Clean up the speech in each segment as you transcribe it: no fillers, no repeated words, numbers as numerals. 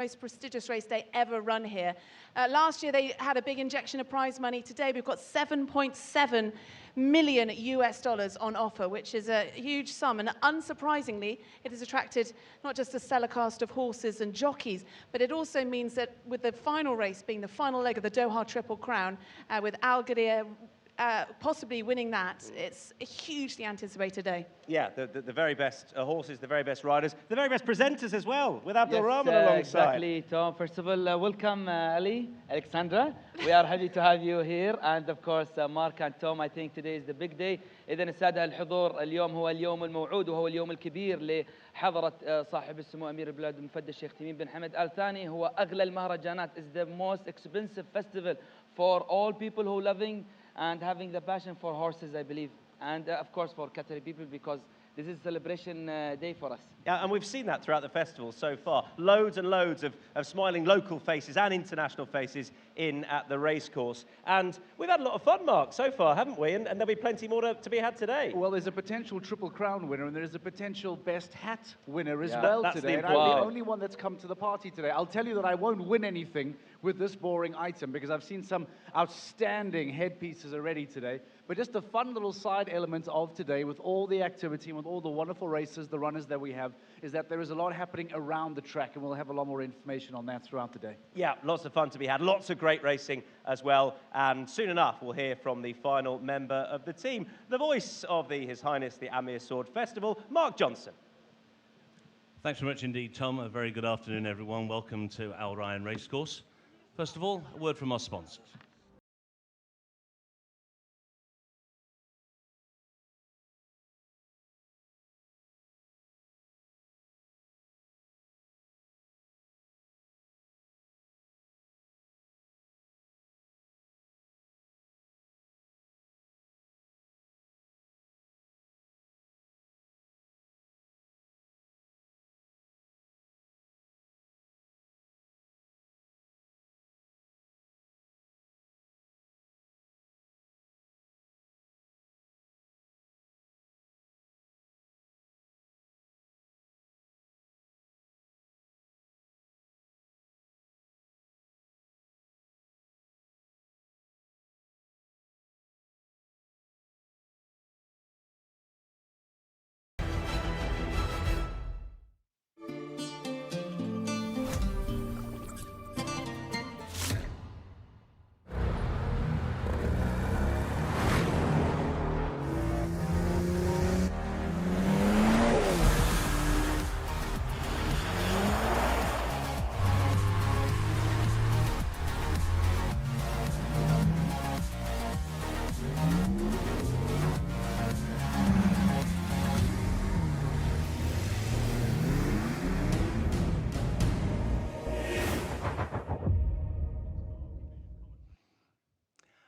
most prestigious race day ever run here. Last year they had a big injection of prize money. Today we've got 7.7 million US dollars on offer, which is a huge sum. And unsurprisingly, it has attracted not just a stellar cast of horses and jockeys, but it also means that with the final race being the final leg of the Doha Triple Crown, with Al Rayyan possibly winning that, it's a hugely anticipated day. Yeah, the very best horses, the very best riders, the very best presenters as well, with Abdul Rahman alongside. Exactly, Tom. First of all, welcome, Ali, Alexandra. We are happy to have you here. And of course, Mark and Tom, I think today is the big day. إذن السادة الحضور، اليوم هو اليوم الموعود وهو اليوم الكبير لحضرة صاحب السمو أمير البلاد المفدى الشيخ تميم بن حمد آل ثاني. هو أغلى المهرجانات. It's the most expensive festival for all people who loving and having the passion for horses, I believe, and of course for Qatari people, because this is a celebration day for us. Yeah, and we've seen that throughout the festival so far. Loads and loads of smiling local faces and international faces in at the racecourse. And we've had a lot of fun, Mark, so far, haven't we? And there'll be plenty more to be had today. Well, there's a potential Triple Crown winner, and there's a potential Best Hat winner as well today. And I'm the only one that's come to the party today. I'll tell you that I won't win anything with this boring item, because I've seen some outstanding headpieces already today. But just the fun little side elements of today, with all the activity and with all the wonderful races, the runners that we have, is that there is a lot happening around the track, and we'll have a lot more information on that throughout the day. Yeah, lots of fun to be had, lots of great racing as well, and soon enough we'll hear from the final member of the team, the voice of His Highness the Amir Sword Festival, Mark Johnson. Thanks very much indeed, Tom. A very good afternoon, everyone. Welcome to Al Rayyan Racecourse. First of all, a word from our sponsors.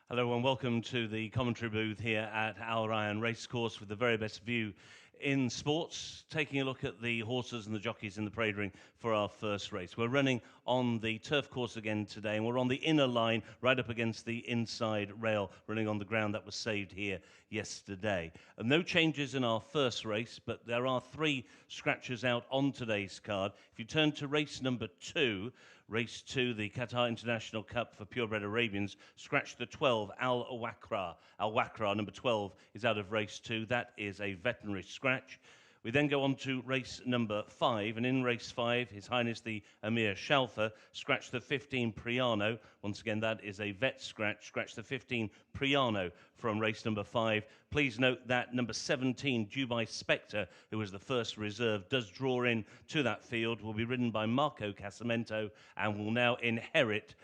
Hello and welcome to the commentary booth here at Al Rayyan Racecourse with the very best view in sports, taking a look at the horses and the jockeys in the parade ring for our first race. We're running on the turf course again today, and we're on the inner line right up against the inside rail, running on the ground that was saved here yesterday. And no changes in our first race, but there are 3 scratches out on today's card. If you turn to race number 2, Race 2, the Qatar International Cup for purebred Arabians, scratch the 12, Al Wakra. Al Wakra, number 12, is out of race 2. That is a veterinary scratch. We then go on to race number 5, and in race 5, His Highness the Amir Shalfa scratched the 15 Priano. Once again, that is a vet scratch. Scratch the 15 Priano from race number 5. Please note that number 17, Dubai Spectre, who was the first reserve, does draw in to that field, will be ridden by Marco Casamento and will now inherit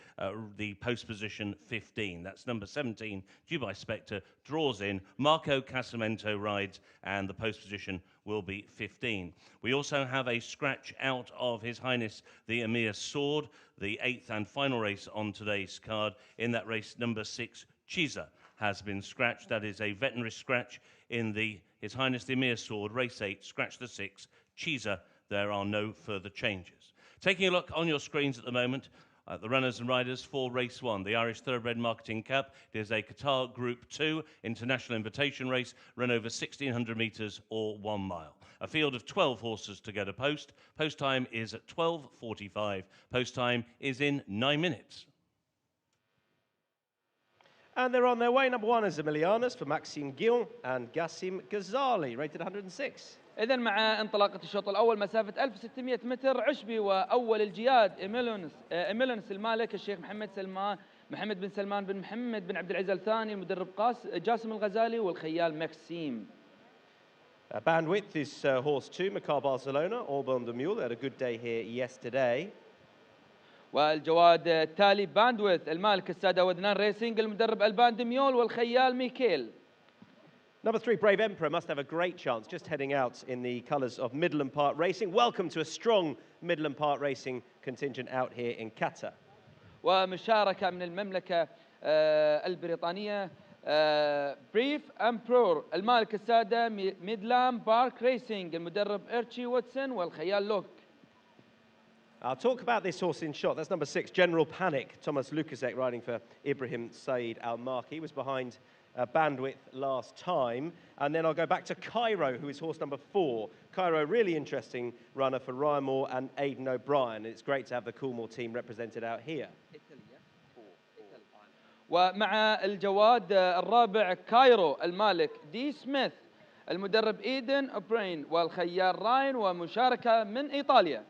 the post position 15. That's number 17, Dubai Spectre, draws in, Marco Casamento rides, and the post position will be 15. We also have a scratch out of His Highness the Amir Sword, the 8th and final race on today's card. In that race, number 6, Chiza, has been scratched. That is a veterinary scratch in the His Highness the Amir Sword, race 8, scratch the 6, Chiza. There are no further changes. Taking a look on your screens at the moment, The runners and riders for race 1, the Irish Thoroughbred Marketing Cup. It is a Qatar Group 2 international invitation race, run over 1,600 metres or 1 mile. A field of 12 horses to get a post. Post time is at 12:45. Post time is in 9 minutes. And they're on their way. Number 1 is Emilianus for Maxime Guillon and Gassim Ghazali, rated 106. إذا مع انطلاقة الشوط الأول مسافة 1600 متر عشبي وأول الجياد إيميلونس المالك الشيخ محمد بن سلمان بن محمد بن عبد العزيز الثاني المدرب جاسم الغزالي والخيال ماكسيم. Bandwidth is horse 2, Makar Barcelona, Alban the Mule. They had a good day here yesterday. والجواد التالي باندويث المالك السادة ودنان ريسينج المدرب البان دميول والخيال ميكيل. Number 3, Brave Emperor, must have a great chance, just heading out in the colours of Midland Park Racing. Welcome to a strong Midland Park Racing contingent out here in Qatar. ومشاركة من المملكة البريطانية بريف أمبرور المالك السادة ميدلاند بارك ريسينج المدرب إرتشي واتسون والخيال لوك. I'll talk about this horse in shot. That's number 6, General Panic. Thomas Lukasek riding for Ibrahim Said Al-Marki. He was behind Bandwidth last time. And then I'll go back to Cairo, who is horse number 4. Cairo, really interesting runner for Ryan Moore and Aidan O'Brien. It's great to have the Coolmore team represented out here. ومع الجواد الرابع كايرو المالك دي سميث المدرب إيدن أوبرين والخيال راين ومشاركة من إيطاليا.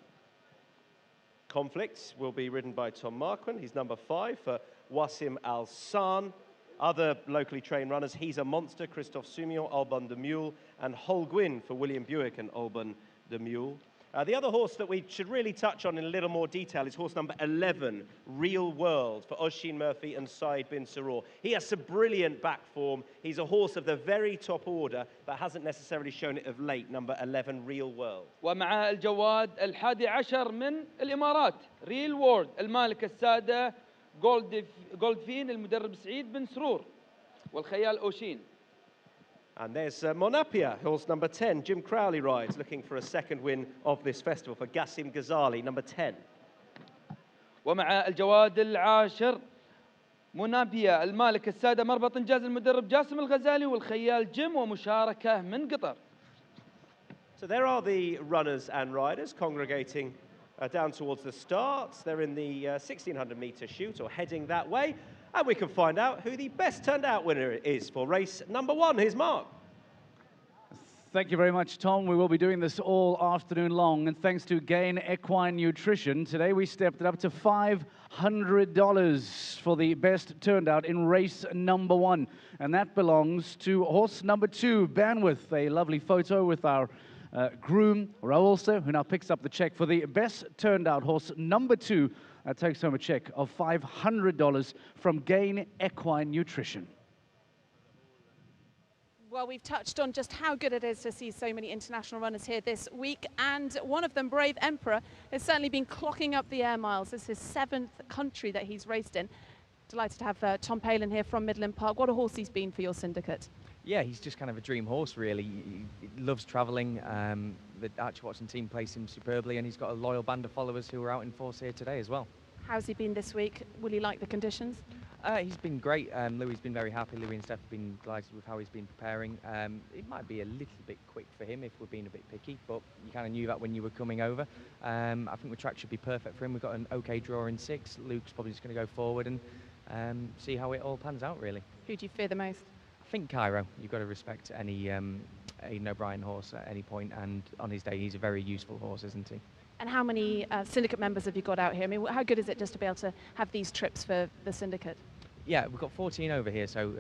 Conflicts will be ridden by Tom Marquand. He's number 5 for Wassim Al-San. Other locally trained runners, He's a Monster, Christophe Sumion, Alban the Mule, and Holguin for William Buick and Alban the Mule. The other horse that we should really touch on in a little more detail is horse number 11, Real World, for Oshin Murphy and Said bin Saror. He has some brilliant back form. He's a horse of the very top order, but hasn't necessarily shown it of late, number 11, Real World. ومع الجواد الحادي عشر من الإمارات ريل وورد المالك السادة جولدفين المدرب سعيد بن سرور والخيال أوشين. And there's Monapia, horse number 10. Jim Crowley rides, looking for a second win of this festival for Gassim Ghazali, number 10. ومع الجواد العاشر منابيا المالك السادة مربط إنجاز المدرب جاسم الغزالي والخيال جيم ومشاركة من قطر. So there are the runners and riders congregating down towards the start. They're in the 1,600-metre shoot or heading that way. And we can find out who the best turned out winner is for race number 1. Here's Mark. Thank you very much, Tom. We will be doing this all afternoon long. And thanks to Gain Equine Nutrition, today we stepped it up to $500 for the best turned out in race number 1. And that belongs to horse number 2, Bandwidth. A lovely photo with our groom, Raul, who now picks up the check for the best turned out horse number 2. Takes home a check of $500 from Gain Equine Nutrition. Well, we've touched on just how good it is to see so many international runners here this week, and one of them, Brave Emperor, has certainly been clocking up the air miles. This is his 7th country that he's raced in. Delighted to have Tom Palin here from Midland Park. What a horse he's been for your syndicate. Yeah, he's just kind of a dream horse, really. He loves travelling. The Archie Watson team plays him superbly, and he's got a loyal band of followers who are out in force here today as well. How's he been this week? Will he like the conditions? He's been great. Louis been very happy. Louis and Steph have been delighted with how he's been preparing. It might be a little bit quick for him if we're being a bit picky, but you kind of knew that when you were coming over. I think the track should be perfect for him. We've got an okay draw in 6. Luke's probably just going to go forward and see how it all pans out, really. Who do you fear the most? I think Cairo. You've got to respect any Aidan O'Brien horse at any point, and on his day he's a very useful horse, isn't he? And how many syndicate members have you got out here? I mean, how good is it just to be able to have these trips for the syndicate? Yeah, we've got 14 over here, so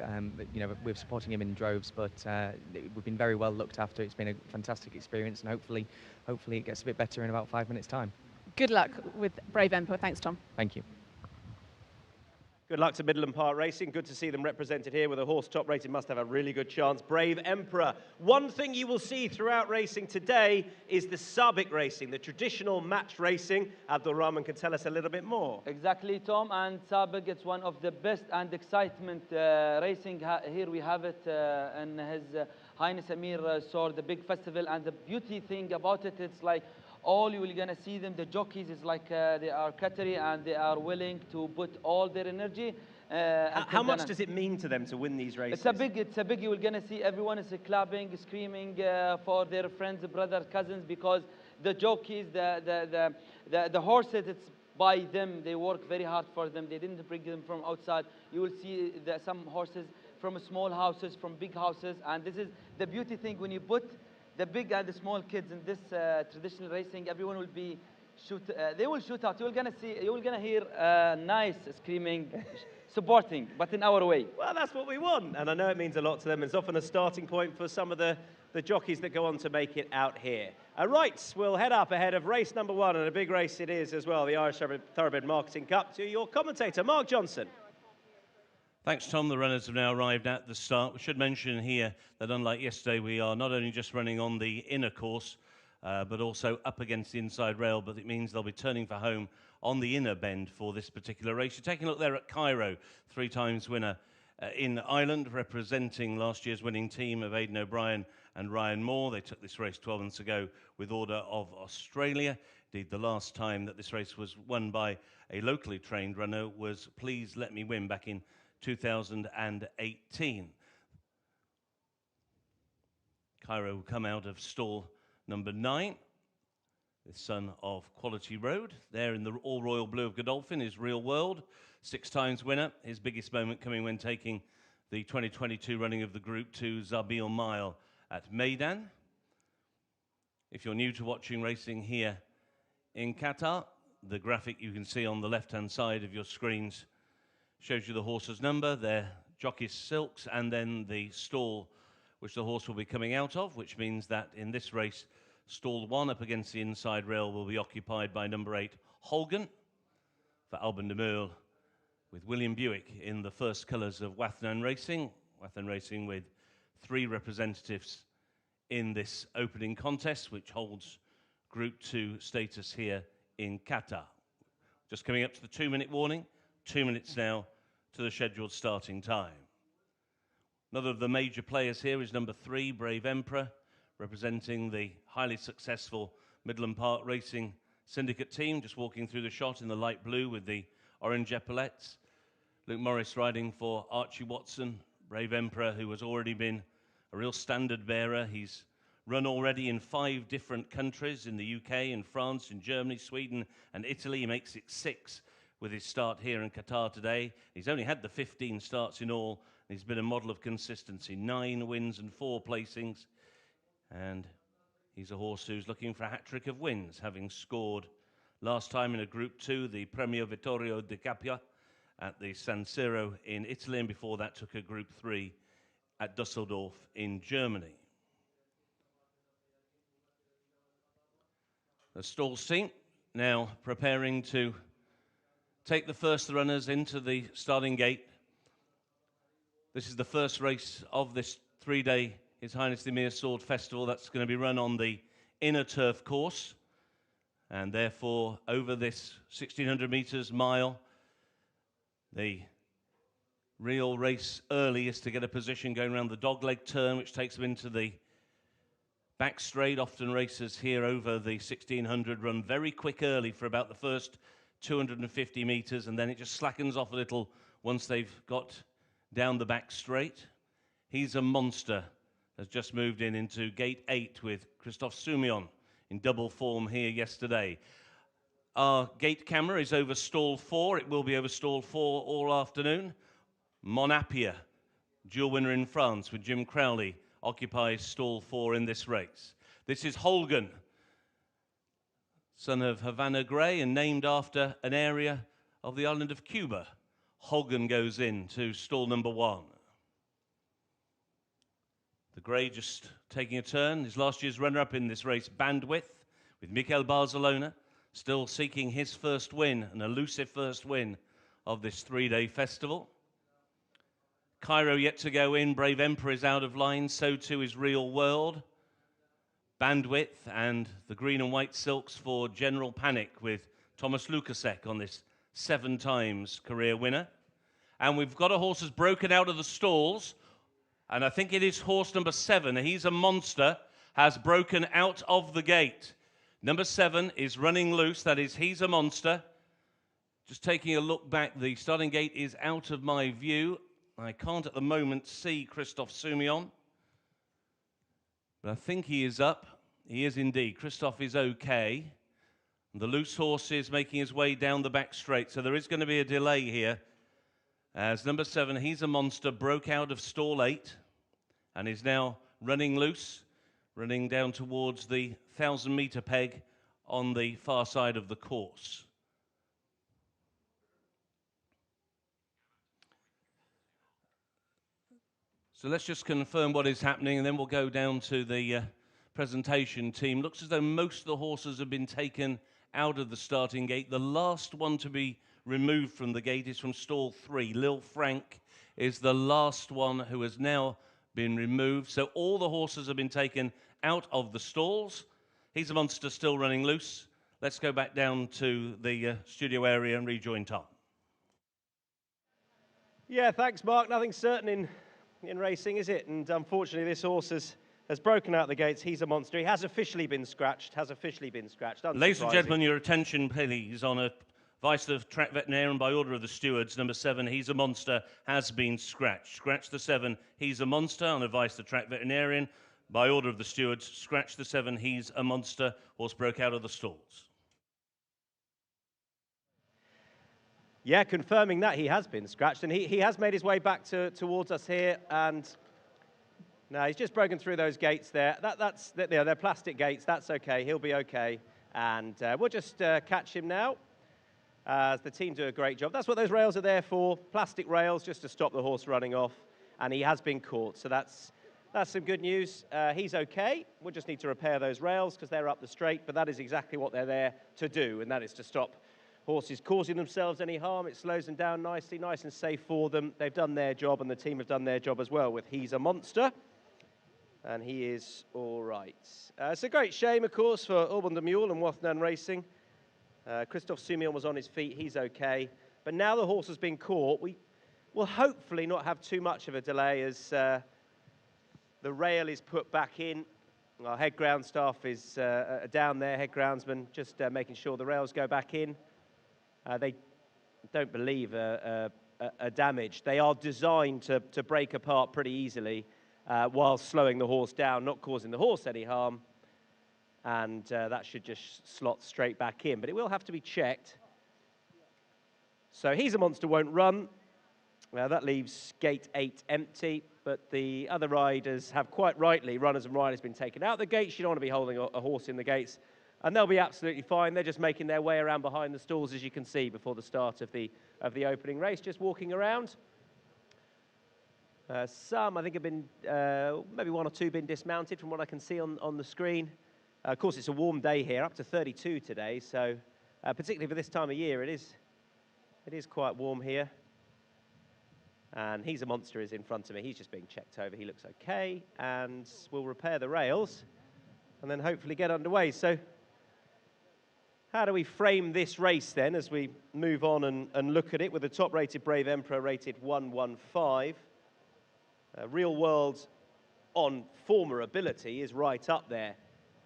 you know, we're supporting him in droves, but we've been very well looked after. It's been a fantastic experience, and hopefully it gets a bit better in about 5 minutes' time. Good luck with Brave Emperor. Thanks, Tom. Thank you. Good luck to Midland Park Racing. Good to see them represented here with a horse top rated. Must have a really good chance. Brave Emperor. One thing you will see throughout racing today is the Sabiq racing, the traditional match racing. Abdul Rahman can tell us a little bit more. Exactly, Tom. And Sabiq, it's one of the best and excitement racing. Here we have it, and His Highness Amir saw the big festival. And the beauty thing about it, it's like all you will gonna see them, the jockeys is like they are Qatari and they are willing to put all their energy. How much does it mean to them to win these races? It's a big, you will gonna see everyone is clapping, screaming for their friends, brothers, cousins, because the jockeys, the horses, it's by them. They work very hard for them. They didn't bring them from outside. You will see some horses from small houses, from big houses, and this is the beauty thing when you put the big and the small kids in this traditional racing. Everyone will be they will shoot out. You will gonna hear nice screaming, supporting, but in our way. Well, that's what we want, and I know it means a lot to them. It's often a starting point for some of the jockeys that go on to make it out here. Right, we'll head up ahead of race number 1, and a big race it is as well, the Irish Thoroughbred Marketing Cup, to your commentator, Mark Johnson. Thanks, Tom. The runners have now arrived at the start. We should mention here that unlike yesterday, we are not only just running on the inner course, but also up against the inside rail, but it means they'll be turning for home on the inner bend for this particular race. You're taking a look there at Cairo, 3 times winner in Ireland, representing last year's winning team of Aidan O'Brien and Ryan Moore. They took this race 12 months ago with Order of Australia. Indeed, the last time that this race was won by a locally trained runner was Please Let Me Win back in 2018. Cairo will come out of stall number 9. The son of Quality Road. There in the all-royal blue of Godolphin is Real World, 6 times winner. His biggest moment coming when taking the 2022 running of the Group 2 Zabil Mile at Meydan. If you're new to watching racing here in Qatar, the graphic you can see on the left-hand side of your screens shows you the horse's number, their jockey's silks, and then the stall which the horse will be coming out of, which means that in this race, stall 1 up against the inside rail will be occupied by number 8, Holgan, for Alban de Merle, with William Buick in the first colours of Wathnan Racing. Wathnan Racing with 3 representatives in this opening contest, which holds Group 2 status here in Qatar. Just coming up to the 2-minute warning, 2 minutes now to the scheduled starting time. Another of the major players here is number 3, Brave Emperor, representing the highly successful Midland Park Racing Syndicate team, just walking through the shot in the light blue with the orange epaulettes. Luke Morris riding for Archie Watson, Brave Emperor, who has already been a real standard bearer. He's run already in 5 different countries, in the UK, in France, in Germany, Sweden, and Italy. He makes it 6 with his start here in Qatar today. He's only had the 15 starts in all. He's been a model of consistency, 9 wins and 4 placings. And he's a horse who's looking for a hat-trick of wins, having scored last time in a Group 2, the Premio Vittorio di Capua at the San Siro in Italy, and before that took a Group 3 at Dusseldorf in Germany. The stalls team now preparing to take the first runners into the starting gate. This is the first race of this 3-day His Highness the Amir Sword Festival. That's going to be run on the inner turf course, and therefore over this 1600 meters mile, the real race early is to get a position going around the dogleg turn, which takes them into the back straight. Often racers here over the 1600 run very quick early for about the first 250 meters, and then it just slackens off a little once they've got down the back straight. He's a Monster has just moved into gate 8 with Christophe Soumillon in double form here yesterday. Our gate camera is over stall 4. It will be over stall 4 all afternoon. Monapia, dual winner in France with Jim Crowley, occupies stall 4 in this race. This is Holgan, son of Havana Grey and named after an area of the island of Cuba. Holgan goes into stall number 1. The Grey just taking a turn. His last year's runner-up in this race, Bandwidth, with Mikel Barcelona, still seeking his first win, an elusive first win of this 3-day festival. Cairo yet to go in. Brave Emperor is out of line. So too is Real World. Bandwidth and the green and white silks for General Panic with Thomas Lukasek on this 7 times career winner. And we've got a horse that's broken out of the stalls. And I think it is horse number 7. He's a Monster, has broken out of the gate. Number 7 is running loose. That is He's a Monster. Just taking a look back, the starting gate is out of my view. I can't at the moment see Christophe Soumillon, but I think he is up. He is indeed. Christophe is okay. The loose horse is making his way down the back straight, so there is going to be a delay here as number 7, He's a Monster, broke out of stall 8 and is now running loose, running down towards the 1,000-meter peg on the far side of the course. So let's just confirm what is happening, and then we'll go down to the presentation team. Looks as though most of the horses have been taken out of the starting gate. The last one to be removed from the gate is from stall 3. Lil Frank is the last one who has now been removed. So all the horses have been taken out of the stalls. He's a Monster still running loose. Let's go back down to the studio area and rejoin Tom. Yeah, thanks, Mark. Nothing certain in racing, is it? And unfortunately, this horse has broken out the gates. He's a Monster. He has officially been scratched. Ladies and gentlemen, your attention, please, on advice of the track veterinarian by order of the stewards. Number 7, He's a Monster, has been scratched. Scratch the 7, He's a Monster, on advice of the track veterinarian by order of the stewards. Scratch the 7, He's a Monster. Horse broke out of the stalls. Yeah, confirming that he has been scratched, and he has made his way back towards us here, and no, he's just broken through those gates there. They're plastic gates. That's okay. He'll be okay, and we'll just catch him now. As the team do a great job. That's what those rails are there for, plastic rails, just to stop the horse running off, and he has been caught, so that's some good news. He's okay. We'll just need to repair those rails because they're up the straight, but that is exactly what they're there to do, and that is to stop horses causing themselves any harm. It slows them down nicely, nice and safe for them. They've done their job, and the team have done their job as well with He's a Monster, and he is all right. It's a great shame, of course, for Aubin de Mule and Wathnan Racing. Christophe Soumillon was on his feet. He's okay. But now the horse has been caught, we will hopefully not have too much of a delay as the rail is put back in. Our head ground staff is down there, head groundsman, just making sure the rails go back in. They don't believe a damage. They are designed to break apart pretty easily while slowing the horse down, not causing the horse any harm. And that should just slot straight back in. But it will have to be checked. So He's a Monster won't run. That leaves gate 8 empty. But the other riders have quite rightly, runners and riders, been taken out the gates. You don't want to be holding a horse in the gates. And they'll be absolutely fine. They're just making their way around behind the stalls, as you can see, before the start of the opening race, just walking around. Some, I think, have been, maybe 1 or 2 been dismounted from what I can see on the screen. Of course, it's a warm day here, up to 32 today, so particularly for this time of year, it is quite warm here. And He's a Monster is in front of me. He's just being checked over. He looks okay, and we'll repair the rails and then hopefully get underway. So how do we frame this race then as we move on and look at it with the top-rated Brave Emperor rated 115? Real World on former ability is right up there.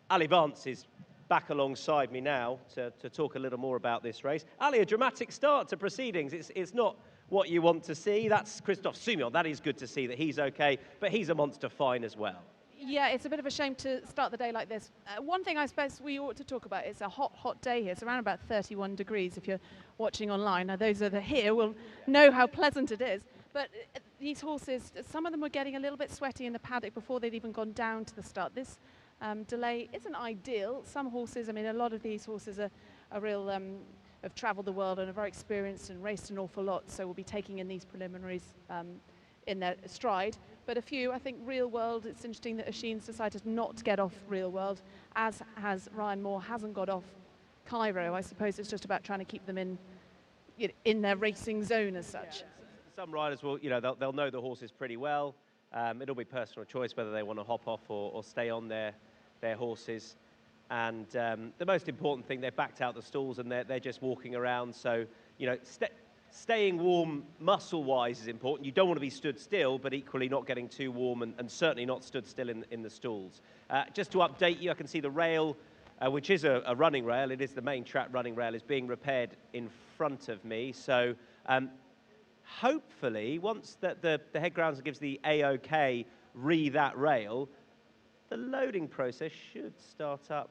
Ali Vance is back alongside me now to talk a little more about this race. Ali, a dramatic start to proceedings. It's not what you want to see. That's Christophe Soumillon. That is good to see that he's okay, but He's a Monster fine as well. Yeah, it's a bit of a shame to start the day like this. One thing I suppose we ought to talk about, it's a hot day here. It's around about 31 degrees if you're watching online. Now, those that are here will know how pleasant it is. But these horses, some of them were getting a little bit sweaty in the paddock before they'd even gone down to the start. This delay isn't ideal. Some horses, I mean, a lot of these horses are real, have travelled the world and are very experienced and raced an awful lot, so we'll be taking in these preliminaries in their stride. But a few, I think, Real World, it's interesting that Ashin's decided not to get off Real World, as has Ryan Moore hasn't got off Cairo. I suppose it's just about trying to keep them in their racing zone as such. Yeah. Some riders will, they'll know the horses pretty well. It'll be personal choice whether they want to hop off or stay on their horses. And the most important thing, they've backed out the stalls and they're just walking around. So, staying warm muscle-wise is important. You don't want to be stood still, but equally not getting too warm and certainly not stood still in the stalls. Just to update you, I can see the rail which is a running rail. It is the main track running rail, is being repaired in front of me. So hopefully, once the head grounds gives the A-OK re that rail, the loading process should start up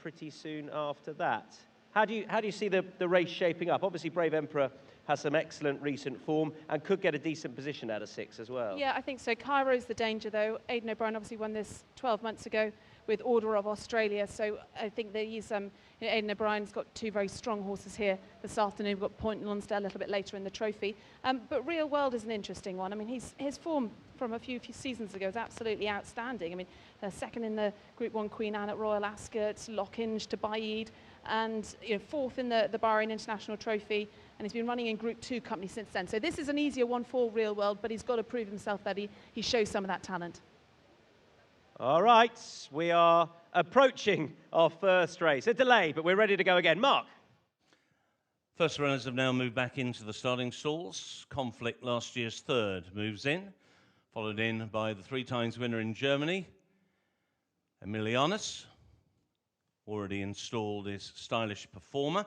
pretty soon after that. How do you see the race shaping up? Obviously, Brave Emperor has some excellent recent form and could get a decent position out of 6 as well. Yeah, I think so. Cairo's the danger, though. Aidan O'Brien obviously won this 12 months ago with Order of Australia, so I think that he's, Aidan O'Brien's got 2 very strong horses here this afternoon. We've got Point and Lonsdale a little bit later in the trophy. But Real World is an interesting one. I mean, his form from a few seasons ago is absolutely outstanding. I mean, second in the Group 1 Queen Anne at Royal Ascot, Lochinge to Baaid, and 4th in the Bahrain International Trophy, and he's been running in Group 2 company since then. So this is an easier one for Real World, but he's got to prove himself that he shows some of that talent. All right, we are approaching our first race. A delay, but we're ready to go again. Mark. First runners have now moved back into the starting stalls. Conflict, last year's 3rd, moves in, followed in by the 3 times winner in Germany, Emilianus. Already installed is Stylish Performer.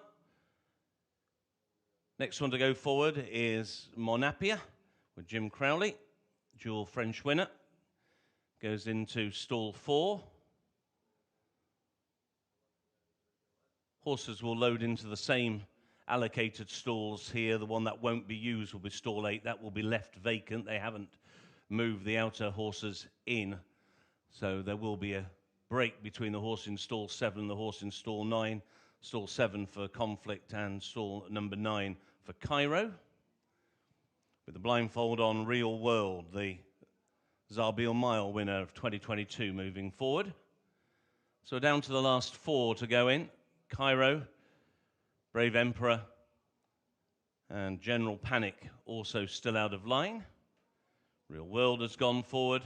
Next one to go forward is Monapia with Jim Crowley, dual French winner. Goes into stall 4. Horses will load into the same allocated stalls here. The one that won't be used will be stall 8. That will be left vacant. They haven't moved the outer horses in. So there will be a break between the horse in stall 7 and the horse in stall 9. Stall 7 for Conflict and stall number 9 for Cairo. With the blindfold on Real World, the Zabil Mile winner of 2022 moving forward. So down to the last 4 to go in. Cairo, Brave Emperor, and General Panic also still out of line. Real World has gone forward.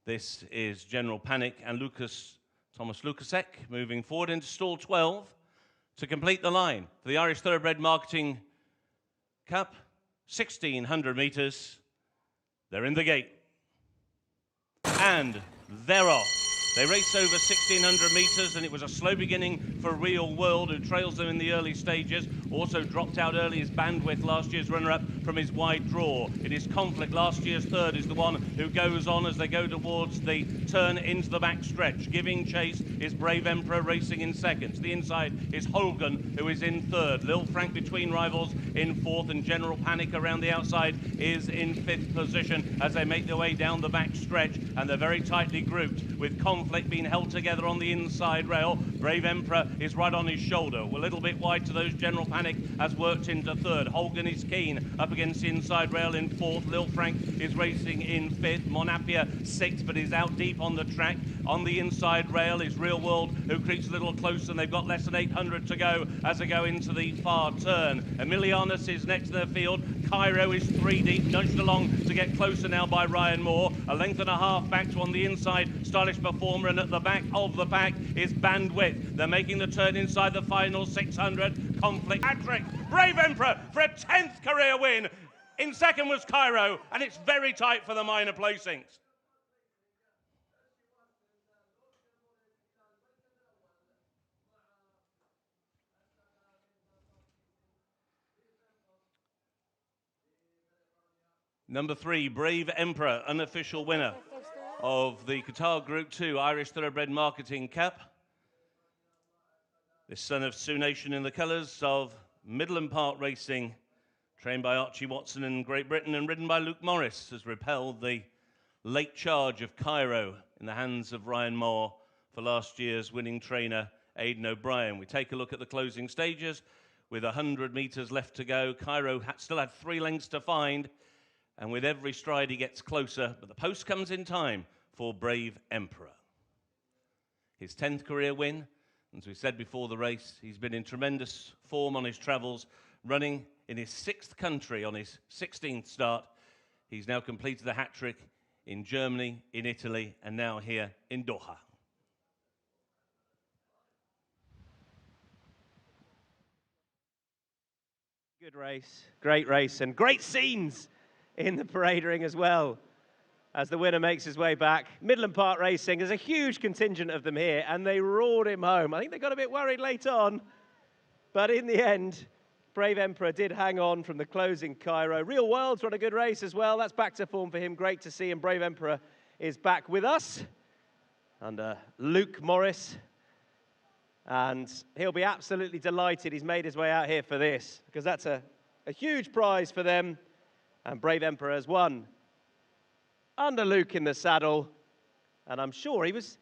This is General Panic and Thomas Lukasek moving forward into stall 12 to complete the line for the Irish Thoroughbred Marketing Cup, 1,600 metres. They're in the gate. And they're off. They raced over 1,600 metres, and it was a slow beginning for Real World, who trails them in the early stages. Also dropped out early is Bandwidth, last year's runner-up, from his wide draw. It is Conflict, last year's 3rd, is the one who goes on as they go towards the turn into the back stretch. Giving chase is Brave Emperor racing in 2nd. To the inside is Holgan, who is in 3rd. Lil Frank between rivals in 4th, and General Panic around the outside is in 5th position as they make their way down the back stretch, and they're very tightly grouped with Conflict being held together on the inside rail. Brave Emperor is right on his shoulder. A little bit wide to those. General Panic has worked into 3rd. Holgan is keen up against the inside rail in 4th. Lil Frank is racing in 5th. Monapia 6th, but is out deep on the track. On the inside rail is Real World, who creeps a little closer, and they've got less than 800 to go as they go into the far turn. Emilianus is next to their field. Cairo is 3 deep, nudged along to get closer now by Ryan Moore. A length and a half back to on the inside, Stylish Performer, and at the back of the pack is Bandwidth. They're making the turn inside the final 600. Conflict hat-trick. Brave Emperor for a 10th career win. In 2nd was Cairo, and it's very tight for the minor placings. Number 3, Brave Emperor, unofficial winner of the Qatar Group 2 Irish Thoroughbred Marketing Cup. This son of Sioux Nation in the colours of Midland Park Racing, trained by Archie Watson in Great Britain and ridden by Luke Morris, has repelled the late charge of Cairo in the hands of Ryan Moore for last year's winning trainer Aidan O'Brien. We take a look at the closing stages with 100 metres left to go. Cairo still had 3 lengths to find, and with every stride he gets closer, but the post comes in time for Brave Emperor. His 10th career win. As we said before the race, he's been in tremendous form on his travels, running in his 6th country on his 16th start. He's now completed the hat-trick in Germany, in Italy, and now here in Doha. Good race, great race, and great scenes in the parade ring as well. as the winner makes his way back. Midland Park Racing, there's a huge contingent of them here, and they roared him home. I think they got a bit worried late on, but in the end, Brave Emperor did hang on from the closing Cairo. Real World's run a good race as well. That's back to form for him. Great to see him. Brave Emperor is back with us under Luke Morris. And he'll be absolutely delighted he's made his way out here for this, because that's a huge prize for them. And Brave Emperor has won under Luke in the saddle. And I'm sure he was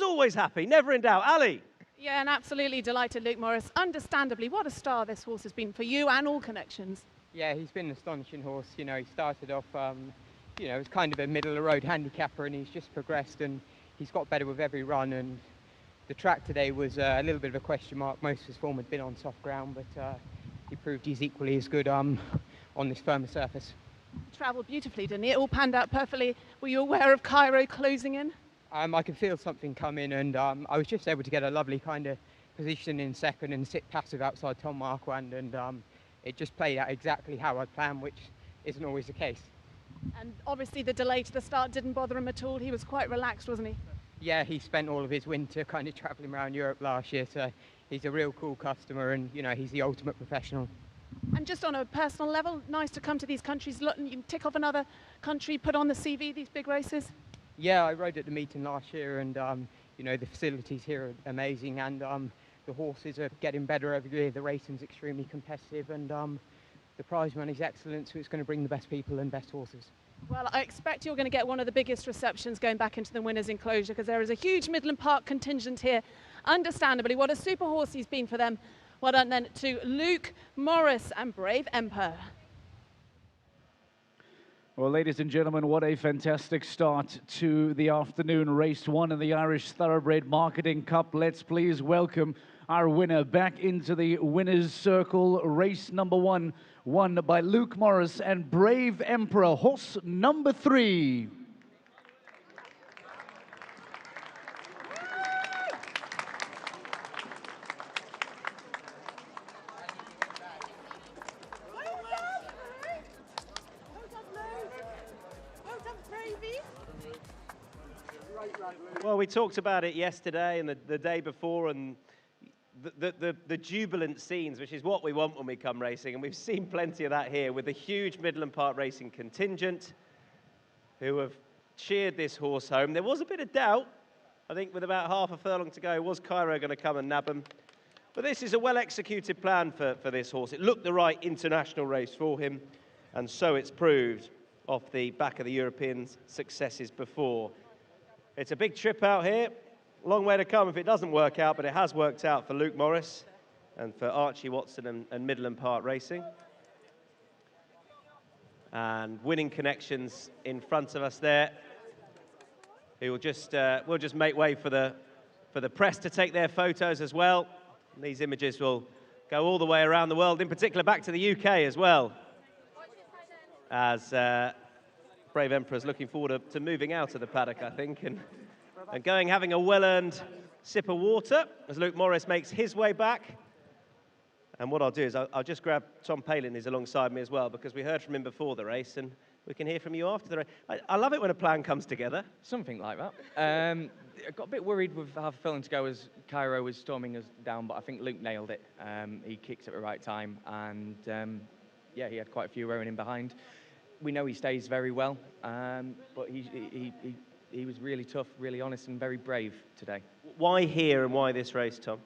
always happy, never in doubt. Ali. Yeah, and absolutely delighted, Luke Morris. Understandably, what a star this horse has been for you and all connections. Yeah, he's been an astonishing horse. You know, he started off, you know, as kind of a middle-of-the-road handicapper, and he's just progressed, and he's got better with every run. And the track today was a little bit of a question mark. Most of his form had been on soft ground, but he proved he's equally as good on this firmer surface. Travelled beautifully, didn't he? It all panned out perfectly. Were you aware of Cairo closing in? I could feel something coming, and I was just able to get a lovely kind of position in second and sit passive outside Tom Marquand, and it just played out exactly how I planned, which isn't always the case. And obviously the delay to the start didn't bother him at all. He was quite relaxed, wasn't he? Yeah, he spent all of his winter kind of travelling around Europe last year, so he's a real cool customer, and you know, he's the ultimate professional. And just on a personal level, nice to come to these countries. Look, you can tick off another country, put on the CV, these big races. Yeah, I rode at the meeting last year, and you know, the facilities here are amazing, and the horses are getting better every year. The racing's extremely competitive, and the prize money's excellent, so it's going to bring the best people and best horses. Well, I expect you're going to get one of the biggest receptions going back into the winners' enclosure, because there is a huge Midland Park contingent here. Understandably, what a super horse he's been for them. Well done then to Luke Morris and Brave Emperor. Well, ladies and gentlemen, what a fantastic start to the afternoon. Race 1 in the Irish Thoroughbred Marketing Cup. Let's please welcome our winner back into the winner's circle. Race number 1, won by Luke Morris and Brave Emperor, horse number 3. Well, we talked about it yesterday and the day before, and the jubilant scenes, which is what we want when we come racing, and we've seen plenty of that here with the huge Midland Park Racing contingent who have cheered this horse home. There was a bit of doubt, I think, with about half a furlong to go. Was Cairo going to come and nab him? But this is a well-executed plan for this horse. It looked the right international race for him, and so it's proved off the back of the European successes before. It's a big trip out here. Long way to come if it doesn't work out, but it has worked out for Luke Morris and for Archie Watson and Midland Park Racing. And winning connections in front of us there. We'll just make way for the press to take their photos as well. And these images will go all the way around the world, in particular back to the UK as well, as Brave Emperor is looking forward to moving out of the paddock, I think, and having a well-earned sip of water as Luke Morris makes his way back. And what I'll do is I'll just grab Tom Palin, who's alongside me as well, because we heard from him before the race, and we can hear from you after the race. I love it when a plan comes together. Something like that. I got a bit worried with half a furlong to go as Cairo was storming us down, but I think Luke nailed it. He kicked at the right time, and yeah, he had quite a few rowing in behind. We know he stays very well, but he was really tough, really honest, and very brave today. Why here and why this race, Tom?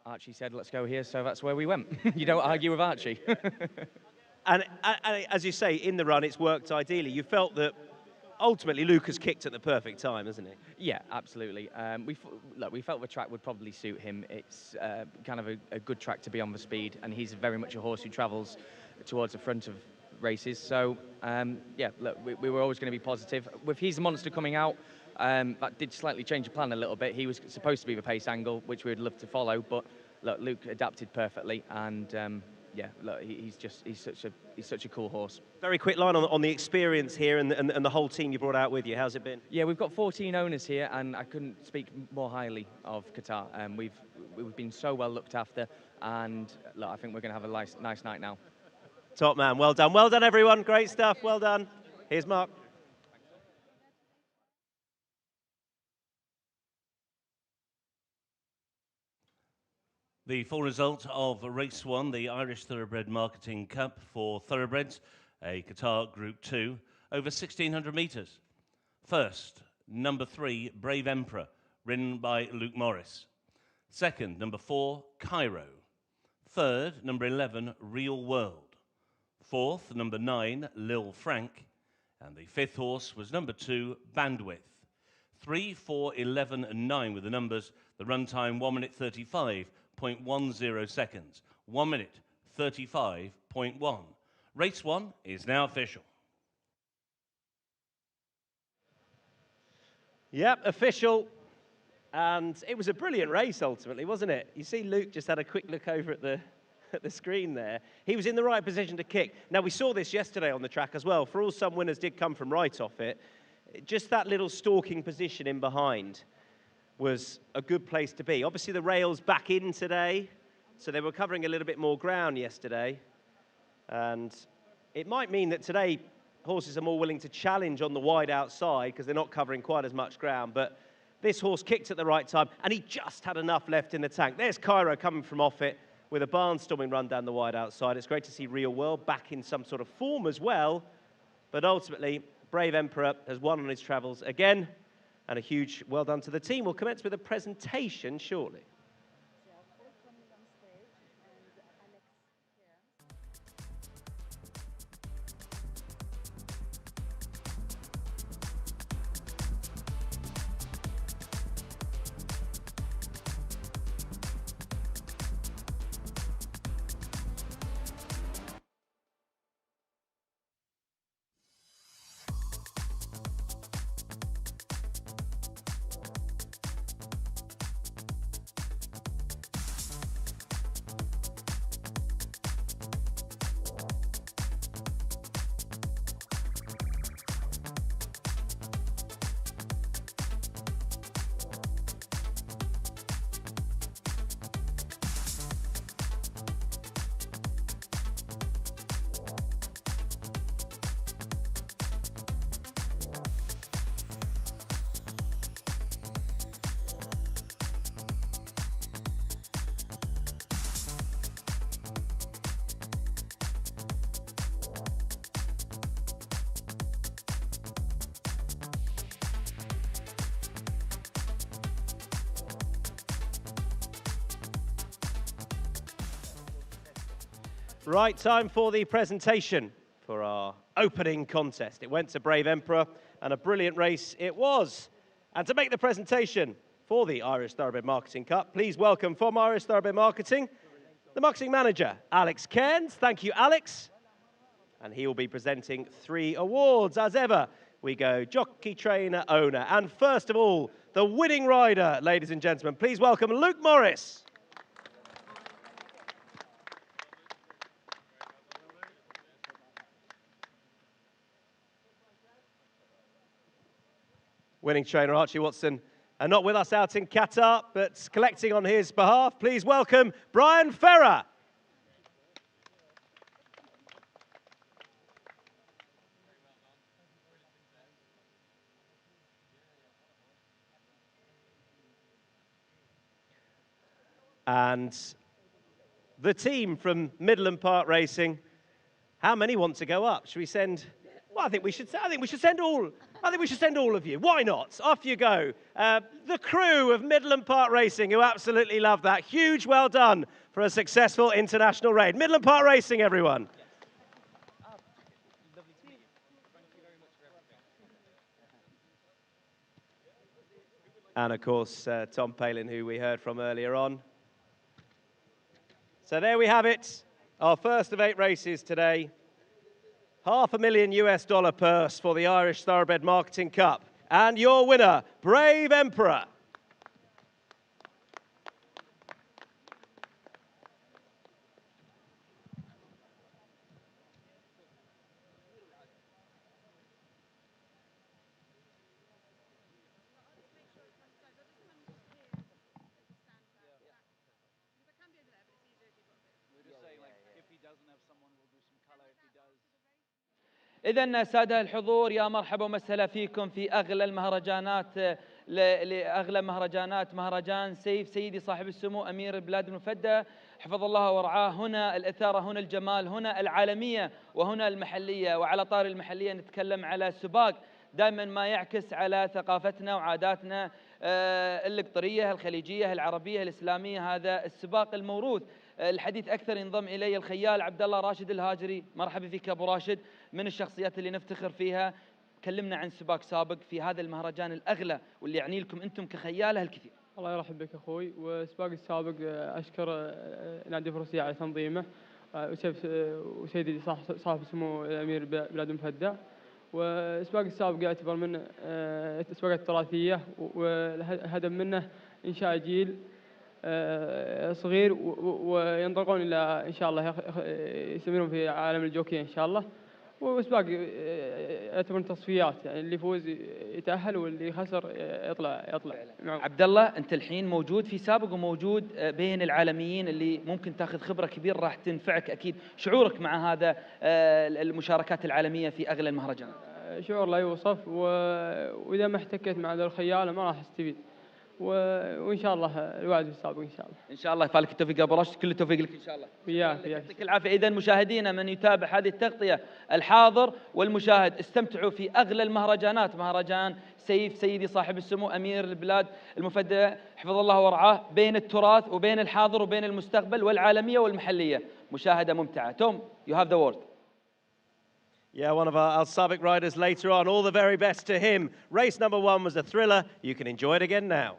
Archie said, let's go here, so that's where we went. You don't argue with Archie. and as you say, in the run, it's worked ideally. You felt that ultimately Luke has kicked at the perfect time, hasn't he? Yeah, absolutely. We felt the track would probably suit him. It's kind of a good track to be on the speed, and he's very much a horse who travels towards the front of races. So, yeah, look, we were always going to be positive. With He's the Monster coming out, that did slightly change the plan a little bit. He was supposed to be the pace angle, which we would love to follow, but look, Luke adapted perfectly, and yeah, look, he's such a cool horse. Very quick line on the experience here and the whole team you brought out with you. How's it been? Yeah, we've got 14 owners here, and I couldn't speak more highly of Qatar. We've been so well looked after, and look, I think we're going to have a nice night now. Top man, well done. Well done, everyone. Great stuff. Well done. Here's Mark. The full result of race 1, the Irish Thoroughbred Marketing Cup for Thoroughbreds, a Qatar Group 2, over 1,600 metres. First, number 3, Brave Emperor, ridden by Luke Morris. Second, number 4, Cairo. Third, number 11, Real World. Fourth, number 9, Lil Frank. And the fifth horse was number 2, Bandwidth. 3, 4, 11, and 9 with the numbers. The run time 1 minute 35.10 seconds. 1 minute 35.1. Race 1 is now official. Yep, official. And it was a brilliant race ultimately, wasn't it? You see Luke just had a quick look over at the screen there. He was in the right position to kick. Now, we saw this yesterday on the track as well. For all, some winners did come from right off it. Just that little stalking position in behind was a good place to be. Obviously, the rail's back in today, so they were covering a little bit more ground yesterday. And it might mean that today horses are more willing to challenge on the wide outside because they're not covering quite as much ground. But this horse kicked at the right time, and he just had enough left in the tank. There's Cairo coming from off it with a barnstorming run down the wide outside. It's great to see Real World back in some sort of form as well. But ultimately, Brave Emperor has won on his travels again, and a huge well done to the team. We'll commence with a presentation shortly. Right, time for the presentation for our opening contest. It went to Brave Emperor, and a brilliant race it was. And to make the presentation for the Irish Thoroughbred Marketing Cup, please welcome from Irish Thoroughbred Marketing, the marketing manager, Alex Cairns. Thank you, Alex. And he will be presenting 3 awards. As ever, we go jockey, trainer, owner. And first of all, the winning rider, ladies and gentlemen. Please welcome Luke Morris. Winning trainer Archie Watson, and not with us out in Qatar, but collecting on his behalf. Please welcome Brian Ferrer. And the team from Midland Park Racing, how many want to go up? Should we send? Well, I think we should send all. I think we should send all of you. Why not? Off you go. The crew of Midland Park Racing, who absolutely love that. Huge well done for a successful international raid. Midland Park Racing, everyone. And of course, Tom Palin, who we heard from earlier on. So there we have it. Our first of 8 races today. $500,000 US purse for the Irish Thoroughbred Marketing Cup. And your winner, Brave Emperor. إذن سادة الحضور، يا مرحبا ومسهلا فيكم في أغلى المهرجانات لأغلى مهرجان سيف سيدي صاحب السمو أمير البلاد المفدى حفظ الله ورعاه. هنا الإثارة، هنا الجمال، هنا العالمية وهنا المحلية. وعلى طار المحلية نتكلم على سباق دائما ما يعكس على ثقافتنا وعاداتنا القطرية الخليجية العربية الإسلامية. هذا السباق الموروث. الحديث أكثر ينضم إلي الخيال عبد الله راشد الهاجري. مرحبا فيك أبو راشد، من الشخصيات اللي نفتخر فيها. كلمنا عن سباق سابق في هذا المهرجان الأغلى واللي يعني لكم أنتم كخياله الكثير. الله يرحب بك أخوي. وسباق السابق أشكر نادي فروسية على تنظيمه وسيدي صاحب سمو الأمير بلاد المفدى. وسباق السابق يعتبر من السباقات التراثية، والهدف منه إنشاء جيل صغير وينطلقون إلى إن شاء الله يستمرون في عالم الجوكي إن شاء الله. وسباق يعتبر تصفيات، يعني اللي يفوز يتأهل واللي خسر يطلع. عبد الله، أنت الحين موجود في سابق وموجود بين العالميين اللي ممكن تاخذ خبرة كبيرة راح تنفعك أكيد. شعورك مع هذا المشاركات العالمية في أغلى المهرجانات؟ شعور لا يوصف، وإذا ما احتكيت مع ذا الخيال ما راح استفيد. وان شاء الله الوعد بالسابق ان شاء الله. ان شاء الله يفعلك التوفيق ابو راشد، كل التوفيق لك ان شاء الله. وياك يعطيك العافيه. اذا مشاهدينا من يتابع هذه التغطيه، الحاضر والمشاهد، استمتعوا في اغلى المهرجانات، مهرجان سيف سيدي صاحب السمو امير البلاد المفدى حفظ الله ورعاه، بين التراث وبين الحاضر وبين المستقبل والعالميه والمحليه. مشاهده ممتعه. توم, you have the word. Yeah, one of our Sabiq riders later on. All the very best to him. Race number 1 was a thriller. You can enjoy it again now.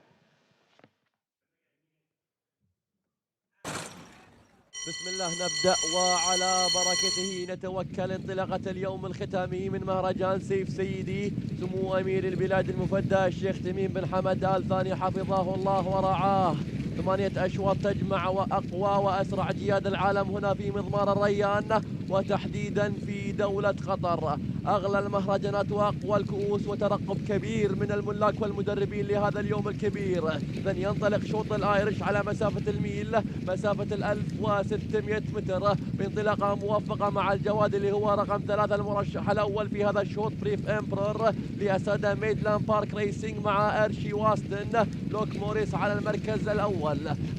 بسم الله نبدأ، وعلى بركته نتوكل. انطلاقة اليوم الختامي من مهرجان سيف سيدي سمو أمير البلاد المفدى الشيخ تميم بن حمد آل ثاني حفظه الله ورعاه. 8 أشواط تجمع وأقوى وأسرع جياد العالم هنا في مضمار الريان، وتحديدا في دولة قطر. أغلى المهرجانات وأقوى الكؤوس وترقب كبير من الملاك والمدربين لهذا اليوم الكبير. إذن ينطلق شوط الآيرش على مسافة الميل، مسافة 1600 متر، بانطلاقة موفقة مع الجواد اللي هو رقم 3 المرشح الأول في هذا الشوط بريف إمبرور لأسد ميدلاند بارك ريسينج مع أرشي واستن. لوك موريس على المركز الأول.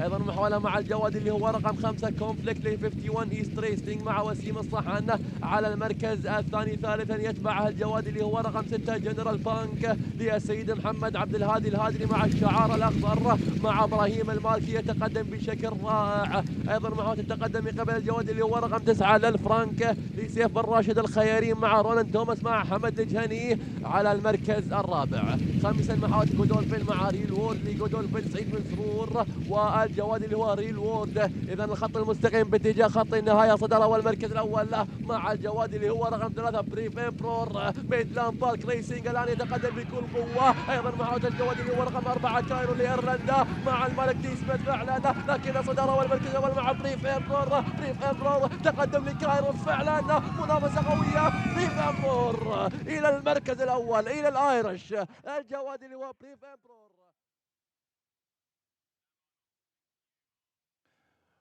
أيضا محاولة مع الجواد اللي هو رقم 5 كونفليكت ل 51 إيست ريسينج مع وسيم الصحن على المركز الثاني. ثالثا يتبعها الجواد اللي هو رقم 6 جنرال بانك للسيد محمد عبد الهادي الهادري مع الشعار الأخضر مع إبراهيم المالكي يتقدم بشكل رائع. أيضا محاولة التقدم من قبل الجواد اللي هو رقم 9 للفرانك لسيف بن راشد الخياري مع رونالد توماس مع حمد الجهني على المركز الرابع. خامسا محاولة جودولفين مع ريل وورد لجودولفين سعيد بن سرور والجواد اللي هو ريل وورد. إذا الخط المستقيم باتجاه خط النهاية صدر أول المركز الأول مع الجواد اللي هو رقم 3 بريف إمبرور ميدلاند بارك ريسينج الآن يتقدم بكل قوة. أيضا محاولة الجواد اللي هو رقم 4 كايرو لإيرلندا مع الملك دي سميث فعلا، لكن صدر أول المركز الأول مع بريف إمبرور. بريف إمبرور تقدم لكايرو فعلا، منافسة قوية. بريف إمبرور إلى المركز الأول إلى الآيرش، الجواد اللي هو بريف إمبرور.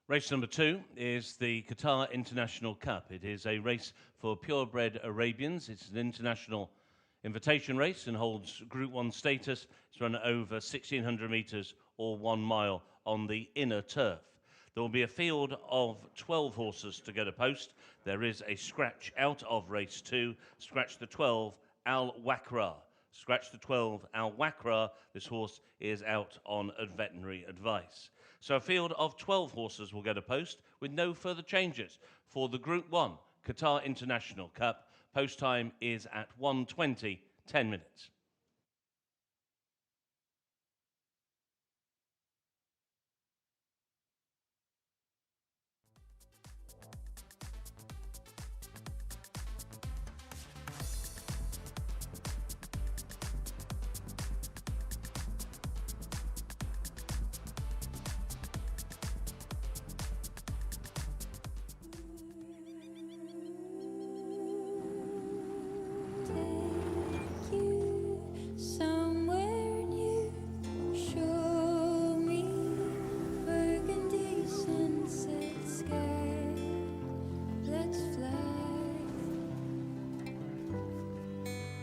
Race number 2 is the Qatar International Cup. It is a race for purebred Arabians. It's an international invitation race and holds Group 1 status. It's run over 1,600 metres or 1 mile on the inner turf. There will be a field of 12 horses to go to post. There is a scratch out of race 2, scratch the 12 Al Wakra. Scratch the 12 Al Wakra. This horse is out on veterinary advice. So a field of 12 horses will go to post with no further changes for the Group 1 Qatar International Cup. Post time is at 1:20, 10 minutes.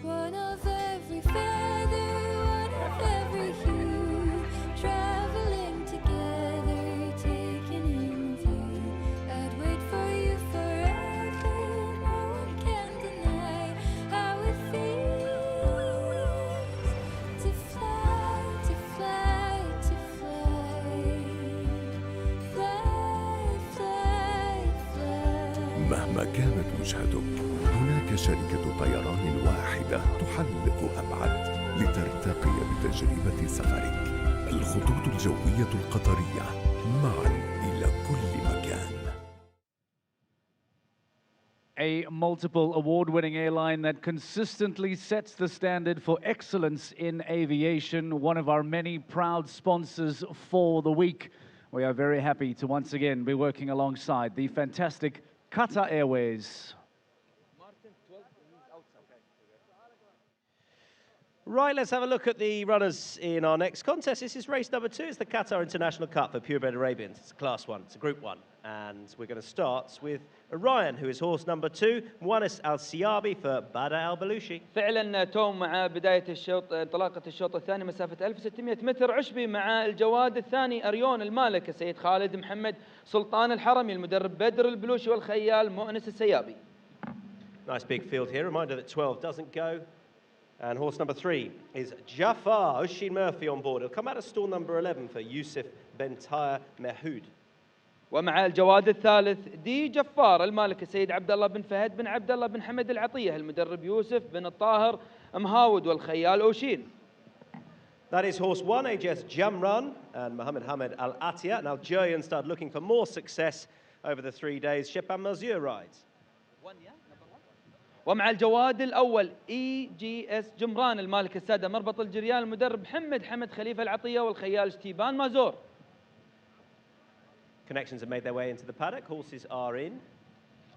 One of every feather, one of every كانت وجهته. هناك شركة طيران واحدة تحلق أبعد لترتقي بتجربة سفرك. الخطوط الجوية القطرية، معا إلى كل مكان. A multiple award-winning airline that consistently sets the standard for excellence in aviation, one of our many proud sponsors for the week. We are very happy to once again be working alongside the fantastic Qatar Airways. Right, let's have a look at the runners in our next contest. This is race number 2. It's the Qatar International Cup for purebred Arabians. It's a class 1, it's a group 1. And we're going to start with Ryan, who is horse number 2, Muanis Al-Siyabi for Bada Al-Balushi. فعلا توم مع بداية الشوط انطلاقة الشوط الثاني مسافة 1600 متر. عشبي مع الجواد الثاني أريون المالك السيد خالد محمد سلطان الحرمي المدرب بدر البلوشي والخيال مؤنس السيابي. Nice big field here. Reminder that 12 doesn't go. And horse number 3 is Jafar, Oshin Murphy on board. He'll come out of stall number 11 for Yusuf Bentaya Mehhoud. ومع الجواد الثالث دي جفار المالك السيد عبد الله بن فهد بن عبد الله بن حمد العطية المدرب يوسف بن الطاهر مهاود والخيال أوشين. That is horse 1, H.H Jamran and Mohammed Hamed Al-Attiyah. And Algerians started looking for more success over the 3 days. Shepan Mazur rides. ومع الجواد الأول EGS جمران المالك السادة مربط الجريان المدرب حمد خليفة العطية والخيال شتيبان مازور. Connections have made their way into the paddock. Horses are in,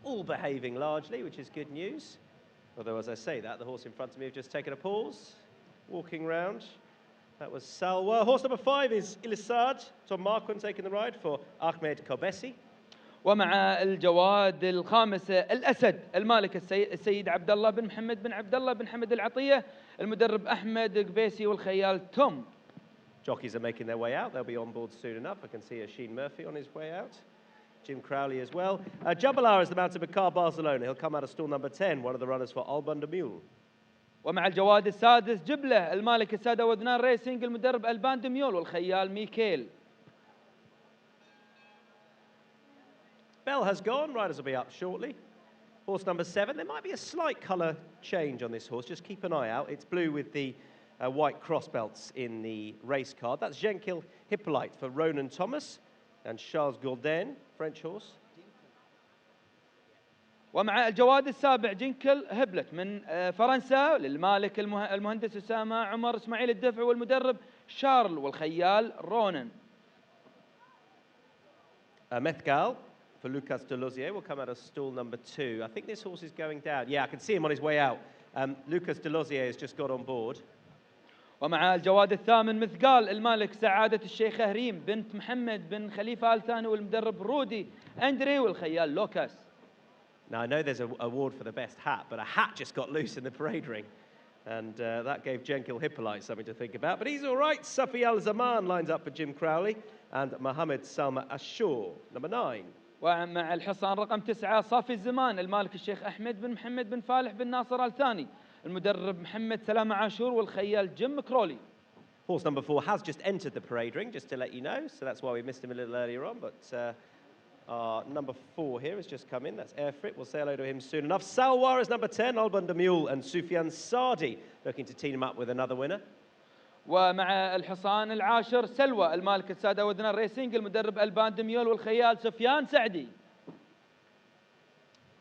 all behaving largely, which is good news. Although, as I say that, the horse in front of me have just taken a pause, walking round. That was Salwa. Horse number 5 is Ilisad. Tom Marquand taking the ride for Ahmed Kobesi. ومع الجواد الخامس الأسد المالك السيد عبد الله بن محمد بن عبد الله بن حمد العطية المدرب أحمد قبيسي والخيال توم. Jockeys are making their way out. They'll be on board soon enough. I can see Asheen Murphy on his way out. Jim Crowley as well. Jubalar is the mounted Bakar Barcelona. He'll come out of stall number 10, one of the runners for Alban de Mule. ومع الجواد السادس جبلة المالك السادة ودنان ريسينج المدرب ألبان de Mule والخيال ميكيل. Bell has gone. Riders will be up shortly. Horse number 7. There might be a slight colour change on this horse. Just keep an eye out. It's blue with the white cross belts in the race card. That's Jenkil Hippolyte for Ronan Thomas and Charles Gourdin, French horse. ومع الجواد السابع جنكل هبلت من فرنسا للمالك المهندس أسامة عمر إسماعيل الدفع والمدرب شارل والخيال رونان. Methgal for Lucas Delosier will come out of stall number 2. I think this horse is going down. Yeah, I can see him on his way out. Lucas Delosier has just got on board. ومع الجواد الثامن مثقال المالك سعادة الشيخ هريم بنت محمد بن خليفة آل ثاني والمدرب رودي أندري والخيال لوكاس. Now, I know there's an award for the best hat, but a hat just got loose in the parade ring. And that gave Jenkil Hippolyte something to think about. But he's all right. Safi Al-Zaman lines up for Jim Crowley and Mohammed Salma Ashur, number 9. ومع الحصان رقم 9 صافي الزمان المالك الشيخ أحمد بن محمد بن فالح بن ناصر آل ثاني المدرب محمد سلامة عاشور والخيال جيم كرولي. Horse number 4 has just entered the parade ring, just to let you know. So that's why we missed him a little earlier on. But our number 4 here has just come in. That's Airfrit. We'll say hello to him soon enough. Salwar is number 10. Alban de Mule and Sufyan Sardi looking to team him up with another winner. ومع الحصان العاشر سلوى المالك السادة ودنا ريسينج المدرب ألبان de Mule والخيال سفيان سعدي.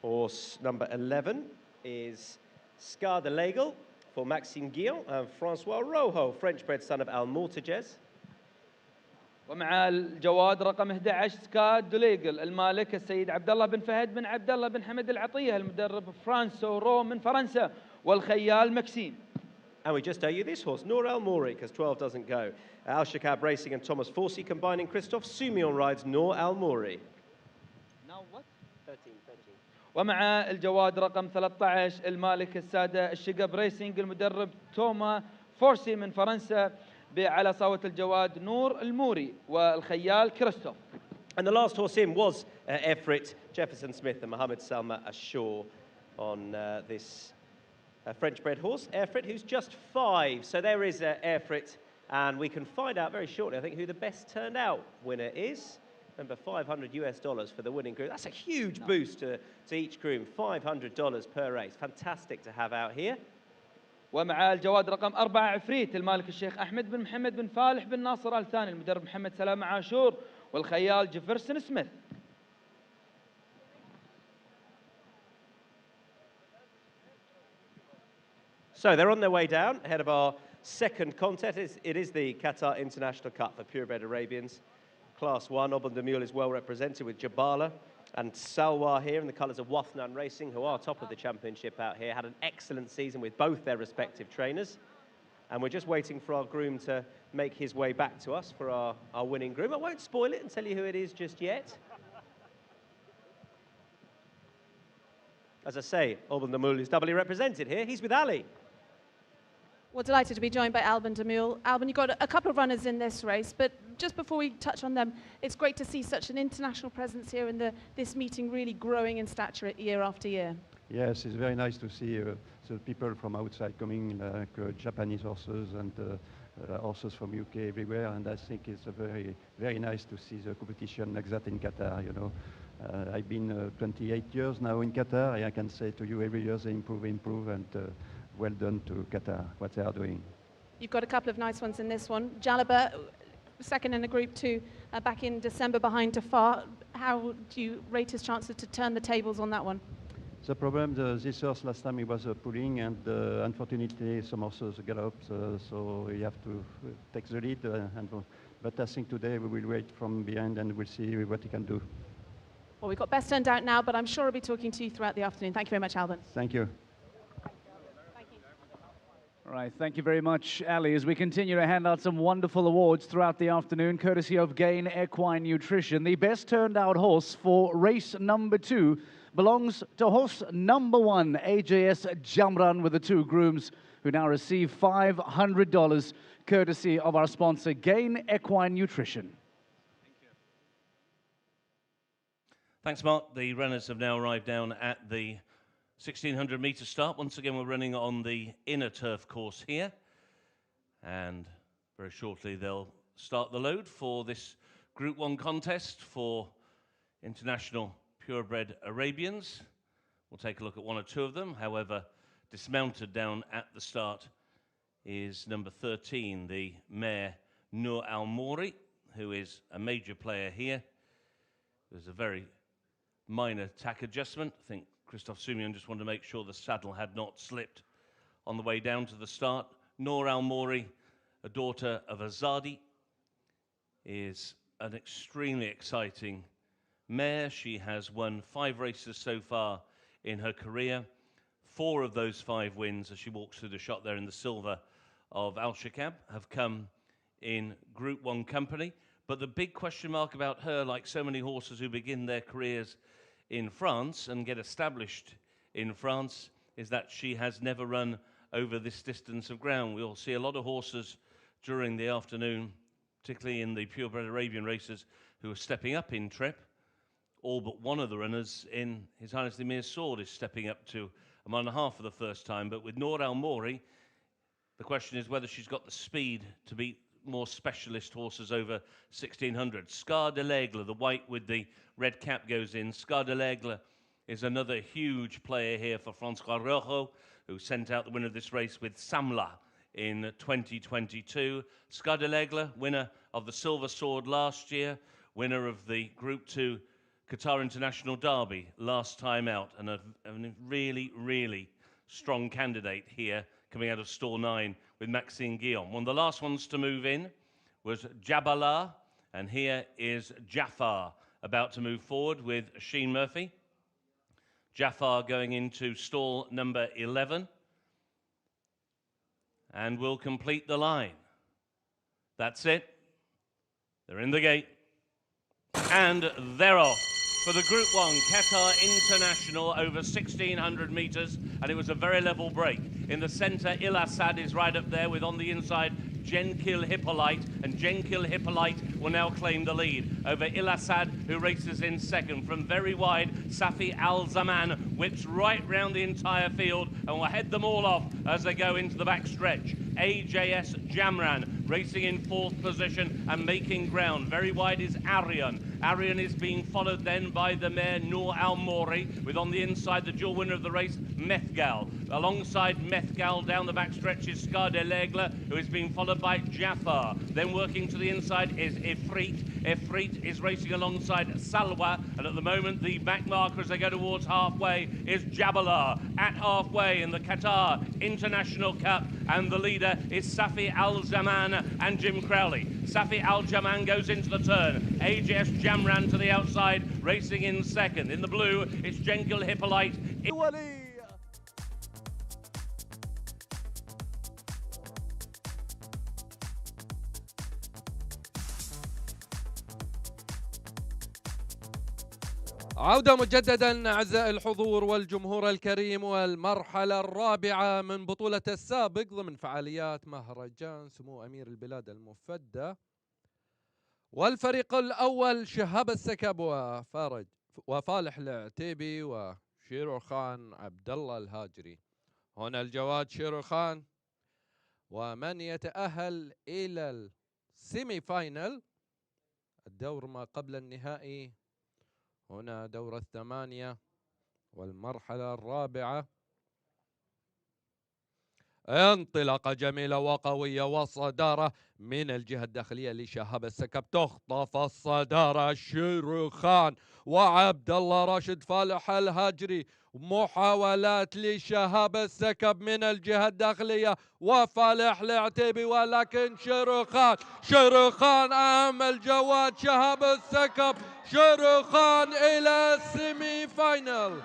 Horse number 11 is Scar de L'Aigle for Maxime Guillon and Francois Rojo, French-bred son of Al Mortages. ومع الجواد رقم 11 سكاد دوليجل المالك السيد عبد الله بن فهد بن عبد الله بن حمد العطية المدرب فرانسو رو من فرنسا والخيال مكسيم. And we just owe you this horse, Nour El Mouri, because 12 doesn't go. Al Shakab Racing and Thomas Forsey combining. Christophe Sumion rides Nour El Mouri. Now what? 13. ومع الجواد رقم 13 المالك السادة الشقب ريسينج المدرب توما فورسي من فرنسا على صوت الجواد نور الموري والخيال كريستوف. And the last horse in was Airfrit, Jefferson Smith and Mohammed Salma Ashur on this French-bred horse, Airfrit, who's just 5. So there is Airfrit, and we can find out very shortly, I think, who the best turned out winner is. Remember, $500 for the winning groom. That's a huge boost to each groom. $500 per race. Fantastic to have out here. ومع الجواد رقم 4 عفريت المالك الشيخ أحمد بن محمد بن فالح بن ناصر آل ثاني، المدرب محمد سلام عاشور، والخيال جيفرسون سميث. So they're on their way down ahead of our second contest. It is the Qatar International Cup for purebred Arabians. Class 1, Obn Demul is well represented with Jabala and Salwa here in the colours of Wathnan Racing, who are top of the championship out here. Had an excellent season with both their respective trainers. And we're just waiting for our groom to make his way back to us for our winning groom. I won't spoil it and tell you who it is just yet. As I say, Obn Demul is doubly represented here. He's with Ali. We're delighted to be joined by Albin Demul. Albin, you've got a couple of runners in this race, but just before we touch on them, it's great to see such an international presence here and this meeting really growing in stature year after year. Yes, it's very nice to see the people from outside coming, like Japanese horses and horses from UK everywhere, and I think it's very, very nice to see the competition like that in Qatar, you know. I've been 28 years now in Qatar, and I can say to you every year they improve, and well done to Qatar, what they are doing. You've got a couple of nice ones in this one. Jalaba, second in a Group 2, back in December behind Tafar. How do you rate his chances to turn the tables on that one? The problem, this horse last time he was pulling, and unfortunately some horses galloped, so you have to take the lead. But I think today we will wait from behind and we'll see what he can do. Well, we've got best turned out now, but I'm sure I'll be talking to you throughout the afternoon. Thank you very much, Albin. Thank you. All right, thank you very much, Ali. As we continue to hand out some wonderful awards throughout the afternoon, courtesy of Gain Equine Nutrition. The best turned out horse for race number 2 belongs to horse number 1, H.H Jamran, with the 2 grooms, who now receive $500, courtesy of our sponsor, Gain Equine Nutrition. Thanks, Mark. The runners have now arrived down at the 1,600 metre start. Once again, we're running on the inner turf course here. And very shortly, they'll start the load for this Group 1 contest for international purebred Arabians. We'll take a look at one or two of them. However, dismounted down at the start is number 13, the mare Nur Al Mori, who is a major player here. There's a very minor tack adjustment. I think Christophe Soumillon just wanted to make sure the saddle had not slipped on the way down to the start. Nur Al Mori, a daughter of Azadi, is an extremely exciting mare. She has won 5 races so far in her career. 4 of those 5 wins, as she walks through the shot there in the silver of Al Shakab, have come in Group 1 company. But the big question mark about her, like so many horses who begin their careers in France and get established in France, is that she has never run over this distance of ground. We'll see a lot of horses during the afternoon, particularly in the purebred Arabian races, who are stepping up in trip. All but one of the runners in His Highness the Amir's Sword is stepping up to a mile and a half for the first time. But with Nur Al Mori, the question is whether she's got the speed to beat more specialist horses over 1,600. Scar de l'Aigle, the white with the red cap, goes in. Scar de l'Aigle is another huge player here for François Rojo, who sent out the winner of this race with Samla in 2022. Scar de l'Aigle, winner of the Silver Sword last year, winner of the Group 2 Qatar International Derby last time out, and a really, really strong candidate here coming out of stall 9 with Maxime Guillaume. One of the last ones to move in was Jabala, and here is Jafar about to move forward with Sheen Murphy. Jafar going into stall number 11 and will complete the line. That's it. They're in the gate and they're off for the Group 1 Qatar International over 1,600 metres, and it was a very level break. In the centre, Il Assad is right up there with, on the inside, Jenkil Hippolyte, and Jenkil Hippolyte will now claim the lead over Il Assad, who races in second. From very wide, Safi Al Zaman whips right round the entire field and will head them all off as they go into the back stretch. H.H Jamran racing in 4th position and making ground. Very wide is Aryan. Arian is being followed then by the mare Noor Al Mori, with on the inside the dual winner of the race, Methgal. Alongside Methgal down the back stretch is Scar de l'Aigle, who is being followed by Jafar. Then working to the inside is Ifrit. Ifrit is racing alongside Salwa, and at the moment the back marker as they go towards halfway is Jabala at halfway in the Qatar International Cup, and the leader is Safi Al Zaman and Jim Crowley. Safi Al Zaman goes into the turn. H.H Jamran to the outside, racing in second. In the blue, it's Jenkil Hippolyte. عودة مجددا أعزائي الحضور والجمهور الكريم، والمرحلة الرابعة من بطولة السابق ضمن فعاليات مهرجان سمو أمير البلاد المفدى. والفريق الأول شهاب السكب وفالح العتيبي وشيرو خان عبد الله الهاجري. هنا الجواد شيرو خان، ومن يتأهل إلى السيمي فاينل الدور ما قبل النهائي. هنا دور الثمانية والمرحلة الرابعة. انطلاقة جميلة وقوية وصدارة من الجهة الداخلية لشهاب السكب، تخطف الصدارة شيروخان وعبد الله راشد فالح الهاجري. محاولات لشهاب السكب من الجهة الداخلية وفالح العتيبي، ولكن شيروخان أمام الجواد شهاب السكب. شيروخان إلى السيمي فاينل.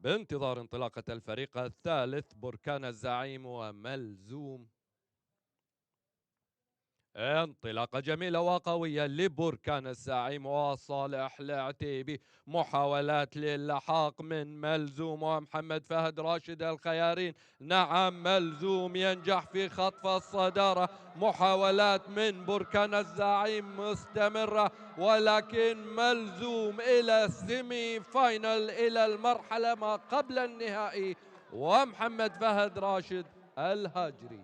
بانتظار انطلاقة الفريق الثالث بركان الزعيم وملزوم. انطلاقة جميلة وقوية لبركان الزعيم وصالح العتيبي. محاولات للحاق من ملزوم ومحمد فهد راشد الخيارين. نعم، ملزوم ينجح في خطف الصدارة. محاولات من بركان الزعيم مستمرة، ولكن ملزوم إلى السيمي فاينل، إلى المرحلة ما قبل النهائي، ومحمد فهد راشد الهاجري.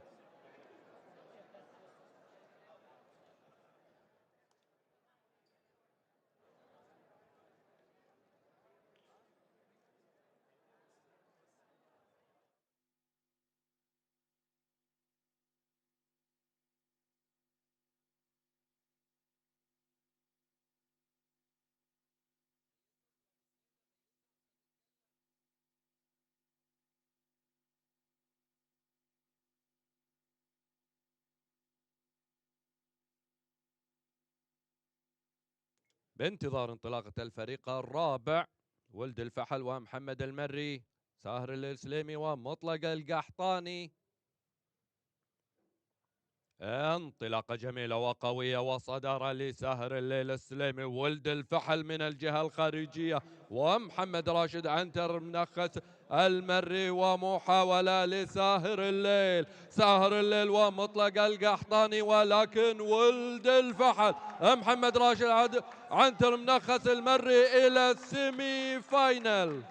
بانتظار انطلاقة الفريق الرابع ولد الفحل ومحمد المري، ساهر الإسلامي ومطلق القحطاني. انطلاقة جميلة وقوية وصدارة لساهر الليل السليمي. ولد الفحل من الجهة الخارجية ومحمد راشد عنتر منخس المري، ومحاولة لساهر الليل. ساهر الليل ومطلق القحطاني، ولكن ولد الفحل محمد راشد عنتر منخس المري إلى السيمي فاينل.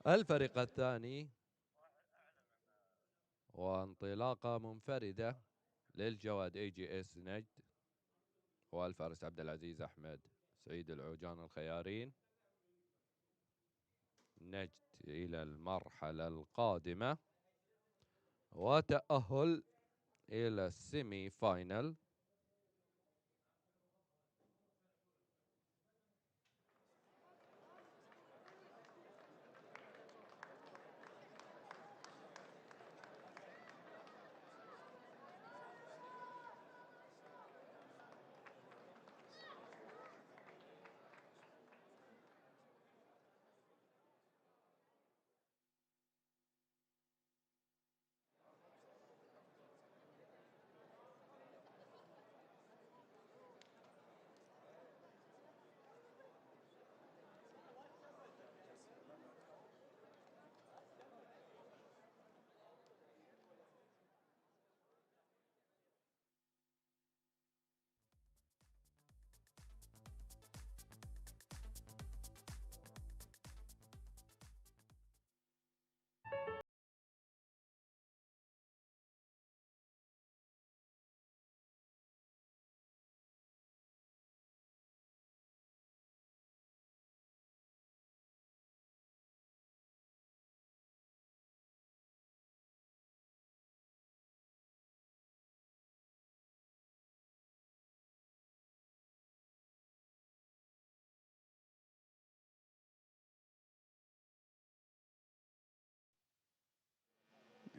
الفريق الثاني وانطلاقة منفردة للجواد AGS نجد والفارس عبد العزيز أحمد سعيد العوجان الخيارين. نجد إلى المرحلة القادمة وتأهل إلى السيمي فاينل.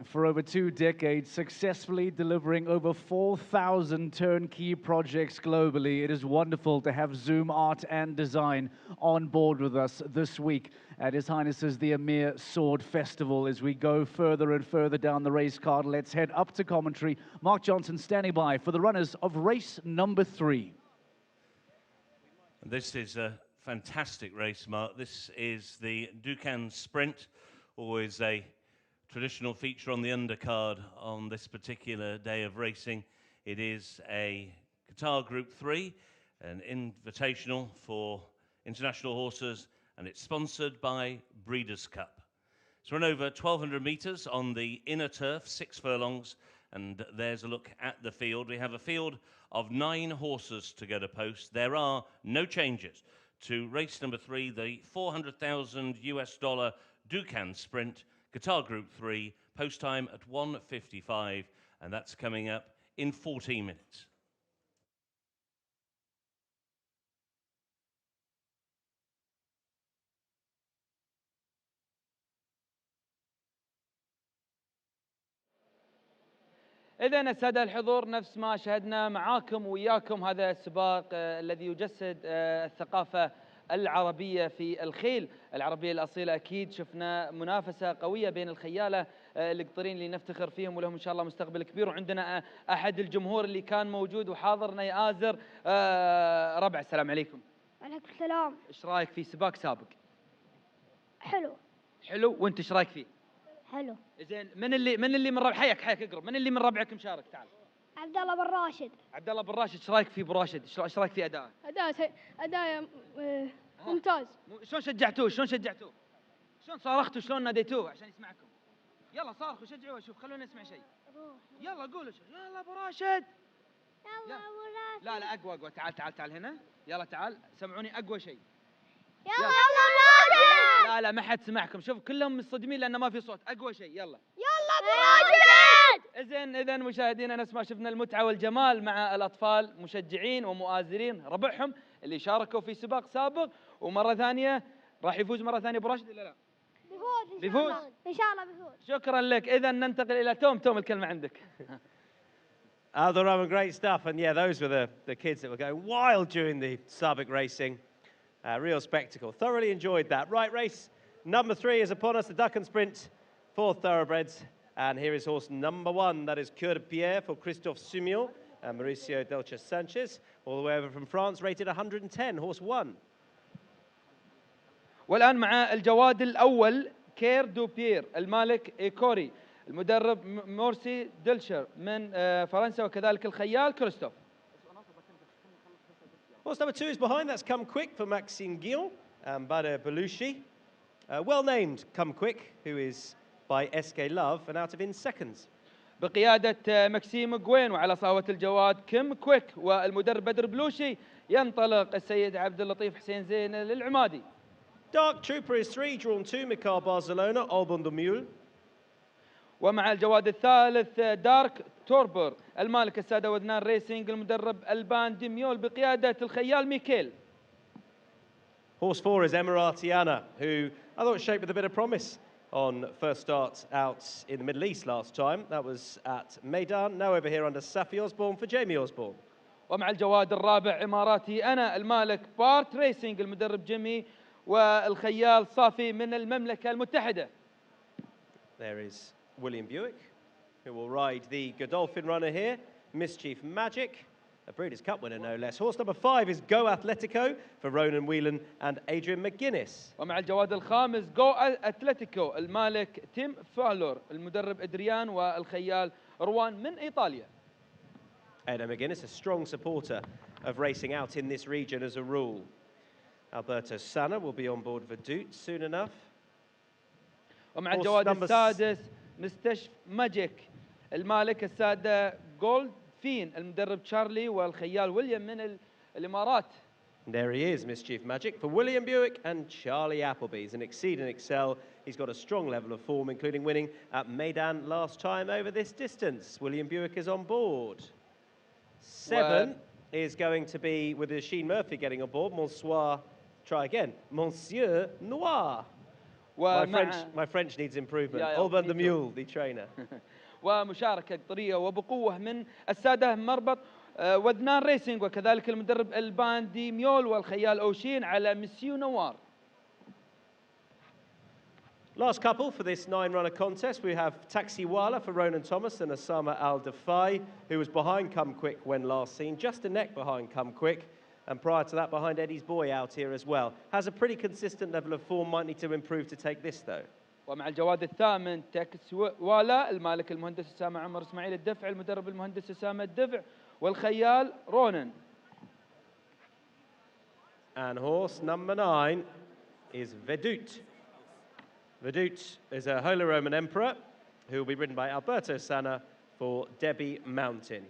for over 2 decades, successfully delivering over 4,000 turnkey projects globally. It is wonderful to have Zoom Art and Design on board with us this week at His Highness's The Amir Sword Festival. As we go further and further down the race card, let's head up to commentary. Mark Johnson standing by for the runners of race number 3. This is a fantastic race, Mark. This is the Dukan Sprint, always a traditional feature on the undercard on this particular day of racing. It is a Qatar Group 3, an invitational for international horses, and it's sponsored by Breeders' Cup. It's run over 1,200 metres on the inner turf, 6 furlongs, and there's a look at the field. We have a field of 9 horses to go to post. There are no changes to race number 3, the $400,000 Dukan Sprint, Qatar Group 3, post time at 1:55, and that's coming up in 14 minutes. إذن السادة الحضور، نفس ما شاهدنا معاكم وياكم هذا السباق الذي يجسد الثقافة العربية في الخيل العربية الأصيلة. أكيد شفنا منافسة قوية بين الخيالة القطرين اللي نفتخر فيهم ولهم إن شاء الله مستقبل كبير. وعندنا أحد الجمهور اللي كان موجود وحاضرنا يآزر. ربع، السلام عليكم. وعليكم السلام. إيش رأيك في سباق سابق؟ حلو. حلو، وأنت إيش رأيك فيه؟ حلو. زين، من اللي من ربع، حيك اقرب، من اللي من ربعك مشارك؟ تعال. عبد الله بن راشد. عبد الله بن راشد، ايش رايك في ابو راشد؟ ايش رايك في اداءه؟ اداء ممتاز. شلون شجعتوه؟ شلون صارختوا؟ شلون ناديتوه عشان يسمعكم؟ يلا صارخوا، شجعوه، شوف خلونا نسمع شيء. يلا قولوا يلا ابو راشد. يلا ابو راشد. لا اقوى، تعال هنا. يلا تعال سمعوني اقوى شيء. يلا ابو راشد. لا ما حد سمعكم، شوف كلهم مصدمين لانه ما في صوت. اقوى شيء. يلا ابو راشد. اذا مشاهدينا، نفس ما شفنا المتعه والجمال مع الاطفال مشجعين ومؤازرين ربعهم اللي شاركوا في سباق سابق، ومره ثانيه راح يفوز مره ثانيه ابو راشد ولا لا؟ بيفوز ان شاء الله بيفوز. شكرا لك. اذا ننتقل الى توم الكلمه عندك. Al Rayyan, great stuff. And yeah, those were the kids that were going wild during the Sabak racing. Real spectacle. Thoroughly enjoyed that. Right, race number 3 is upon us, the Dukan Sprint, 4 thoroughbreds. And here is horse number 1, that is QREC for Christophe Sumion and Mauricio Delcha Sanchez, all the way over from France, rated 110, horse 1. والآن مع الجواد الأول كير دو بيير، المالك إيكوري، المدرب مورسي دلشر من فرنسا، وكذلك الخيال كريستوف. Horse number 2 is behind. That's Come Quick for Maxime Guillon and Bader Belushi. Well named Come Quick, who is by SK Love and out of in seconds. بقيادة مكسيم جوين، وعلى صاوة الجواد كم كويك، والمدرب بدر بلوشي. ينطلق السيد عبد اللطيف حسين زين للعمادي. Dark Trooper is 3, drawn 2, Mikar Barcelona, Albon de Mule. ومع الجواد الثالث دارك توربر، المالك السادة ودنان ريسينج، المدرب البان ديميول بقيادة الخيال ميكيل. Horse 4 is Emiratiana, who I thought shaped with a bit of promise on first start out in the Middle East last time. That was at Meydan, now over here under Safi Osborne for Jamie Osborne. ومع الجواد الرابع إماراتي أنا، المالك بارت ريسينج، المدرب جيمي، والخيال صافي من المملكة المتحدة. There is William Buick, who will ride the Godolphin runner here, Mischief Magic, a Breeders' Cup winner no less. Horse number 5 is Go Atletico for Ronan Whelan and Adrian McGuinness. ومع الجواد الخامس جو أتلتيكو، المالك تيم فالور، المدرب إدريان، والخيال روان من إيطاليا. Adrian McGuinness, a strong supporter of racing out in this region as a rule. Alberto Sanna will be on board for Doot soon enough. ومع الجواد السادس مستشف ماجيك، المالك السادة جولد فين، المدرب تشارلي، والخيال ويليام من الإمارات. There he is, Mischief Magic for William Buick and Charlie Appleby's. An Exceed and Excel. He's got a strong level of form, including winning at Meydan last time over this distance. William Buick is on board. 7 is going to be with Sheen Murphy getting on board. Monsieur Noir. My French needs improvement. Alban the Mule, the trainer. ومشاركة قطرية وبقوة من السادة مربط ودنان ريسينج وكذلك المدرب البان دي ميول والخيال أوشين على مسيو نوار. Last couple for this 9-runner contest, we have Taxiwala for Ronan Thomas and Osama Al Dafai, who was behind Come Quick when last seen, just a neck behind Come Quick, and prior to that behind Eddie's Boy out here as well. Has a pretty consistent level of form, might need to improve to take this though. ومع الجواد الثامن تاكسوالا المالك المهندس أسامة عمر إسماعيل الدفع المدرب المهندس أسامة الدفع والخيال رونان. And horse number 9 is Vedut. Vedut is a Holy Roman Emperor who will be ridden by Alberto Sanna for Debbie Mountain.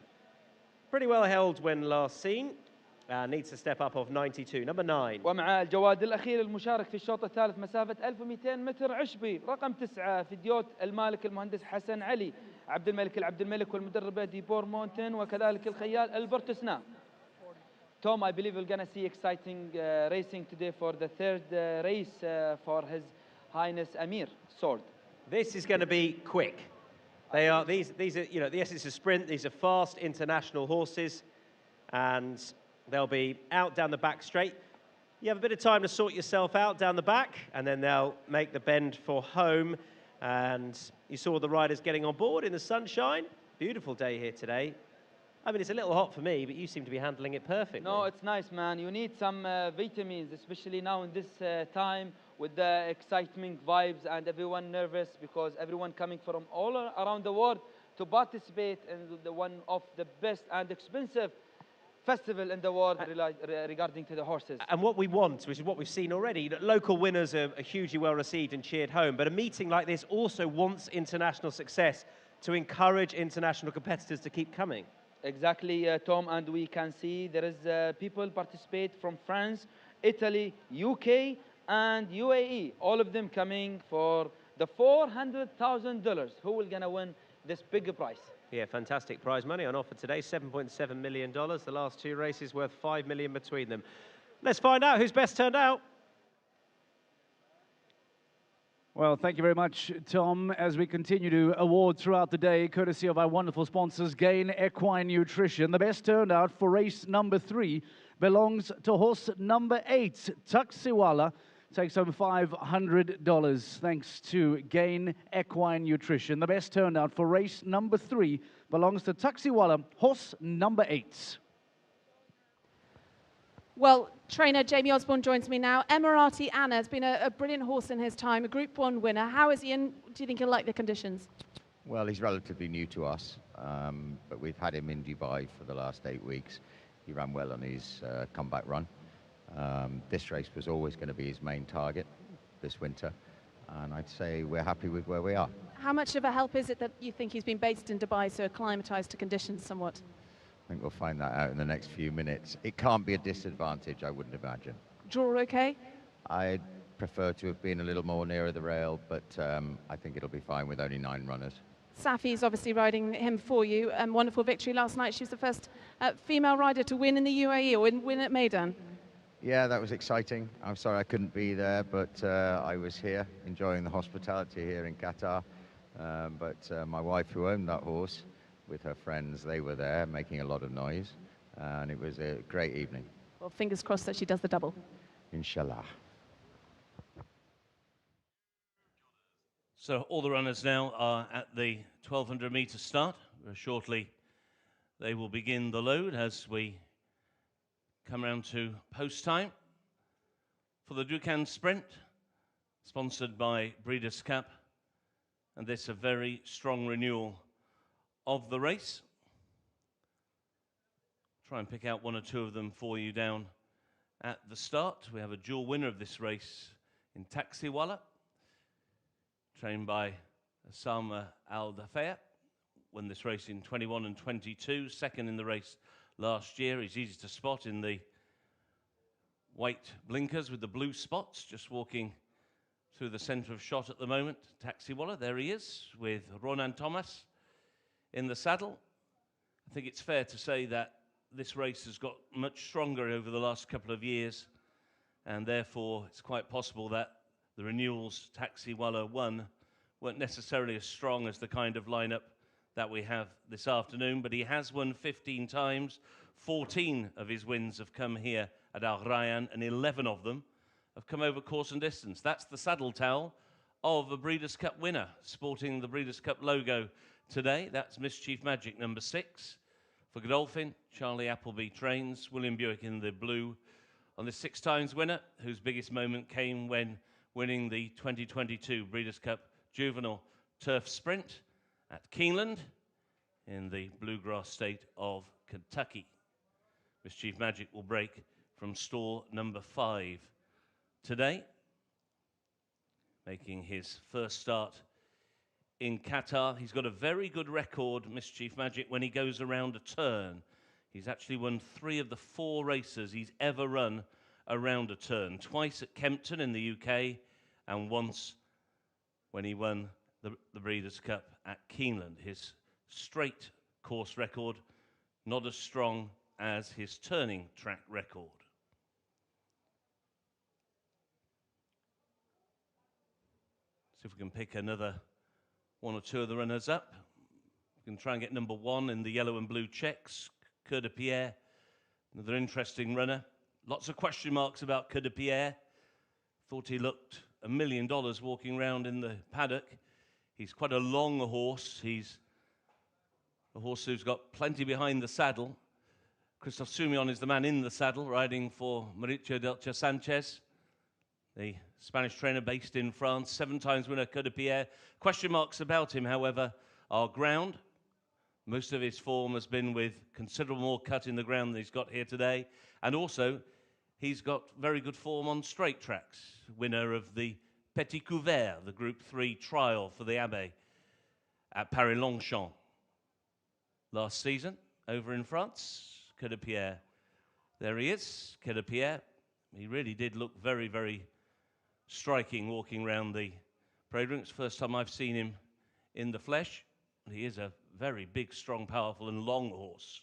Pretty well held when last seen. Needs to step up of 92, number 9. ومع الجواد الأخير المشارك في الشوط الثالث مسافة 1200 متر عشبي رقم 9 فيديوت المالك المهندس حسن علي عبد الملك والمدربة ديبور مونتن وكذلك الخيال البرتسنا. Tom, I believe we're going to see exciting racing today for the third race for His Highness Amir Sword. This is going to be quick. They are these are, you know, yes, it's a sprint. These are fast international horses, and they'll be out down the back straight. You have a bit of time to sort yourself out down the back, and then they'll make the bend for home. And you saw the riders getting on board in the sunshine. Beautiful day here today. I mean, it's a little hot for me, but you seem to be handling it perfectly. No, it's nice, man. You need some vitamins, especially now in this time with the excitement vibes and everyone nervous because everyone coming from all around the world to participate in the one of the best and expensive festival in the world regarding to the horses. And what we want, which is what we've seen already, that local winners are hugely well received and cheered home, but a meeting like this also wants international success to encourage international competitors to keep coming. Exactly, Tom, and we can see there is people participate from France, Italy, UK, and UAE, all of them coming for the $400,000. Who will gonna win this big prize? Yeah, fantastic prize money on offer today, $7.7 million. The last two races worth $5 million between them. Let's find out who's best turned out. Well, thank you very much, Tom. As we continue to award throughout the day, courtesy of our wonderful sponsors, Gain Equine Nutrition, the best turnout for race number 3 belongs to horse number 8, Taxiwala. Takes home $500 thanks to Gain Equine Nutrition. The best turnout for race number 3 belongs to Taxiwala, horse number 8. Well, trainer Jamie Osborne joins me now. Emirati Anna has been a brilliant horse in his time, a Group 1 winner. How is he, and do you think he'll like the conditions? Well, he's relatively new to us, but we've had him in Dubai for the last 8 weeks. He ran well on his comeback run. This race was always going to be his main target this winter, and I'd say we're happy with where we are. How much of a help is it that you think he's been based in Dubai, so acclimatised to conditions somewhat? I think we'll find that out in the next few minutes. It can't be a disadvantage, I wouldn't imagine. Draw okay? I'd prefer to have been a little more nearer the rail, but I think it'll be fine with only 9 runners. Safi's obviously riding him for you. Wonderful victory last night. She was the first female rider to win in the UAE, or win at Meydan. Yeah, that was exciting. I'm sorry I couldn't be there, but I was here enjoying the hospitality here in Qatar. But my wife, who owned that horse, with her friends, they were there making a lot of noise, and it was a great evening. Well, fingers crossed that she does the double. Inshallah. So all the runners now are at the 1200-meter start. Shortly, they will begin the load as we come around to post time for the Dukan Sprint, sponsored by Breeders' Cup, and this a very strong renewal of the race. Try and pick out one or two of them for you down at the start. We have a dual winner of this race in Taxiwala, trained by Osama Al Rayyan. Won this race in 21 and 22, second in the race last year. He's easy to spot in the white blinkers with the blue spots, just walking through the center of shot at the moment. Taxiwala, there he is, with Ronan Thomas in the saddle. I think it's fair to say that this race has got much stronger over the last couple of years, and therefore it's quite possible that the renewals Taxiwala won weren't necessarily as strong as the kind of lineup that we have this afternoon, but he has won 15 times. 14 of his wins have come here at Al Rayyan, and 11 of them have come over course and distance. That's the saddle towel of a Breeders' Cup winner, sporting the Breeders' Cup logo today. That's Mischief Magic, number 6. For Godolphin, Charlie Appleby trains, William Buick in the blue on this 6 times winner, whose biggest moment came when winning the 2022 Breeders' Cup Juvenile Turf Sprint at Keeneland in the bluegrass state of Kentucky. Mischief Magic will break from stall number 5 today, making his first start in Qatar. He's got a very good record, Mischief Magic, when he goes around a turn. He's actually won 3 of the 4 races he's ever run around a turn. Twice at Kempton in the UK, and once when he won the Breeders' Cup at Keeneland. His straight course record, not as strong as his turning track record. See if we can pick another 1 or 2 of the runners up. We can try and get number 1 in the yellow and blue checks, Queue de Pierre, another interesting runner. Lots of question marks about Queue de Pierre. Thought he looked $1 million walking around in the paddock. He's quite a long horse. He's a horse who's got plenty behind the saddle. Christophe Soumillon is the man in the saddle, riding for Mauricio Delcha Sanchez, the Spanish trainer based in France, 7 times winner Queue de Pierre. Question marks about him, however, are ground. Most of his form has been with considerable more cut in the ground than he's got here today. And also, he's got very good form on straight tracks. Winner of the Petit Couvert, the Group 3 trial for the Abbé at Paris-Longchamp last season over in France. Queue de Pierre. There he is, Queue de Pierre. He really did look very, very striking walking around the parade ring. It's the first time I've seen him in the flesh. He is a very big, strong, powerful, and long horse.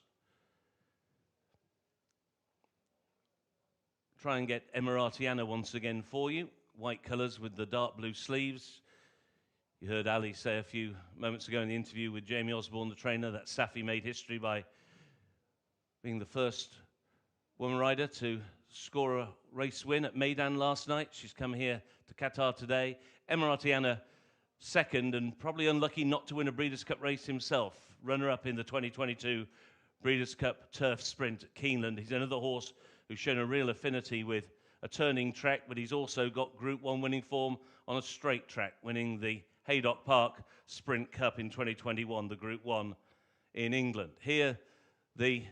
Try and get Emiratiana once again for you. White colours with the dark blue sleeves. You heard Ali say a few moments ago in the interview with Jamie Osborne, the trainer, that Safi made history by being the first woman rider to score a race win at Meydan last night. She's come here to Qatar today. Emiratiana second, and probably unlucky not to win a Breeders' Cup race himself. Runner-up in the 2022 Breeders' Cup Turf Sprint at Keeneland. He's another horse who's shown a real affinity with a turning track, but he's also got Group 1 winning form on a straight track, winning the Haydock Park Sprint Cup in 2021, the Group 1 in England. Here, the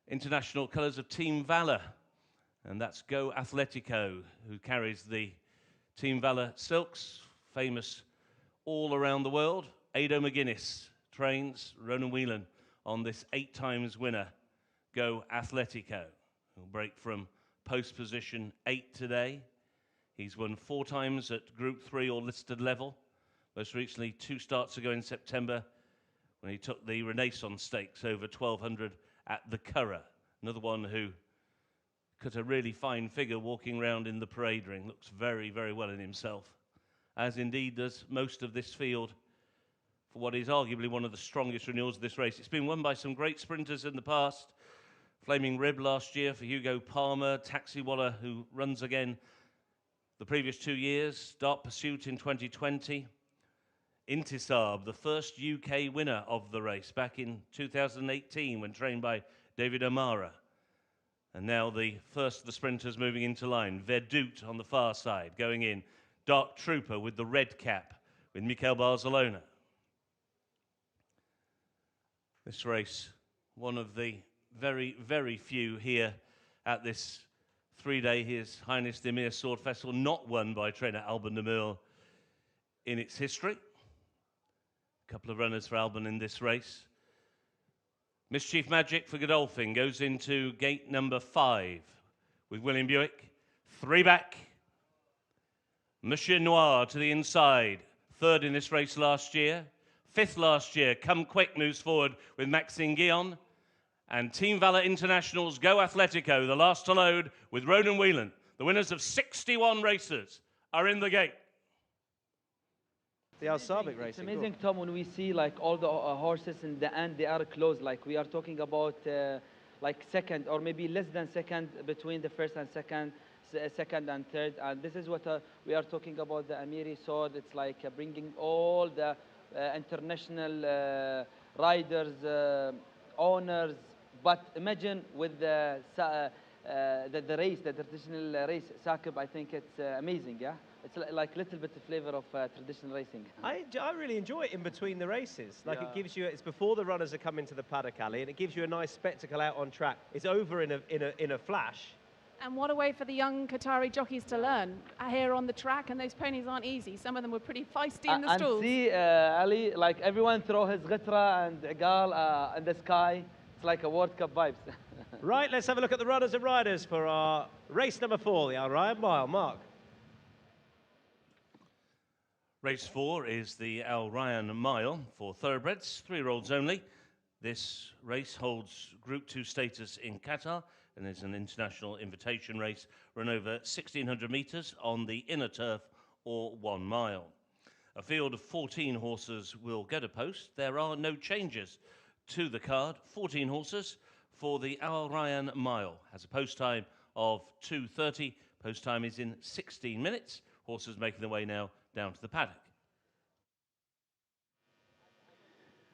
international colours of Team Valor, and that's Go Atletico, who carries the Team Valor silks, famous all around the world. Ado McGuinness trains Ronan Whelan on this 8 times winner, Go Atletico. He'll break from post position 8 today. He's won 4 times at Group 3 or listed level. Most recently, 2 starts ago in September when he took the Renaissance Stakes over 1,200 at the Curragh. Another one who cut a really fine figure walking around in the parade ring. Looks very, very well in himself, as indeed does most of this field for what is arguably one of the strongest renewals of this race. It's been won by some great sprinters in the past. Flaming Rib last year for Hugo Palmer, Taxiwala, who runs again the previous 2 years, Dark Pursuit in 2020. Intisab, the first UK winner of the race back in 2018 when trained by David O'Mara. And now the first of the sprinters moving into line. Verdute on the far side, going in. Dark Trooper with the red cap with Mikel Barcelona. This race, one of the very, very few here at this 3-day His Highness the Amir Sword Festival, not won by trainer Alban de Mille in its history. A couple of runners for Alban in this race. Mischief Magic for Godolphin goes into gate number 5 with William Buick. 3 back. Monsieur Noir to the inside. 3rd in this race last year. 5th last year. Come Quick moves forward with Maxime Guillon. And Team Valor International's Go Atletico, the last to load with Ronan Whelan. The winners of 61 races are in the gate. The Al Sabiq racing. It's amazing, Tom, when we see like all the horses in the end, they are close. Like we are talking about like second or maybe less than second between the first and second and third. And this is what we are talking about, the Amiri sword. It's like bringing all the international riders, owners. But imagine with the race, the traditional race, Sakib, I think it's amazing, yeah? It's like a little bit of flavor of traditional racing. I really enjoy it in between the races. Like it gives you, it's before the runners are coming to the paddock alley, and it gives you a nice spectacle out on track. It's over in a flash. And what a way for the young Qatari jockeys to learn here on the track, and those ponies aren't easy. Some of them were pretty feisty in the stalls. And see, Ali, like everyone throw his ghitra and igal in the sky. It's like a World Cup vibes. Right, let's have a look at the runners and riders for our race number 4, the Al Rayyan Mile. Mark. Race 4 is the Al Rayyan Mile for thoroughbreds, 3-year-olds only. This race holds Group 2 status in Qatar and is an international invitation race run over 1,600 metres on the inner turf or 1 mile. A field of 14 horses will get a post. There are no changes to the card. 14 horses for the Al Rayyan Mile. Has a post time of 2:30. Post time is in 16 minutes. Horses making their way now down to the paddock.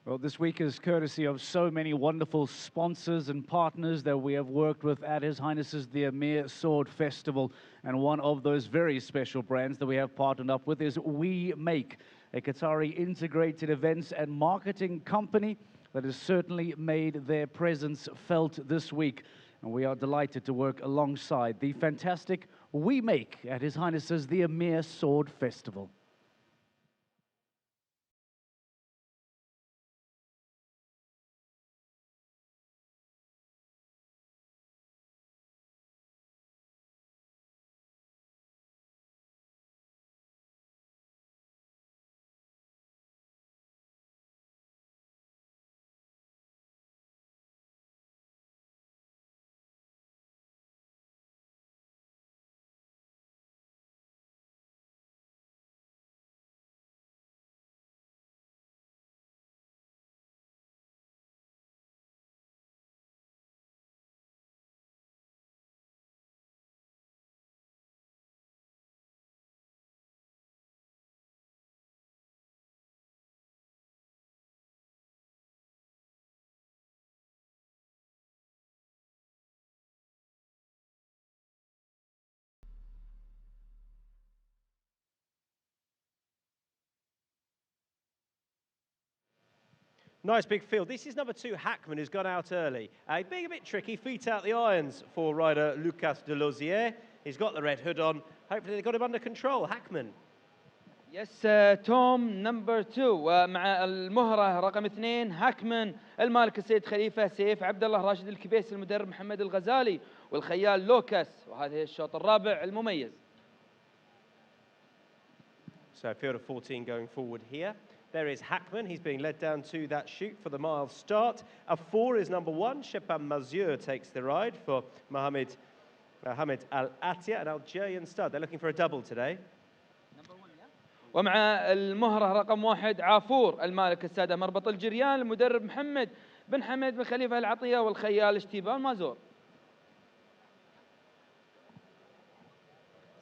Well, this week is courtesy of so many wonderful sponsors and partners that we have worked with at His Highness's The Amir Sword Festival. And one of those very special brands that we have partnered up with is We Make, a Qatari integrated events and marketing company that has certainly made their presence felt this week. And we are delighted to work alongside the fantastic We Make at His Highness's The Amir Sword Festival. Nice big field. This is number 2, Hackman, who's gone out early. Being a bit tricky, feet out the irons for rider Lucas de Lozier. He's got the red hood on. Hopefully they've got him under control. Hackman. Yes, توم نمبر 2 مع المهرة رقم 2 هاكمان المالك السيد خليفة سيف عبد الله راشد الكبيس المدرب محمد الغزالي والخيال لوكاس وهذا هي الشوط الرابع المميز. So a field of 14 going forward here. There is Hackman. He's being led down to that chute for the mile start. A 4 is number 1. Shepan Mazur takes the ride for Mohammed Al-Attiyah, an Algerian stud. They're looking for a double today. ومع المهرة رقم 1 عافور المالك السادة مربط الجريان المدرب محمد بن حمد بن خليفة العطية والخيال اشتيبان مازور.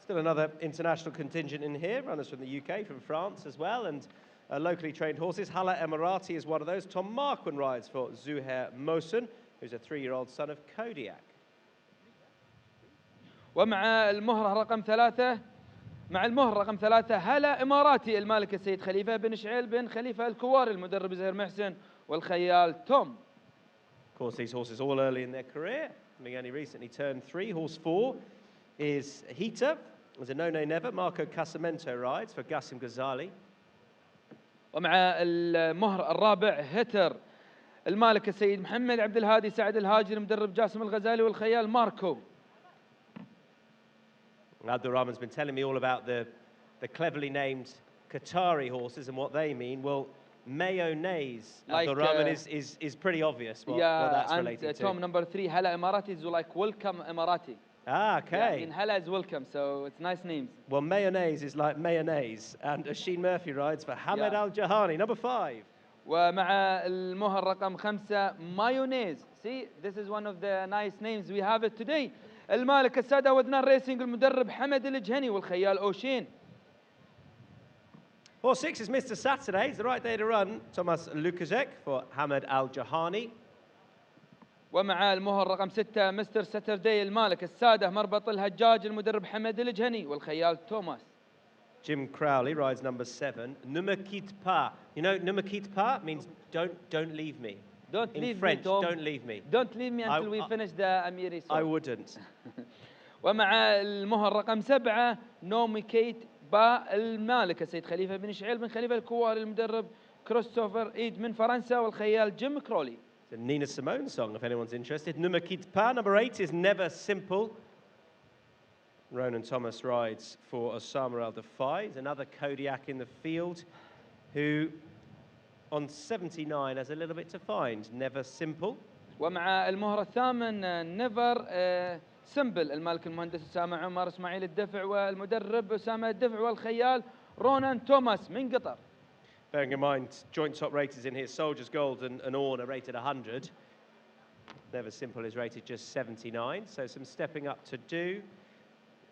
Still another international contingent in here, runners from the UK, from France as well, and locally trained horses. Hala Emirati is one of those. Tom Marquand rides for Zuhair Mohsen, who's a 3-year-old son of Kodiak. ومع المهرة رقم 3 مع المهر رقم 3 هلا إماراتي المالك السيد خليفة بن شعيل بن خليفة الكواري المدرب زهير محسن والخيال توم. Of course, these horses all early in their career. Having only recently turned 3. Horse 4 is Heater. There's a no-nay-never. Marco Casamento rides for Gassim Ghazali. ومع المهر الرابع هتر المالك السيد محمد عبد الهادي سعد الهاجري مدرب جاسم الغزالي والخيال ماركو. Abdul Rahman's been telling me all about the cleverly named Qatari horses and what they mean. Well, mayonnaise, like, Abdul Rahman, is pretty obvious what that's related to. Tom number 3 هلا إماراتي is like welcome Emirati. Ah, okay. Yeah, I mean, Hala is welcome, so it's nice names. Well, mayonnaise is like mayonnaise, and Asheen Murphy rides for Hamed Al Jahani, number 5. ومع المهر رقم 5 مايونيز. See, this is one of the nice names we have it today. المالك السادة ودنان ريسينج المدرب حمد الجهني والخيال أوشين. Horse 6 is Mr. Saturday. It's the right day to run. Thomas Lukaszek for Hamed Al Jahani. ومع المهر رقم 6 مستر ساتردي المالك السادة مربط الهجاج المدرب حمد الجهني والخيال توماس. Jim Crowley rides number 7. Ne me quitte pas. You know, ne me quitte pas means don't leave me. Don't In leave French, me, Tom. don't leave me. Don't leave me until we finish the Amiri song. I wouldn't. ومع المهر رقم 7 نومي كيت با المالك السيد خليفة بن شعيل بن خليفة الكواري المدرب كريستوفر إيد من فرنسا والخيال جيم كرولي. It's a Nina Simone song, if anyone's interested. Ne me quitte pas. Number 8 is Never Simple. Ronan Thomas rides for Osama Al Defai, another Kodiak in the field, who on 79 has a little bit to find. Never Simple. ومع المهر الثامن نيفر سمبل المالك المهندس أسامة عمر إسماعيل الدفع والمدرب أسامة الدفع والخيال رونان توماس من قطر. Bearing in mind, joint top raters in here, Soldiers Gold and Orn are rated 100. Never Simple is rated just 79, so some stepping up to do.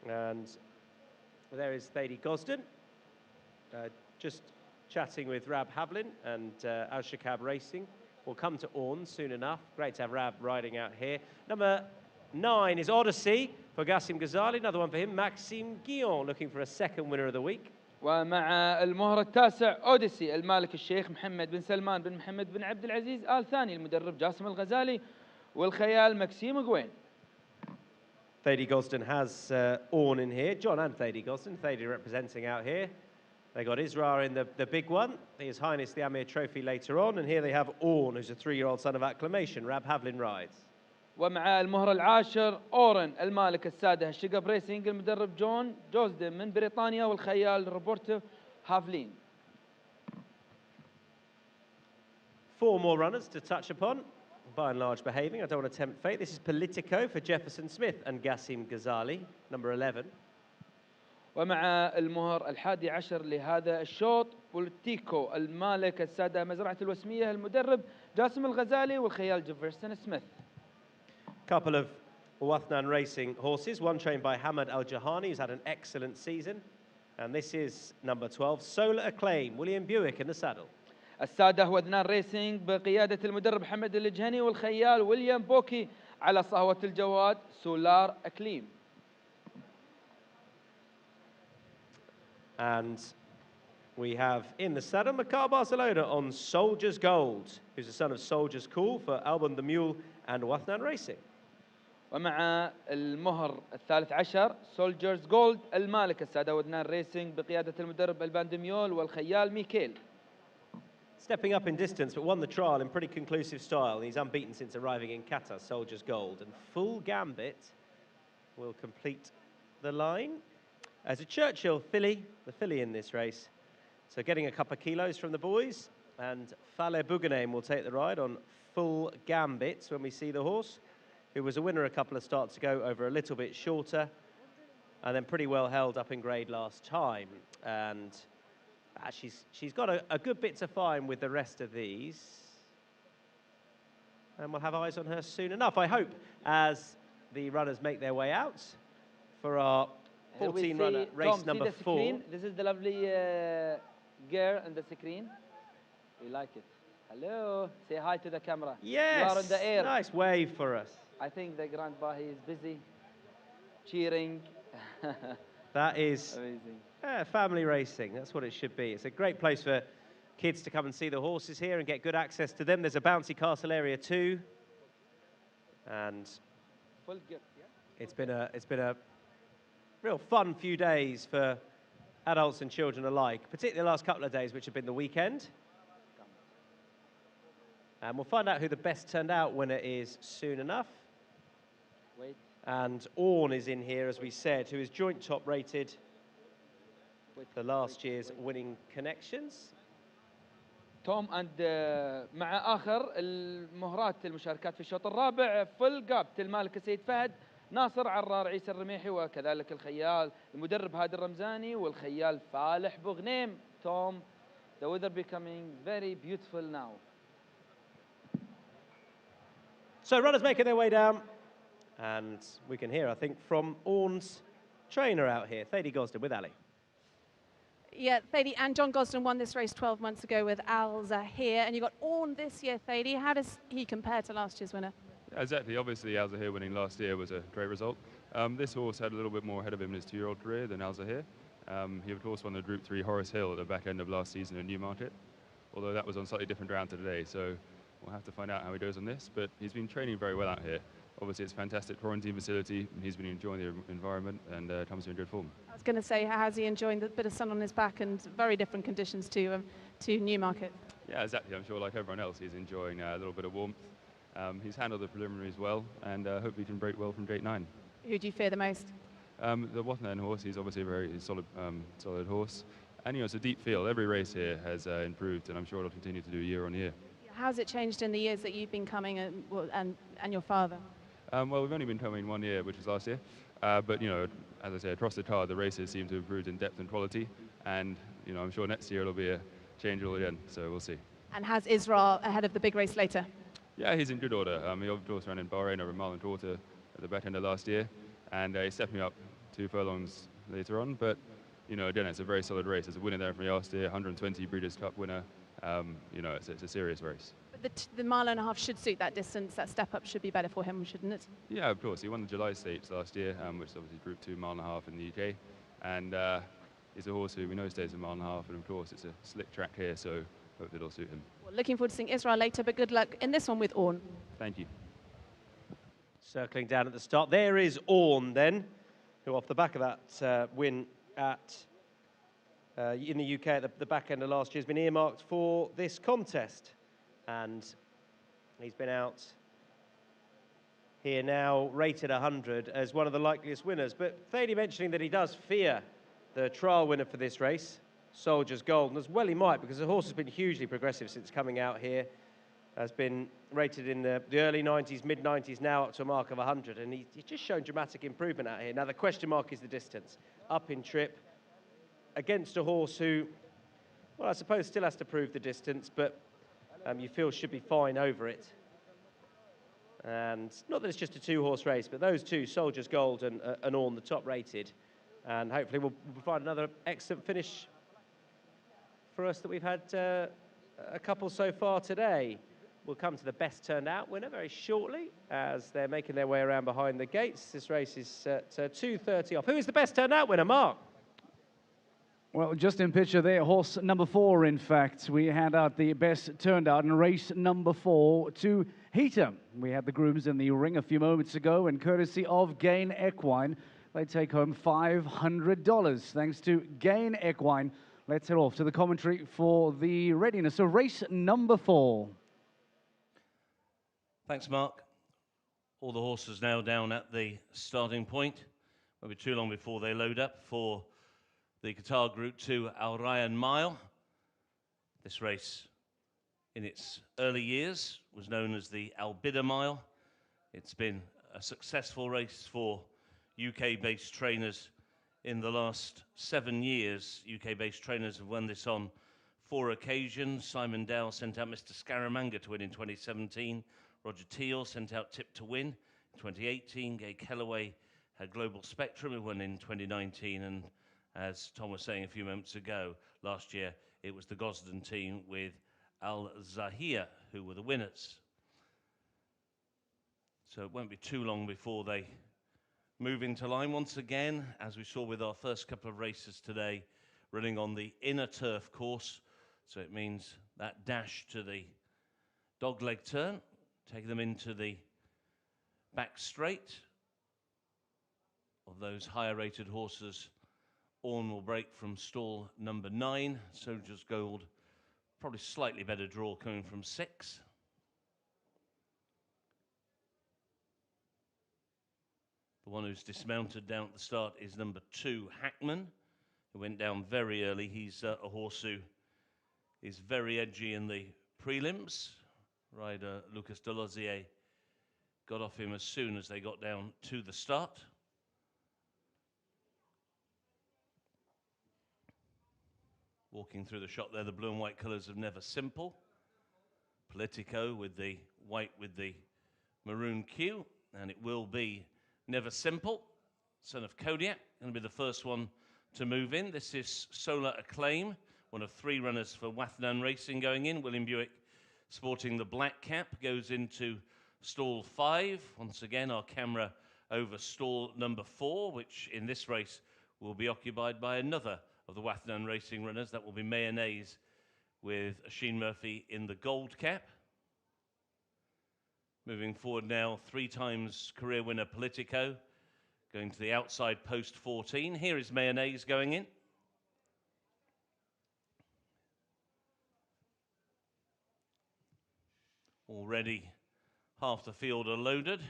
And there is Thady Gosden, just chatting with Rab Havlin and Al Shakab Racing. We'll come to Orn soon enough. Great to have Rab riding out here. Number 9 is Odyssey for Gassim Ghazali, another one for him. Maxime Guillon looking for a second winner of the week. ومع المهر التاسع أوديسي المالك الشيخ محمد بن سلمان بن محمد بن عبد العزيز آل ثاني المدرب جاسم الغزالي والخيال مكسيم غوين. Thady Gosden has Orn in here. John and Thady Gosden. Thady representing out here. They got Isra in the big one. His Highness the Amir Trophy later on. And here they have Orn, who's a 3-year-old son of acclamation. Rab Havlin rides. ومع المهر العاشر أورن المالك السادة الشقب ريسينج المدرب جون جوزدن من بريطانيا والخيال روبرتو هافلين. 4 more runners to touch upon. By and large behaving. I don't want to tempt fate. This is Politico for Jefferson Smith and Gassim Ghazali, number 11. ومع المهر الحادي عشر لهذا الشوط بوليتيكو المالك السادة مزرعة الوسمية المدرب جاسم الغزالي والخيال جيفرسون سميث. Couple of Wathnan Racing horses, one trained by Hamed Al Jahani, who's had an excellent season. And this is number 12, Solar Acclaim, William Buick in the saddle. السادة ودنان ريسينج بقيادة المدرب حمد الجهني والخيال ويليام بوكي على صهوة الجواد سولار أكليم. And we have in the saddle Makar Barcelona on Soldier's Gold, who's the son of Soldier's Call for Alban the Mule and Wathnan Racing. ومع المهر الثالث عشر سولجرز جولد المالك السادة ودنان ريسينج بقيادة المدرب الباندميول والخيال ميكيل. Stepping up in distance, but won the trial in pretty conclusive style. He's unbeaten since arriving in Qatar, Soldier's Gold. And Full Gambit will complete the line. As a Churchill filly, the filly in this race. So getting a couple of kilos from the boys. And Fale Buganem will take the ride on Full Gambit when we see the horse, who was a winner a couple of starts ago over a little bit shorter. And then pretty well held up in grade last time. And she's got a good bit to find with the rest of these. And we'll have eyes on her soon enough, I hope, as the runners make their way out for our 14-runner race Tom, number 4. Screen. This is the lovely girl on the screen. We like it. Hello. Say hi to the camera. Yes. You are on the air. Nice wave for us. I think the Grand Bahi is busy cheering. That is amazing. Family racing. That's what it should be. It's a great place for kids to come and see the horses here and get good access to them. There's a bouncy castle area too. And it's been a real fun few days for adults and children alike, particularly the last couple of days, which have been the weekend. And we'll find out who the best turned out winner is soon enough. Wait. And Orn is in here, as we said, who is joint top rated for last year's winning connections. توم اند مع اخر المهرات المشاركات في الشوط الرابع فل جاب المالك السيد فهد ناصر عرار عيسى الرميحي وكذلك الخيال المدرب هادي الرمزاني والخيال فالح بوغنيم. Tom, the weather becoming very beautiful now. So runners making their way down, and we can hear, I think, from Orn's trainer out here, Thady Gosden with Ali. Yeah, Thady, and John Gosden won this race 12 months ago with Al Zahir, and you got Orn this year, Thady. How does he compare to last year's winner? Exactly. Obviously, Al Zahir winning last year was a great result. This horse had a little bit more ahead of him in his 2-year-old career than Al Zahir. He, of course, won the Group 3 Horace Hill at the back end of last season in Newmarket, although that was on slightly different ground to today, so we'll have to find out how he does on this. But he's been training very well out here. Obviously, it's a fantastic quarantine facility, and he's been enjoying the environment, and comes in good form. I was going to say, how's he enjoying the bit of sun on his back and very different conditions to Newmarket? Yeah, exactly. I'm sure, like everyone else, he's enjoying a little bit of warmth. He's handled the preliminaries well, and hopefully can break well from gate 9. Who do you fear the most? The Wathen horse, he's obviously a very solid horse. And, you know, it's a deep field. Every race here has improved, and I'm sure it'll continue to do year on year. How's it changed in the years that you've been coming and your father? Well, we've only been coming 1 year, which was last year. But, you know, as I say, across the card, the races seem to have improved in depth and quality. And, you know, I'm sure next year it'll be a change all again, so we'll see. And has Israel ahead of the big race later? Yeah, he's in good order. He of course ran in Bahrain over a mile and a quarter at the back end of last year. And he stepped me up 2 furlongs later on. But, you know, again, it's a very solid race. There's a winner there from last year, 120 Breeders' Cup winner. You know, it's a serious race. But the mile and a half should suit that distance. That step up should be better for him, shouldn't it? Yeah, of course. He won the July Stakes last year, which is obviously Group 2 mile and a half in the UK. And he's a horse who we know stays a mile and a half. And of course, it's a slick track here, so hopefully it'll suit him. Well, looking forward to seeing Israel later, but good luck in this one with Orn. Thank you. Circling down at the start, there is Orn then, who off the back of that win at in the UK at the back end of last year has been earmarked for this contest. And he's been out here now, rated 100 as one of the likeliest winners. But Thady mentioning that he does fear the trial winner for this race, Soldier's Gold, and as well he might, because the horse has been hugely progressive since coming out here. Has been rated in the early 90s, mid-90s, now up to a mark of 100, and he's just shown dramatic improvement out here. Now the question mark is the distance. Up in trip, against a horse who, well, I suppose still has to prove the distance, but you feel should be fine over it. And not that it's just a 2-horse race, but those two, Soldier's Gold and Orn, the top rated. And hopefully we'll find another excellent finish for us that we've had a couple so far today. We'll come to the best turned out winner very shortly as they're making their way around behind the gates. This race is at 2:30 off. Who is the best turned out winner, Mark? Well, just in picture there, horse number 4, in fact. We hand out the best turned out in race number 4 to Heater. We had the grooms in the ring a few moments ago, and courtesy of Gain Equine, they take home $500. Thanks to Gain Equine. Let's head off to the commentary for the readiness of race number 4. Thanks, Mark. All the horses now down at the starting point. Won't be too long before they load up for the Qatar Group 2 Al Rayyan Mile. This race, in its early years, was known as the Al Bidder Mile. It's been a successful race for UK-based trainers in the last 7 years. UK-based trainers have won this on 4 occasions. Simon Dowell sent out Mr. Scaramanga to win in 2017. Roger Teal sent out Tip to win in 2018. Gay Kellaway had Global Spectrum, who won in 2019. And as Tom was saying a few moments ago, last year it was the Gosden team with Al Zahir who were the winners. So it won't be too long before they move into line once again, as we saw with our first couple of races today, running on the inner turf course. So it means that dash to the dogleg turn, take them into the back straight of those higher rated horses. Orn will break from stall number 9. Soldier's Gold, probably slightly better draw coming from 6. The one who's dismounted down at the start is number 2, Hackman, who went down very early. He's a horse who is very edgy in the prelims. Rider Lucas Delosier got off him as soon as they got down to the start. Walking through the shot there, the blue and white colours of Never Simple. Politico with the white with the maroon Q, and it will be Never Simple, son of Kodiak, going to be the first one to move in. This is Solar Acclaim, one of 3 runners for Wathnan Racing going in. William Buick sporting the black cap goes into stall 5. Once again, our camera over stall number 4, which in this race will be occupied by another of the Wathnan Racing runners. That will be Mayonnaise with Sheen Murphy in the gold cap. Moving forward now, 3 times career winner Politico, going to the outside post 14. Here is Mayonnaise going in. Already half the field are loaded.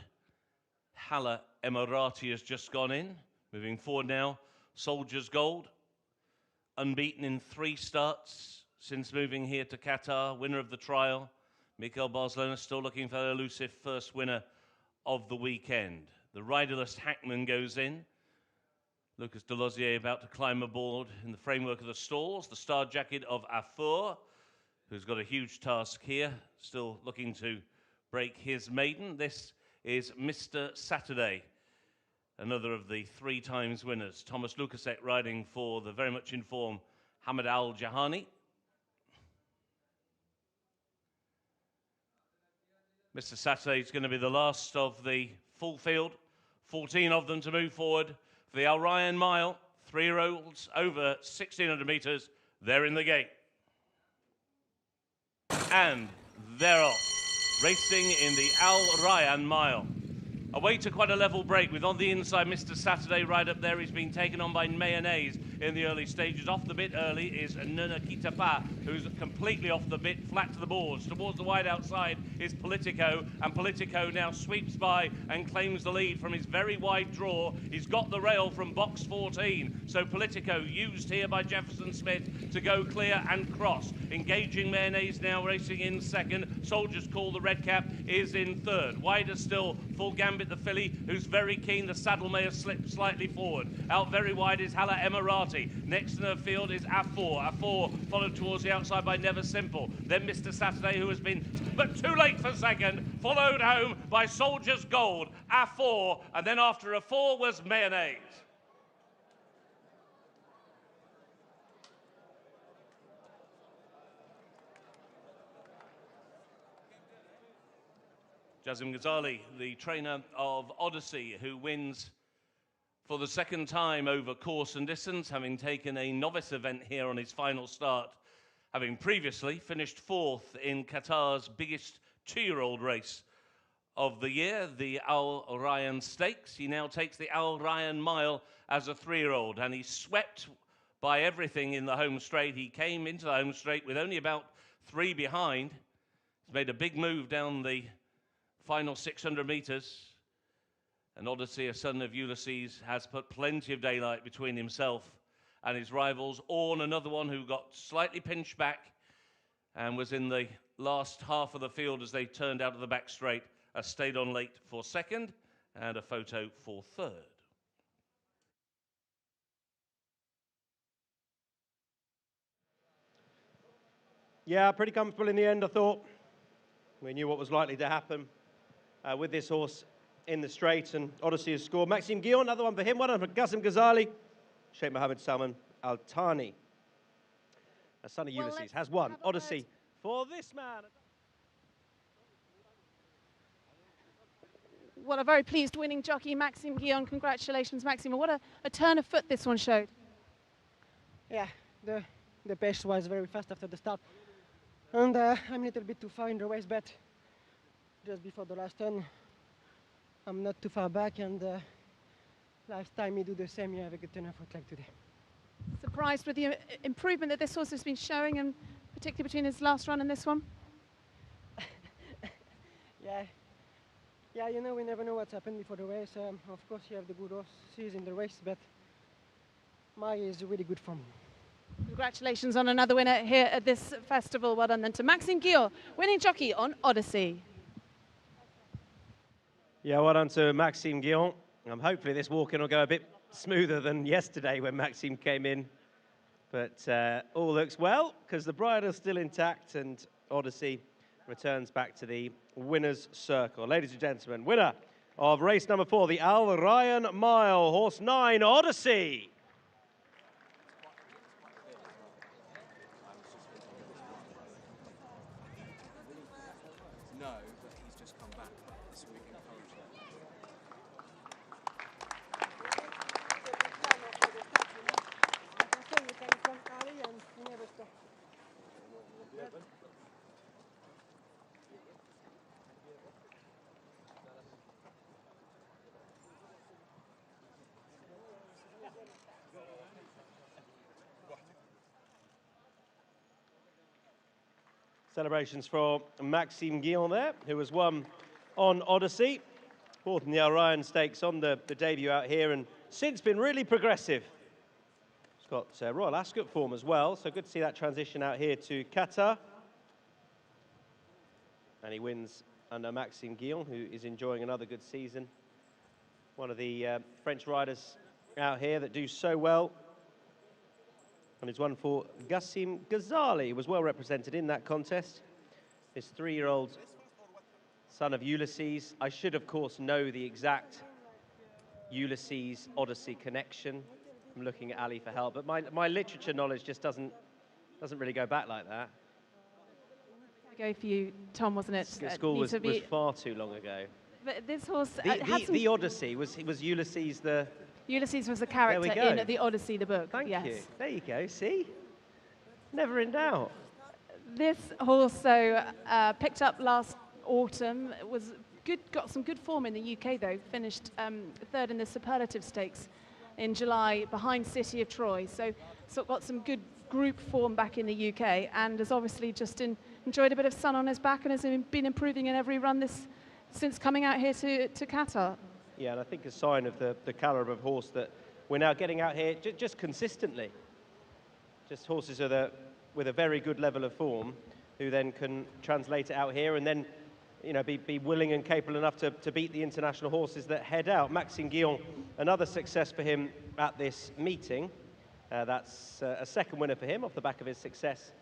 Hala Emirati has just gone in. Moving forward now, Soldier's Gold, unbeaten in 3 starts since moving here to Qatar, winner of the trial. Mikel Barcelona still looking for that elusive first winner of the weekend. The riderless Hackman goes in. Lucas Delosier about to climb aboard in the framework of the stalls. The star jacket of Afour, who's got a huge task here, still looking to break his maiden. This is Mr. Saturday, another of the 3 times winners. Thomas Lukasek riding for the very much informed Hamad Al Jahani. Mr. Saturday is going to be the last of the full field. 14 of them to move forward for the Al Rayyan Mile. 3-year-olds over 1,600 metres. They're in the gate. And they're off, racing in the Al Rayyan Mile. Away to quite a level break with on the inside Mr. Saturday right up there. He's been taken on by Mayonnaise in the early stages. Off the bit early is Nuna Kitapa, who's completely off the bit, flat to the boards. Towards the wide outside is Politico, and Politico now sweeps by and claims the lead from his very wide draw. He's got the rail from box 14, so Politico used here by Jefferson Smith to go clear and cross. Engaging Mayonnaise now racing in second. Soldier's Call, the red cap, is in third. Wider still, Full Gambit the filly, who's very keen. The saddle may have slipped slightly forward. Out very wide is Hala Emirati. Next in her field is Afour. Afour followed towards the outside by Never Simple. Then Mr. Saturday, who has been, but too late for second, followed home by Soldier's Gold, Afour, and then after Afour was Mayonnaise. Jazim Ghazali, the trainer of Odyssey, who wins for the 2nd time over course and distance, having taken a novice event here on his final start, having previously finished 4th in Qatar's biggest 2-year-old race of the year, the Al Rayyan Stakes. He now takes the Al Rayyan Mile as a 3-year-old, and he's swept by everything in the home straight. He came into the home straight with only about 3 behind. He's made a big move down the final 600 metres, and Odyssey, a son of Ulysses, has put plenty of daylight between himself and his rivals. Orn, another one who got slightly pinched back and was in the last half of the field as they turned out of the back straight, stayed on late for 2nd, and a photo for 3rd. Yeah, pretty comfortable in the end, I thought. We knew what was likely to happen with this horse in the straight, and Odyssey has scored. Maxime Guillon, another one for him. One on for Qasim Ghazali. Sheikh Mohammed Salman Al Thani, a son of Ulysses, has won Odyssey for this man. Well, a very pleased winning jockey, Maxime Guillon. Congratulations, Maxime. What a turn of foot this one showed. Yeah, the pace was very fast after the start. And I'm a little bit too far in the race, but just before the last turn, I'm not too far back, and last time you do the same, you have a good turn of foot like today. Surprised with the improvement that this horse has been showing, and particularly between his last run and this one? Yeah, you know, we never know what's happened before the race. Of course, you have the good horses in the race, but Mai is really good form. Congratulations on another winner here at this festival. Well done then to Maxime Guillon, winning jockey on Odyssey. Yeah, well done to Maxime Guillon. Hopefully this walk-in will go a bit smoother than yesterday when Maxime came in. But all looks well, because the bridle's still intact, and Odyssey returns back to the winner's circle. Ladies and gentlemen, winner of race number 4, the Al Rayyan Mile, horse 9, Odyssey. No, but he's just come back, so we can encourage that. Celebrations for Maxime Guillon there, who has won on Odyssey. Fourth in the Al Rayyan Stakes on the debut out here, and since been really progressive. He's got Royal Ascot form as well, so good to see that transition out here to Qatar. And he wins under Maxime Guillon, who is enjoying another good season. One of the French riders out here that do so well. And he's won for Gassim Ghazali, was well represented in that contest. His 3-year-old son of Ulysses. I should, of course, know the exact Ulysses-Odyssey connection. I'm looking at Ali for help, but my literature knowledge just doesn't really go back like that. Go for you, Tom, wasn't it? School was far too long ago. But this horse the Odyssey was Ulysses the. Ulysses was the character in the Odyssey, the book. Thank you. There you go. See, never in doubt. This horse, though, picked up last autumn, was good. Got some good form in the UK, though. Finished third in the Superlative Stakes in July behind City of Troy. So got some good group form back in the UK, and has obviously just enjoyed a bit of sun on his back, and has been improving in every run since coming out here to Qatar. Yeah, and I think a sign of the calibre of horse that we're now getting out here just consistently. Just horses with a very good level of form, who then can translate it out here and then, be willing and capable enough to beat the international horses that head out. Maxime Guillon, another success for him at this meeting. That's a second winner for him off the back of his success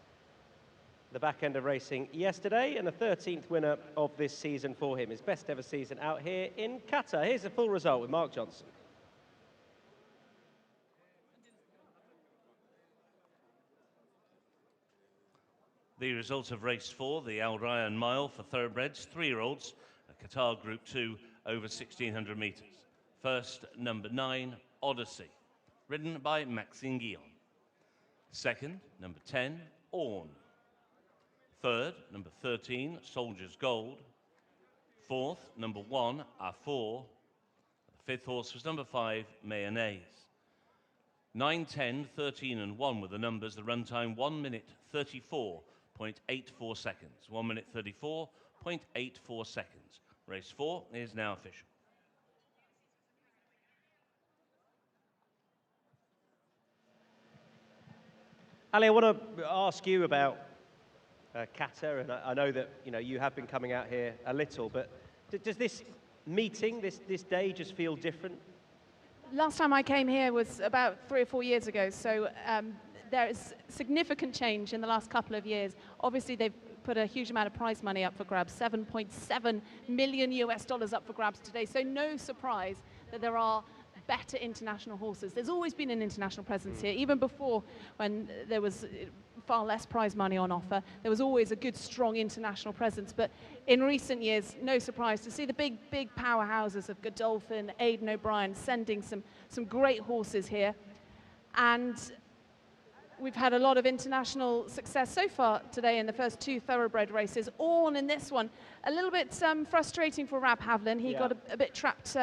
the back end of racing yesterday, and a 13th winner of this season for him. His best ever season out here in Qatar. Here's the full result with Mark Johnson. The results of race 4, the Al Rayyan Mile for thoroughbreds, 3-year-olds, a Qatar Group 2 over 1,600 metres. First, number 9, Odyssey, ridden by Maxime Guillon. Second, number 10, Orne. Third, number 13, Soldier's Gold. Fourth, number 1, A4. The fifth horse was number 5, Mayonnaise. 9, 10, 13 and 1 were the numbers. The run time 1 minute 34.84 seconds. 1 minute 34.84 seconds. Race 4 is now official. Ali, I want to ask you about Qatar, and I know that you have been coming out here a little, but does this meeting, this day, just feel different? Last time I came here was about 3 or 4 years ago, so there is significant change in the last couple of years. Obviously, they've put a huge amount of prize money up for grabs, $7.7 million up for grabs today, so no surprise that there are better international horses. There's always been an international presence here, even before, when there was far less prize money on offer. There was always a good, strong international presence, but in recent years, no surprise to see the big powerhouses of Godolphin, Aidan O'Brien sending some great horses here. And we've had a lot of international success so far today in the first 2 thoroughbred races. Orne in this one, a little bit frustrating for Rab Havlin. He got a bit trapped.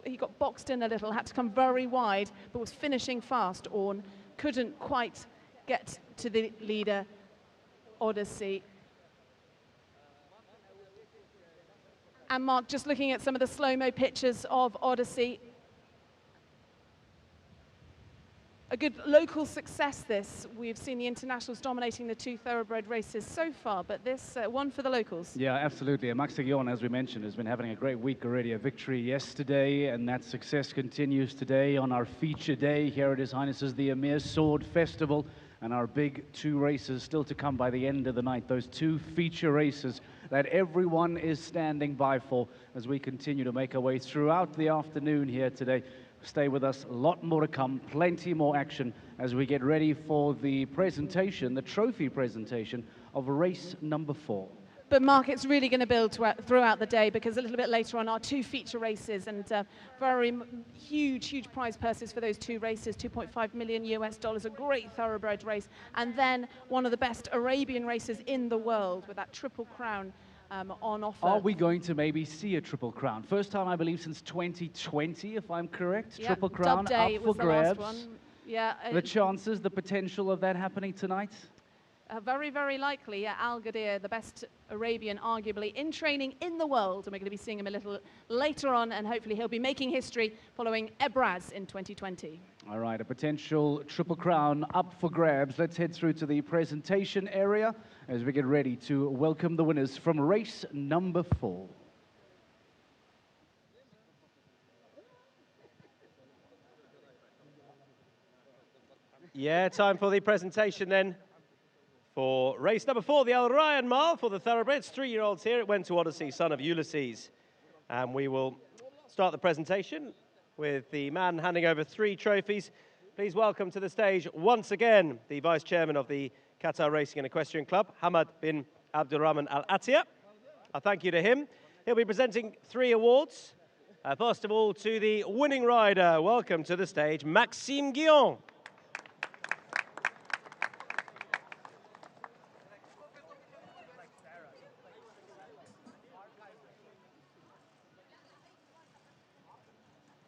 He got boxed in a little, had to come very wide, but was finishing fast. Orne couldn't quite get to the leader, Odyssey. And Mark, just looking at some of the slow-mo pictures of Odyssey. a good local success, this. We've seen the internationals dominating the 2 thoroughbred races so far, but this one for the locals. Yeah, absolutely. And Max Guillon, as we mentioned, has been having a great week already. A victory yesterday, and that success continues today on our feature day here at His Highness's The Amir Sword Festival. And our big 2 races still to come by the end of the night. Those 2 feature races that everyone is standing by for as we continue to make our way throughout the afternoon here today. Stay with us, a lot more to come, plenty more action as we get ready for the presentation, the trophy presentation of race number 4. But Mark, it's really going to build throughout the day, because a little bit later on are 2 feature races and very huge prize purses for those 2 races, $2.5 million, a great thoroughbred race, and then one of the best Arabian races in the world with that Triple Crown on offer. Are we going to maybe see a Triple Crown? First time, I believe, since 2020, if I'm correct. Yeah, Triple Crown Day up for was the grabs. last one. Yeah, The chances, the potential of that happening tonight? very likely. Yeah, Al Ghadir, the best Arabian, arguably, in training in the world. And we're going to be seeing him a little later on, and hopefully he'll be making history following Ebraz in 2020. All right, a potential Triple Crown up for grabs. Let's head through to the presentation area as we get ready to welcome the winners from race number 4. Yeah, time for the presentation then. For race number 4, the Al Rayyan Mile for the thoroughbreds. 3-year-olds here. It went to Odyssey, son of Ulysses. And we will start the presentation with the man handing over 3 trophies. Please welcome to the stage once again the Vice Chairman of the Qatar Racing and Equestrian Club, Hamad bin Abdurrahman Al Attiyah. A thank you to him. He'll be presenting 3 awards. First of all, to the winning rider. Welcome to the stage, Maxime Guillon.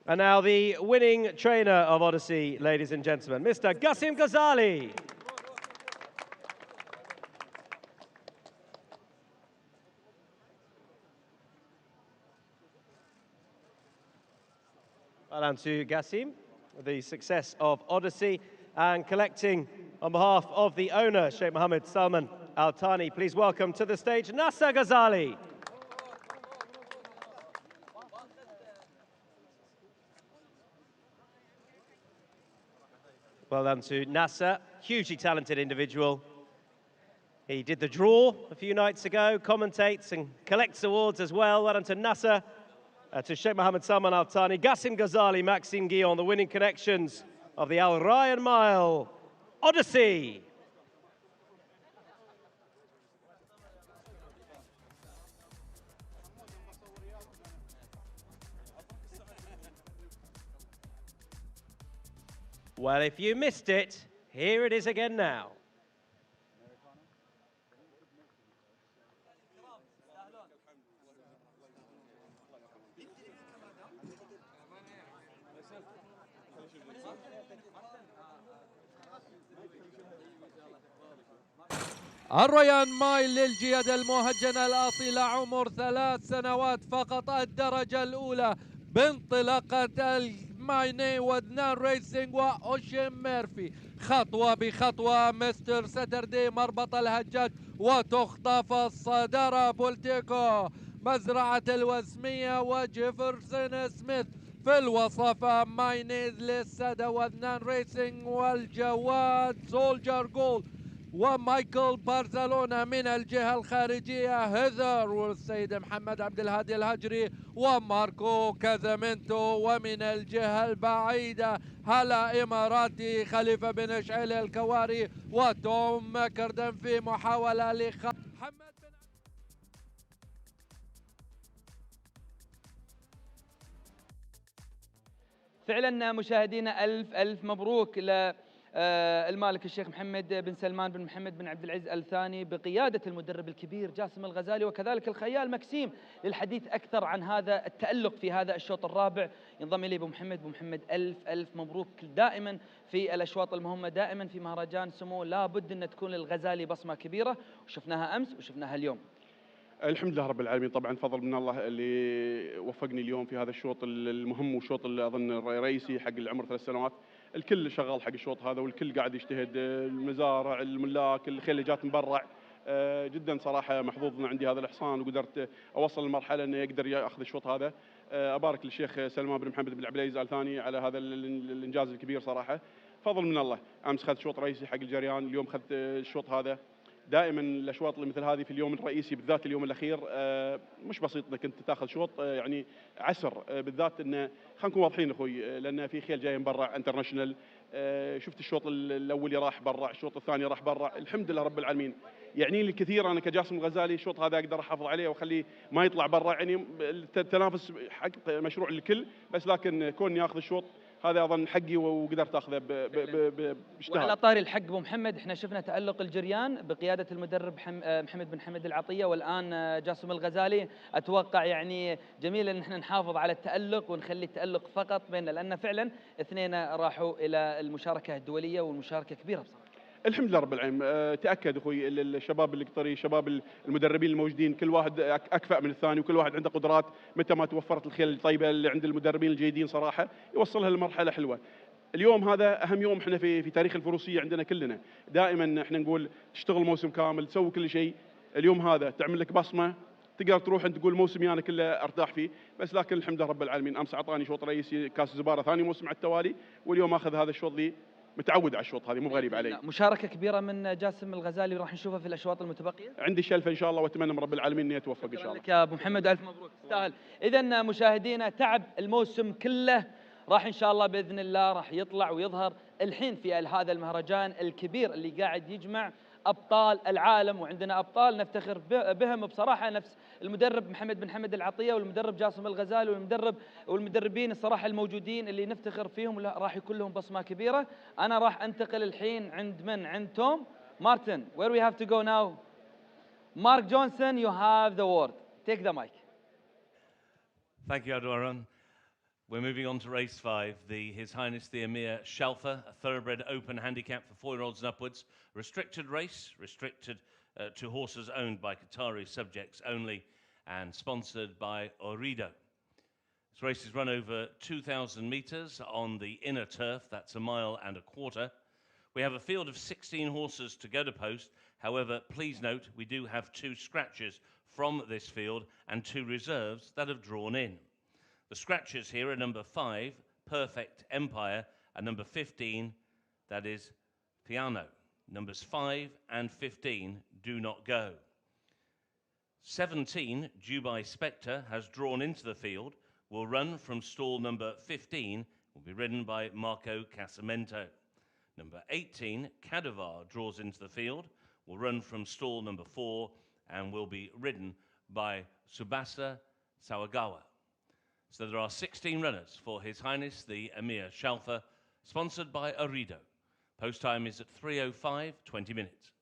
And now the winning trainer of Odyssey, ladies and gentlemen, Mr. Qasim Ghazali. Well done to Qasim, the success of Odyssey, and collecting on behalf of the owner, Sheikh Mohammed Salman Al Thani. Please welcome to the stage, Nasser Ghazali. Well done to Nasser, hugely talented individual. He did the draw a few nights ago, commentates and collects awards as well. Well done to Nasser, to Sheikh Mohammed Salman Al Thani, Qasim Ghazali, Maxime Guillon, the winning connections of the Al Rayyan Mile Odyssey. Well, if you missed it, here it is again now. الريان مايل للجياد المهجنة الأصيلة، عمر 3 سنوات فقط، الدرجة الأولى بانطلاقة المايني ودنان ريسينج وأوشين ميرفي. خطوة بخطوة مستر ساتردي مربط الهجاج، وتخطف الصدارة بولتيكو مزرعة الوسمية وجيفرسون سميث في الوصفة. ماينيز للسادة ودنان ريسينج والجواد سولجر جول ومايكل بارزالونا من الجهة الخارجية هيذر والسيد محمد عبد الهادي الهجري وماركو كازامينتو، ومن الجهة البعيدة هلا إماراتي خليفة بن إشعيل الكواري وتوم ماكردن في محاولة محمد بن فعلا مشاهدينا ألف مبروك المالك الشيخ محمد بن سلمان بن محمد بن عبد العزيز آل ثاني بقيادة المدرب الكبير جاسم الغزالي، وكذلك الخيال مكسيم. للحديث أكثر عن هذا التألق في هذا الشوط الرابع ينضم إلي أبو محمد. ألف مبروك. دائما في الأشواط المهمة، دائما في مهرجان سمو لابد أن تكون للغزالي بصمة كبيرة، وشفناها أمس وشفناها اليوم. الحمد لله رب العالمين، طبعا فضل من الله اللي وفقني اليوم في هذا الشوط المهم، والشوط اللي اظن الرئيسي حق العمر 3 سنوات. الكل شغال حق الشوط هذا والكل قاعد يجتهد، المزارع، الملاك، الخيل اللي جات مبرع. جدا صراحه محظوظ ان عندي هذا الحصان وقدرت اوصل لمرحله انه يقدر ياخذ الشوط هذا. ابارك للشيخ سلمان بن محمد بن عبد العزيز ال ثاني على هذا الانجاز الكبير صراحه، فضل من الله. امس اخذت شوط رئيسي حق الجريان، اليوم اخذت الشوط هذا. دائما الاشواط اللي مثل هذه في اليوم الرئيسي بالذات اليوم الاخير مش بسيط انك انت تاخذ شوط، يعني عسر، بالذات انه خلينا نكون واضحين اخوي، لان في خيل جاي مبرع انترناشونال. شفت الشوط الاولي راح برع، الشوط الثاني راح برع، الحمد لله رب العالمين. يعني لي الكثير انا كجاسم الغزالي الشوط هذا اقدر احافظ عليه واخليه ما يطلع برا، يعني التنافس حق مشروع للكل، بس لكن كوني اخذ الشوط هذا اظن حقي وقدرت اخذه باجتهاد. وعلى طاري الحق ابو محمد، احنا شفنا تالق الجريان بقياده المدرب محمد بن حمد العطيه، والان جاسم الغزالي. اتوقع يعني جميل ان احنا نحافظ على التالق ونخلي التالق فقط بيننا، لان فعلا اثنين راحوا الى المشاركه الدوليه والمشاركه كبيره بصراحه. الحمد لله رب العالمين. تاكد اخوي الشباب القطري، شباب المدربين الموجودين، كل واحد اكفأ من الثاني وكل واحد عنده قدرات. متى ما توفرت الخيل الطيبه اللي عند المدربين الجيدين صراحه يوصلها لمرحله حلوه. اليوم هذا اهم يوم احنا في تاريخ الفروسيه عندنا كلنا. دائما احنا نقول تشتغل موسم كامل، تسوي كل شيء. اليوم هذا تعمل لك بصمه، تقدر تروح انت تقول موسمي انا كله ارتاح فيه، بس لكن الحمد لله رب العالمين. امس اعطاني شوط رئيسي كاس الزباره ثاني موسم على التوالي، واليوم اخذ هذا الشوط ذي. متعود على الشوط هذه، مو غريب علي. مشاركه كبيره من جاسم الغزالي راح نشوفها في الاشواط المتبقيه. عندي شلفه ان شاء الله، واتمنى من رب العالمين انه يتوفق ان شاء الله. لك يا ابو محمد، الف مبروك، تستاهل. اذا مشاهدينا تعب الموسم كله راح ان شاء الله باذن الله راح يطلع ويظهر الحين في هذا المهرجان الكبير اللي قاعد يجمع ابطال العالم، وعندنا ابطال نفتخر بهم بصراحه، نفس المدرب محمد بن حمد العطيه والمدرب جاسم الغزالي والمدربين الصراحه الموجودين اللي نفتخر فيهم، راح يكون لهم بصمه كبيره. انا راح انتقل الحين عند من؟ عند توم مارتن. Where we have to go now? Mark Johnson, you have the word. Take the mic. Thank you, Adwaran. We're moving on to race 5, His Highness the Amir Shalfa, a thoroughbred open handicap for 4-year-olds and upwards. Restricted race, restricted to horses owned by Qatari subjects only, and sponsored by Orido. This race is run over 2,000 metres on the inner turf, that's a mile and a quarter. We have a field of 16 horses to go to post. However, please note, we do have 2 scratches from this field and 2 reserves that have drawn in. The scratchers here are number 5, Perfect Empire, and number 15, that is Piano. Numbers 5 and 15 do not go. 17, Dubai Spectre, has drawn into the field, will run from stall number 15, will be ridden by Marco Casamento. Number 18, Cadavar, draws into the field, will run from stall number 4 and will be ridden by Tsubasa Sawagawa. So there are 16 runners for His Highness the Amir Shalfa, sponsored by Orido. Post time is at 3:05, 20 minutes.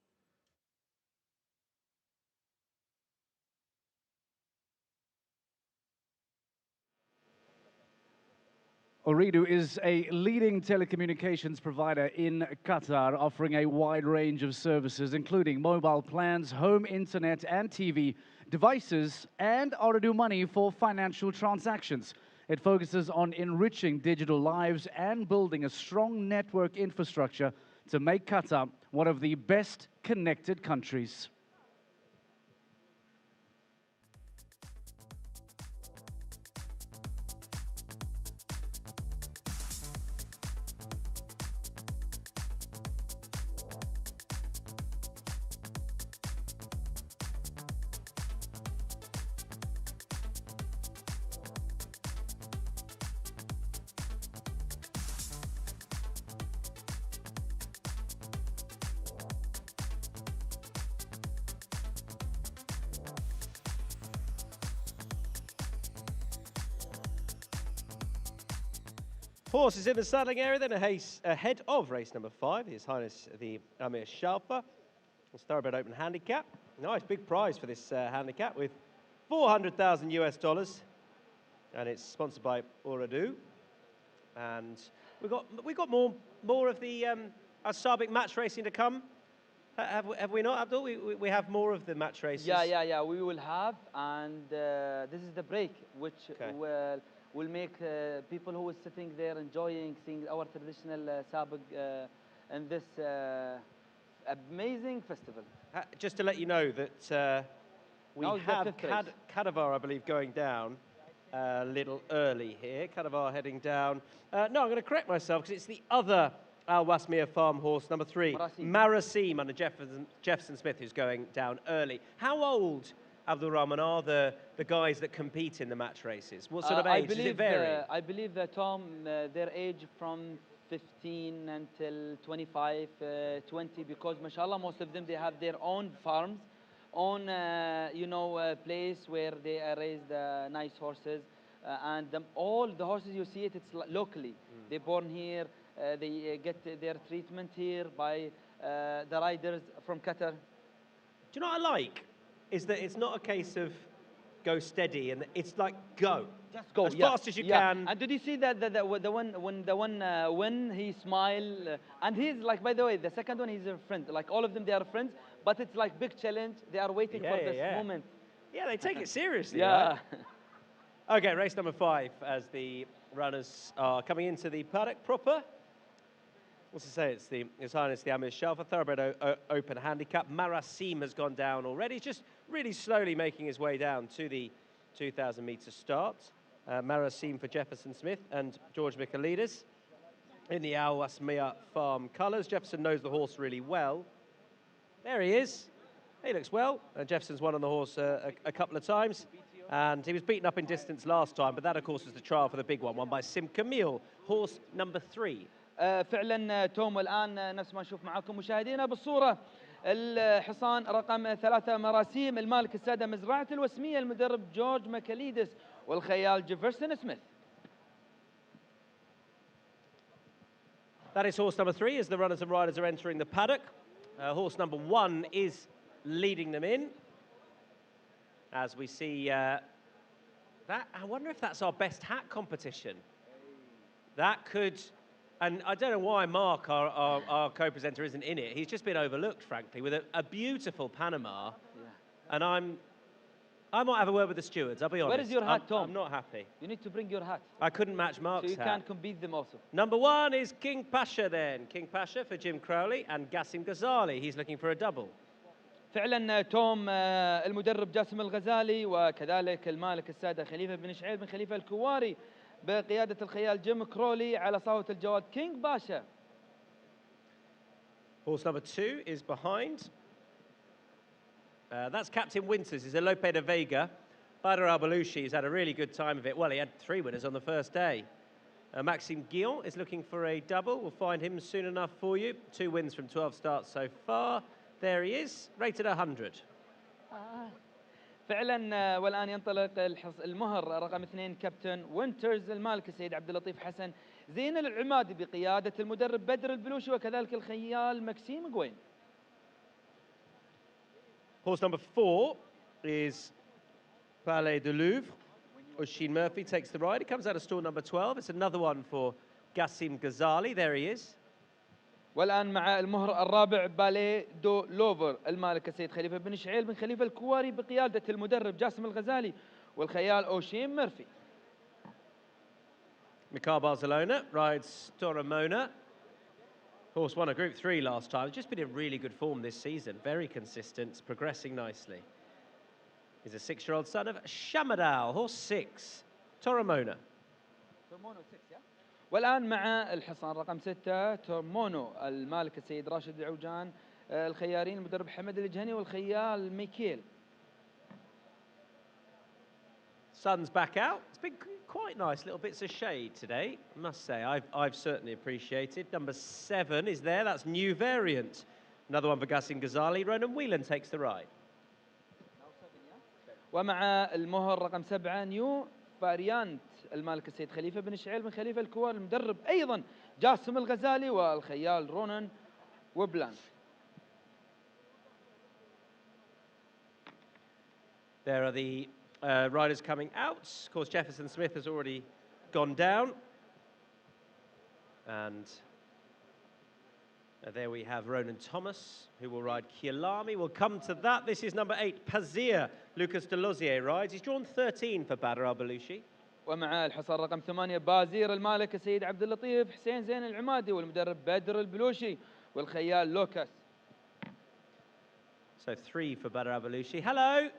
Ooredoo is a leading telecommunications provider in Qatar, offering a wide range of services, including mobile plans, home internet and TV, devices, and Ooredoo Money for financial transactions. It focuses on enriching digital lives and building a strong network infrastructure to make Qatar one of the best connected countries. Horses in the saddling area, then ahead of race number 5, His Highness the Amir Shalfa. It's thoroughbred open handicap. Nice big prize for this handicap with $400,000 US, and it's sponsored by Ooredoo. And we got more of the Sabiq match racing to come. Have we not, Abdul? We have more of the match races. Yeah. We will have, and this is the break, which will make people who are sitting there enjoying seeing our traditional sabag in this amazing festival. Just to let you know that we have Cadavar, I believe, going down a little early here. Cadavar heading down. No, I'm going to correct myself because it's the other Al Wasmir farm horse, number 3, Marasim under Jefferson Smith, who's going down early. How old, Abdul Rahman, are the guys that compete in the match races? What sort of age? Does it vary? I believe that, Tom, their age from 15 until 25, 20, because, mashallah, most of them, they have their own farms, own, place where they raise nice horses. And all the horses you see it's locally. They're born here. They get their treatment here by the riders from Qatar. Do you know what I like? Is that it's not a case of go steady, and it's like go. Just go as fast as you can. And did you see that the one when he smile and he's like, by the way, the second one he's a friend. Like all of them, they are friends, but it's like big challenge. They are waiting for this moment. Yeah, they take it seriously. Yeah. Right? Okay, race number 5 as the runners are coming into the paddock proper. What's to say? It's His Highness the Amir Shelf, a thoroughbred open handicap. Marasim has gone down already. He's just really slowly making his way down to the 2,000 metre start. Marasim for Jefferson Smith and George Michaelides in the Al Wasmir farm colours. Jefferson knows the horse really well. There he is. He looks well. Jefferson's won on the horse a couple of times. And he was beaten up in distance last time, but that, of course, was the trial for the big one, won by Sim Camille, horse number 3. فعلا توم الآن نفس ما نشوف معاكم مشاهدينا بالصورة الحصان رقم 3 مراسيم المالك السادة مزرعة الوسمية المدرب جورج ماكاليدس والخيال جيفرسون سميث. That is horse number 3 as the runners and riders are entering the paddock. Horse number 1 is leading them in. As we see that, I wonder if that's our best hat competition. That could... And I don't know why Mark, our co-presenter, isn't in it. He's just been overlooked, frankly, with a beautiful Panama. Yeah. And I might have a word with the stewards, I'll be honest. Where is your hat, Tom? I'm not happy. You need to bring your hat. I couldn't match Mark's hat. So you can't compete them also. Number 1 is King Pasha then. King Pasha for Jim Crowley and Gassim Ghazali. He's looking for a double. فعلا توم المدرب جاسم الغزالي وكذلك المالك السادة خليفة بن شعيب بن خليفة الكواري بقيادة الخيال جيم كرولي على صوت الجواد كينج باشا. Horse number 2 is behind. That's Captain Winters. He's a Lope de Vega. Badr Al-Balushi has had a really good time of it. Well, he had 3 winners on the first day. Maxime Guillon is looking for a double. We'll find him soon enough for you. 2 wins from 12 starts so far. There he is, rated 100. فعلا والآن ينطلق المهر رقم 2 كابتن وينترز المالك السيد عبد اللطيف حسن زين العمادي بقيادة المدرب بدر البلوشي وكذلك الخيال مكسيم قوين. Horse number 4 is Palais de Louvre. Oisin Murphy takes the ride. He comes out of stall number 12. It's another one for Gassim Ghazali. There he is. والآن مع المهر الرابع بالي دو لوفر المالك السيد خليفة بن شعيل بن خليفة الكواري بقيادة المدرب جاسم الغزالي والخيال أوشين ميرفي. Mikar Barcelona rides Torremona. Horse won a Group 3 last time. It's just been in really good form this season. Very consistent, progressing nicely. He's a 6-year-old son of Shamadal, horse 6, Torremona. والآن مع الحصان رقم 6 تورمونو المالك السيد راشد العوجان الخيارين المدرب حمد الجهني والخيال ميكيل. Sun's back out. It's been quite nice, little bits of shade today, I must say. I've certainly appreciated. Number 7 is there. That's New Variant. Another one for Gassim Ghazali. Ronan Whelan takes the ride. ومع المهر رقم 7 نيو فاريانت المالك السيد خليفة بن شعيل بن خليفة الكوار المدرب أيضا جاسم الغزالي والخيال رونان وبلان. There are the riders coming out. Of course, Jefferson Smith has already gone down. And there we have Ronan Thomas, who will ride Kialami. We'll come to that. This is number 8, Pazir. Lucas Delosier rides. He's drawn 13 for Badr Al-Balushi. ومع الحصان رقم 8 بازير المالك السيد عبد اللطيف حسين زين العمادي والمدرب بدر البلوشي والخيال لوكاس. So 3 for Badr Abalushi. Hello.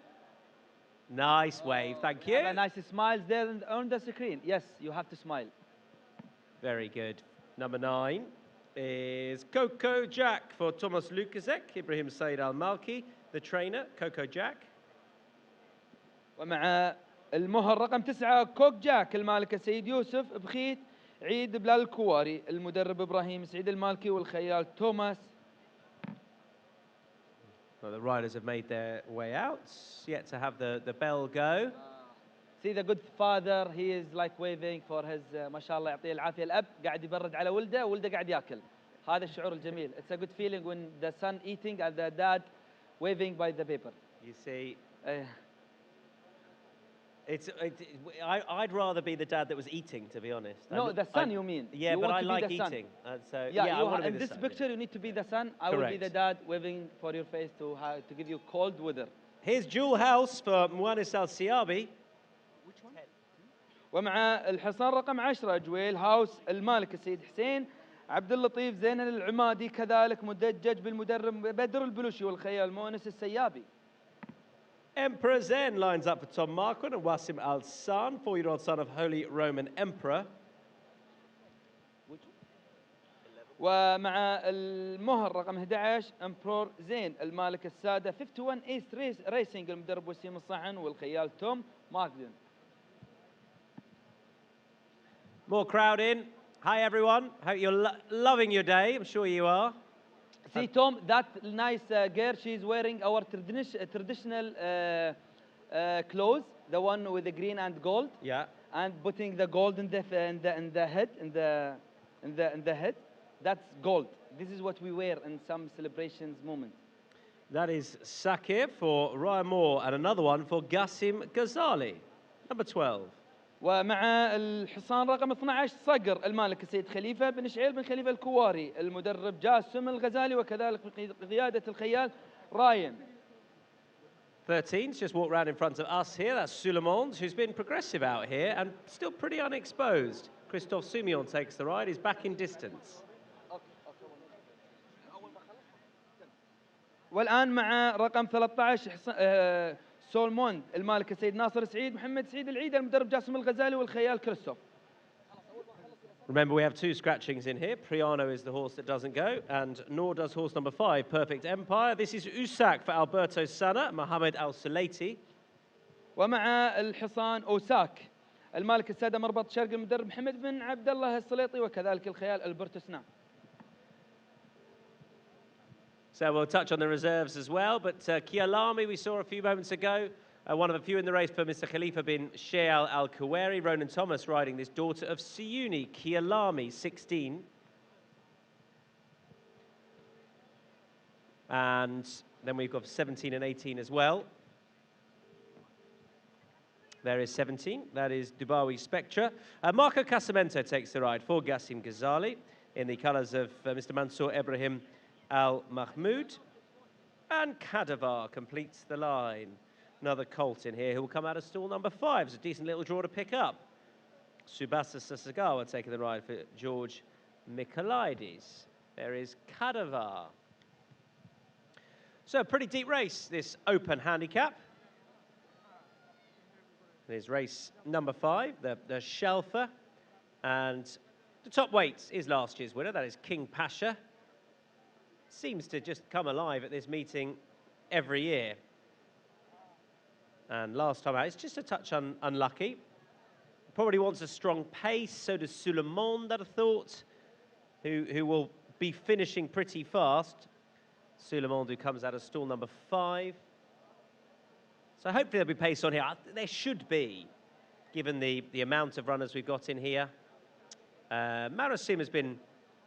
Nice wave, thank you. Have a nice smiles there on the screen. Yes, you have to smile. Very good. Number 9 is Coco Jack for Thomas Lukasek, Ibrahim Said Al-Malki, the trainer, Coco Jack. ومع المهر رقم 9 كوك جاك المالك السيد يوسف بخيت عيد بلال الكواري المدرب إبراهيم سعيد المالكي والخيال توماس. Well, the riders have made their way out, yet to have the bell go. See the good father, he is like waving for his ما شاء الله يعطيه العافية الأب قاعد يبرد على ولده وولده قاعد ياكل. هذا الشعور الجميل. It's a good feeling when the son eating and the dad waving by the paper. You see, I'd rather be the dad that was eating, to be honest. No, the son you mean. Yeah, you but I want to be like the son. eating. So, Yeah, I want to be in the this son, picture you need to be the son. I will be the dad waving for your face to give you cold weather. Here's Jewel House for Mwanis Al-Siabi. ومع الحصان رقم 10 جويل هاوس المالك السيد حسين عبد اللطيف زين العمادي كذلك مدجج بالمدرب بدر البلوشي والخيال مونس السيابي. Emperor Zen lines up for Tom Marquand and Wasim Al-San, 4-year-old son of Holy Roman Emperor. ومع المهر رقم 11 امبرور زين المالك السادة 51 ايست ريسنج المدرب وسيم الصحن والخيال توم ماكدن. More crowd in. Hi everyone. Hope you're loving your day. I'm sure you are. See Tom, that nice girl, she's wearing our traditional clothes, the one with the green and gold. Yeah. And putting the gold in the head, in the head. That's gold. This is what we wear in some celebrations moment. That is Sakir for Ryan Moore and another one for Gassim Ghazali, number 12. ومع الحصان رقم 12 صقر المالك السيد خليفة بن شعيل بن خليفة الكواري المدرب جاسم الغزالي وكذلك بقيادة الخيال راين. 13's just walked around in front of us here. That's Suleiman, who's been progressive out here and still pretty unexposed. Christophe Soumillon takes the ride. He's back in distance. والآن مع رقم 13 سولموند المالك السيد ناصر سعيد محمد سعيد العيد المدرب جاسم الغزالي والخيال كريستوف. Remember, we have 2 scratchings in here. Priano is the horse that doesn't go, and nor does horse number 5, Perfect Empire. This is Usak for Alberto Sana, Mohamed Al-Sulaiti. ومع الحصان أوساك المالك السادة مربط شرق المدرب محمد بن عبد الله السليطي وكذلك الخيال ألبرتو سنا. So we'll touch on the reserves as well, but Kialami we saw a few moments ago, one of a few in the race for Mr. Khalifa bin Sheal Al-Kuweri, Ronan Thomas riding this daughter of Siuni, Kialami, 16. And then we've got 17 and 18 as well. There is 17, that is Dubawi Spectra. Marco Casamento takes the ride for Gassim Ghazali in the colours of Mr. Mansour Ibrahim Al-Mahmoud. And Kadavar completes the line. Another colt in here who will come out of stall number 5. It's a decent little draw to pick up. Subasa Sasagawa taking the ride for George Michaelides. There is Kadavar. So a pretty deep race, this open handicap. There's race number 5, the Shelfer. And the top weight is last year's winner, that is King Pasha. Seems to just come alive at this meeting every year. And last time out, it's just a touch unlucky. Probably wants a strong pace, so does Suleiman, that I thought, who will be finishing pretty fast. Suleiman, who comes out of stall number 5. So hopefully there'll be pace on here. There should be, given the amount of runners we've got in here. Marasim has been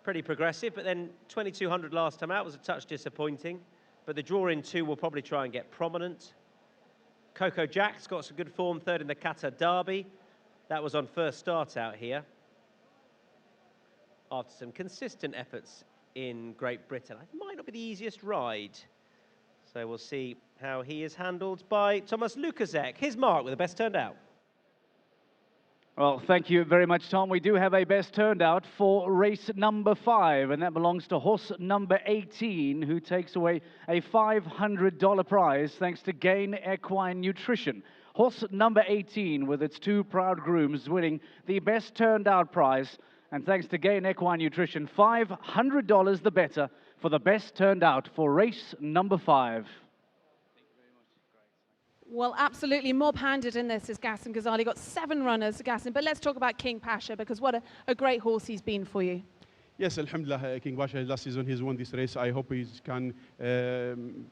pretty progressive, but then 2200 last time out was a touch disappointing. But the draw in 2 will probably try and get prominent. Coco Jack's got some good form, 3rd in the Qatar Derby. That was on first start out here. After some consistent efforts in Great Britain. It might not be the easiest ride. So we'll see how he is handled by Thomas Lukasek. His mark with the best turned out. Well, thank you very much, Tom. We do have a best turned out for race number 5, and that belongs to horse number 18, who takes away a $500 prize thanks to Gain Equine Nutrition. Horse number 18, with its 2 proud grooms, winning the best turned out prize, and thanks to Gain Equine Nutrition, $500 the better for the best turned out for race number 5. Well, absolutely. Mob-handed in this is Gassim Ghazali. Got 7 runners, Gassim. But let's talk about King Pasha, because what a great horse he's been for you. Yes, Alhamdulillah, King Pasha last season he's won this race. I hope he can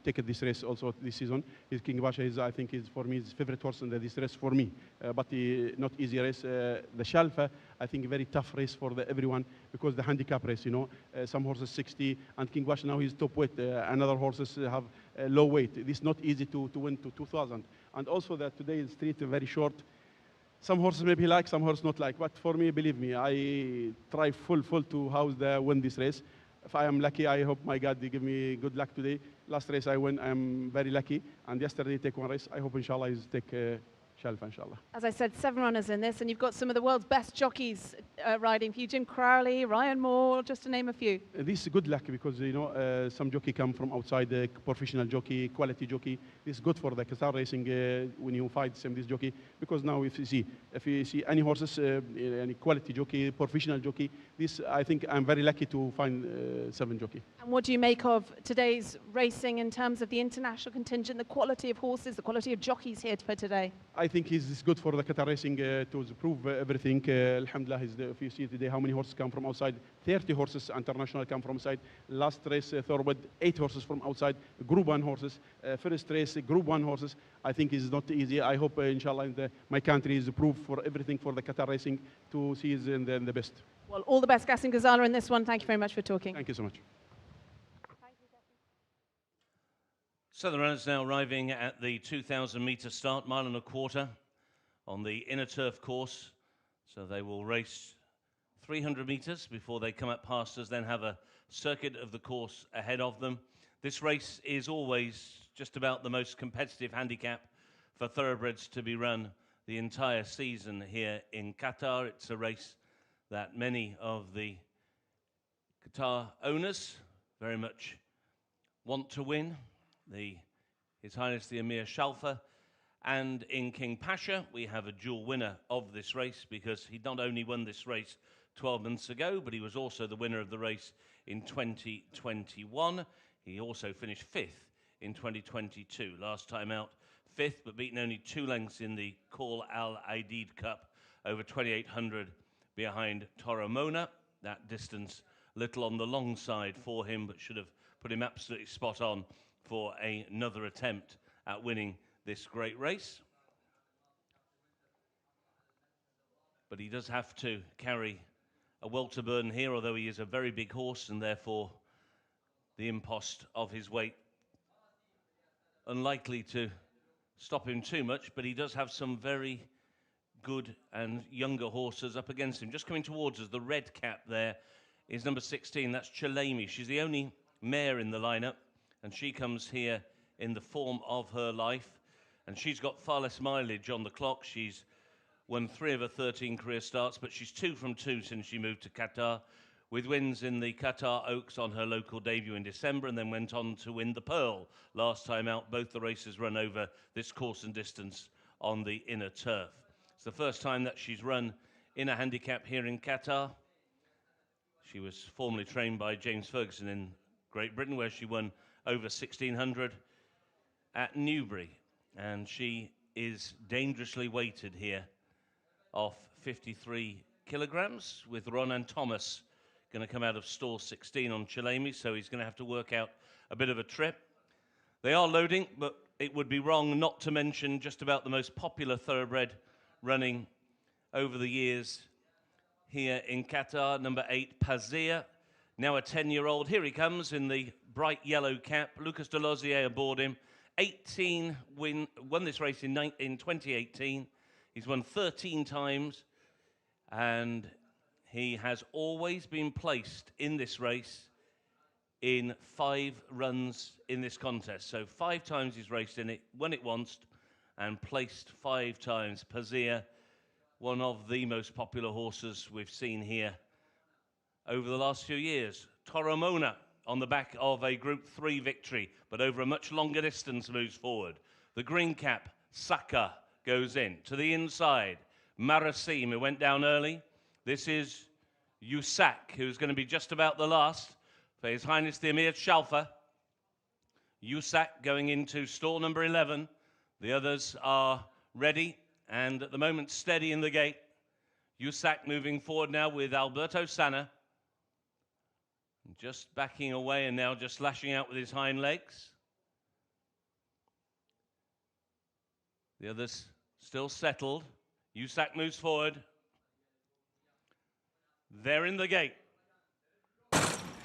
take this race also this season. King Pasha is, I think, is for me his favorite horse in this race for me. But not easy race. The Shalfa, I think, very tough race for everyone because the handicap race. You know, some horses 60, and King Pasha now he's top weight. Another horses have low weight. This is not easy to win to 2,000. And also that today the street very short. Some horses maybe like, some horses not like. But for me, believe me, I try full to win this race. If I am lucky, I hope my God they give me good luck today. Last race I win, I'm very lucky. And yesterday take 1 race. I hope inshallah is take Shalfa, inshallah. As I said, 7 runners in this, and you've got some of the world's best jockeys riding for you. Jim Crowley, Ryan Moore, just to name a few. This is good luck because, you know, some jockey come from outside, the professional jockey, quality jockey. This is good for the Qatar racing when you fight this jockey. Because now if you see any horses, any quality jockey, professional jockey, this, I think I'm very lucky to find 7 jockey. And what do you make of today's racing in terms of the international contingent, the quality of horses, the quality of jockeys here for today? I think it's good for the Qatar racing to prove everything. Alhamdulillah, if you see today how many horses come from outside, 30 horses international come from outside. Last race, Thoroughbred, 8 horses from outside, Group 1 horses. First race, Group 1 horses. I think it's not easy. I hope, inshallah, my country is approved for everything for the Qatar racing to see is in the best. Well, all the best, Gassim Ghazala, in this one. Thank you very much for talking. Thank you so much. So the runners now arriving at the 2,000-metre start, 1.25 miles on the inner turf course. So they will race 300 metres before they come up past us, then have a circuit of the course ahead of them. This race is always just about the most competitive handicap for thoroughbreds to be run the entire season here in Qatar. It's a race that many of the Qatar owners very much want to win. His Highness the Amir Shalfa, and in King Pasha we have a dual winner of this race because he not only won this race 12 months ago, but he was also the winner of the race in 2021. He also finished 5th in 2022. Last time out 5th, but beaten only 2 lengths in the Call Al Aidid Cup over 2,800 behind Toromona. That distance little on the long side for him, but should have put him absolutely spot on for another attempt at winning this great race. But he does have to carry a welter burden here, although he is a very big horse, and therefore the impost of his weight unlikely to stop him too much, but he does have some very good and younger horses up against him. Just coming towards us, the red cap there is number 16, that's Chalemi. She's the only mare in the lineup, and she comes here in the form of her life, and she's got far less mileage on the clock. She's won 3 of her 13 career starts, but she's 2 from 2 since she moved to Qatar, with wins in the Qatar Oaks on her local debut in December, and then went on to win the Pearl last time out. Both the races run over this course and distance on the inner turf. It's the first time that she's run in a handicap here in Qatar. She was formerly trained by James Ferguson in Great Britain, where she won over 1,600 at Newbury, and she is dangerously weighted here off 53 kilograms, with Ronan Thomas going to come out of stall 16 on Chalemi, so he's going to have to work out a bit of a trip. They are loading, but it would be wrong not to mention just about the most popular thoroughbred running over the years here in Qatar, number 8, Pazir, now a 10-year-old. Here he comes in the bright yellow cap. Lucas Delosier aboard him. 18 won this race in 2018. He's won 13 times, and he has always been placed in this race in 5 runs in this contest. So 5 times he's raced in it, won it once, and placed 5 times. Pazir one of the most popular horses we've seen here over the last few years. Toromona, on the back of a Group 3 victory, but over a much longer distance, moves forward. The green cap, Saka, goes in. To the inside, Marasim, who went down early. This is Yusak, who's going to be just about the last for His Highness the Amir Shalfa. Yusak going into stall number 11. The others are ready and at the moment steady in the gate. Yusak moving forward now with Alberto Sanna. Just backing away and now just lashing out with his hind legs. The others still settled. Yusak moves forward. They're in the gate.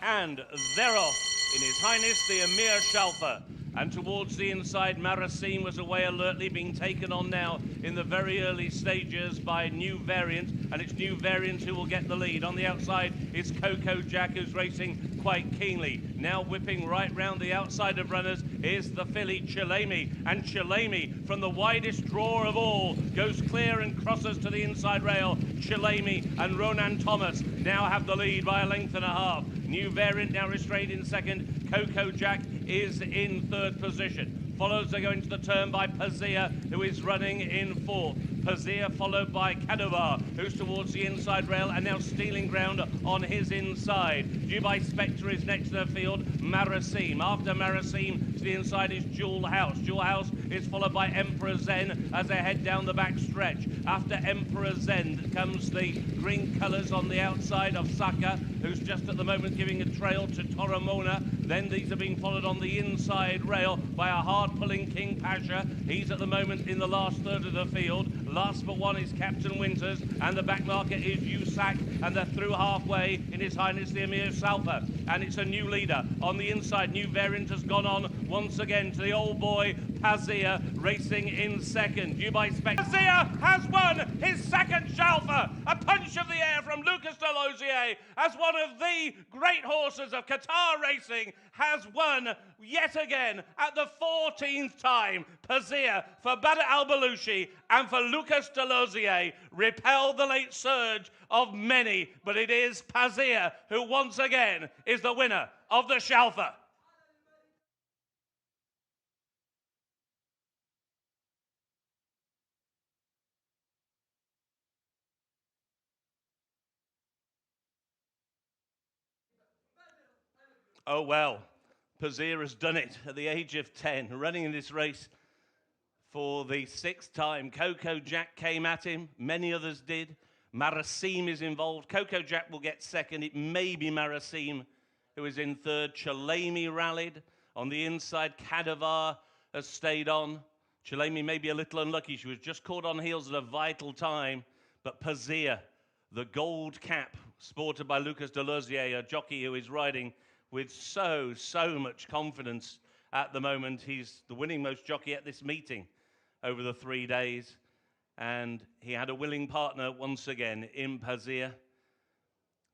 And they're off in His Highness the Amir Shalfa. And towards the inside, Marasim was away alertly, being taken on now in the very early stages by New Variant, and it's New Variant who will get the lead. On the outside is Coco Jack, who's racing quite keenly. Now whipping right round the outside of runners is the filly Chilemi, and Chilemi, from the widest draw of all, goes clear and crosses to the inside rail. Chilemi and Ronan Thomas now have the lead by a length and a half. New Variant now restrained in second. Coco Jack is in third position. Follows are going to the turn by Pazia, who is running in fourth. Pazia followed by Kadovar, who's towards the inside rail and now stealing ground on his inside. Dubai Spectre is next to the field. Marasim. After Marasim, to the inside is Jewel House. Jewel House is followed by Emperor Zen as they head down the back stretch. After Emperor Zen comes the green colours on the outside of Saka, who's just at the moment giving a trail to Toromona. Then these are being followed on the inside rail by a hard-pulling King Pasha. He's at the moment in the last third of the field. Last but one is Captain Winters, and the back marker is Yusak, and they're through halfway in His Highness the Amir Salfa. And it's a new leader. On the inside, New Variant has gone on once again to the old boy, Pazia, racing in second. Dubai Spectre. Pazia has won his second Shalfa. A punch of the air from Lucas Delosier as one of the great horses of Qatar racing has won yet again at the 14th time. Pazia for Badr Al-Balushi and for Lucas Delosier repelled the late surge of many, but it is Pazia who once again is the winner of the Shalfa. Oh well, Pazia has done it at the age of 10, running in this race for the 6th time. Coco Jack came at him, many others did. Marasim is involved. Coco Jack will get second. It may be Marasim who is in third. Chilemi rallied. On the inside, Kadovar has stayed on. Chilemi may be a little unlucky. She was just caught on heels at a vital time. But Pazia, the gold cap sported by Lucas Delosier, a jockey who is riding with so much confidence at the moment. He's the winning most jockey at this meeting over the 3 days. And he had a willing partner once again in Pazia.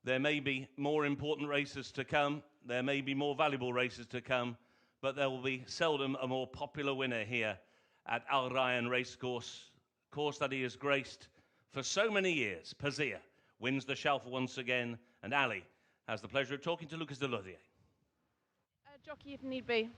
There may be more important races to come. There may be more valuable races to come. But there will be seldom a more popular winner here at Al Rayyan Racecourse. Course that he has graced for so many years. Pazia wins the Shalfa once again. And Ali has the pleasure of talking to Lucas Delosier. Jockey if need be.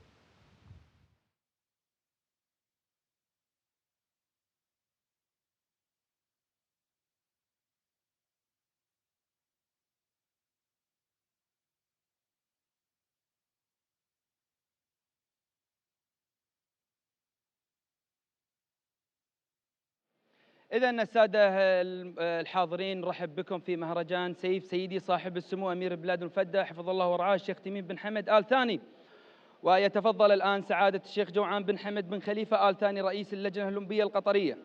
إذا السادة الحاضرين نرحب بكم في مهرجان سيف سيدي صاحب السمو أمير البلاد المفدى حفظ الله ورعاه الشيخ تميم بن حمد آل ثاني. ويتفضل الآن سعادة الشيخ جوعان بن حمد بن خليفة آل ثاني رئيس اللجنة الأولمبية القطرية،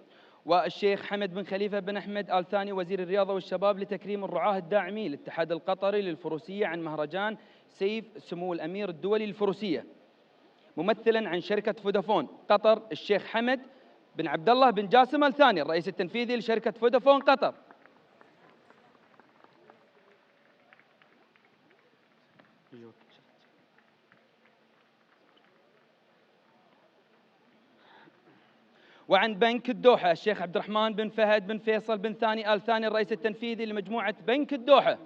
والشيخ حمد بن خليفة بن أحمد آل ثاني وزير الرياضة والشباب لتكريم الرعاة الداعمين للاتحاد القطري للفروسية عن مهرجان سيف سمو الأمير الدولي للفروسية. ممثلا عن شركة فودافون قطر الشيخ حمد بن عبد الله بن جاسم آل ثاني الرئيس التنفيذي لشركة فودافون قطر. وعن بنك الدوحة الشيخ عبد الرحمن بن فهد بن فيصل بن ثاني آل ثاني الرئيس التنفيذي لمجموعة بنك الدوحة.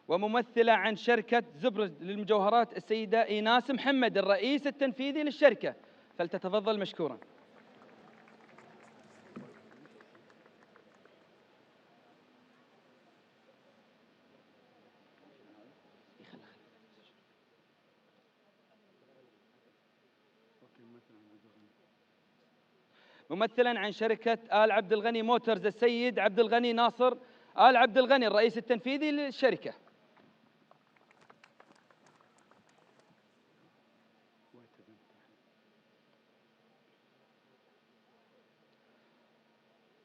وممثلة عن شركة زبرج للمجوهرات السيدة إيناس محمد الرئيس التنفيذي للشركة، فلتتفضل مشكورا. ممثلا عن شركة آل عبد الغني موتورز السيد عبد الغني ناصر آل عبد الغني الرئيس التنفيذي للشركة.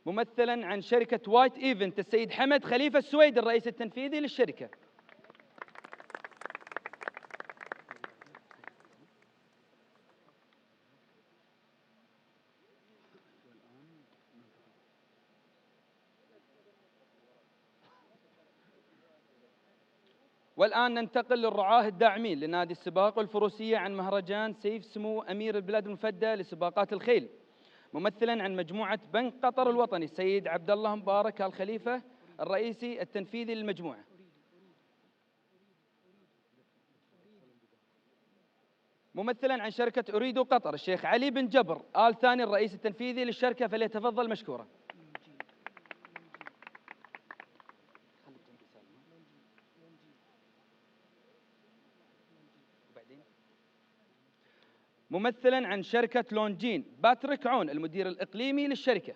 ممثلا عن شركة وايت ايفنت السيد حمد خليفة السويد الرئيس التنفيذي للشركة. والآن ننتقل للرعاة الداعمين لنادي السباق والفروسية عن مهرجان سيف سمو أمير البلاد المفدى لسباقات الخيل. ممثلا عن مجموعة بنك قطر الوطني السيد عبد الله مبارك آل خليفة الرئيسي التنفيذي للمجموعة. ممثلا عن شركة أريد قطر الشيخ علي بن جبر آل ثاني الرئيس التنفيذي للشركة، فليتفضل مشكورا. ممثلا عن شركة لونجين باتريك عون المدير الإقليمي للشركة.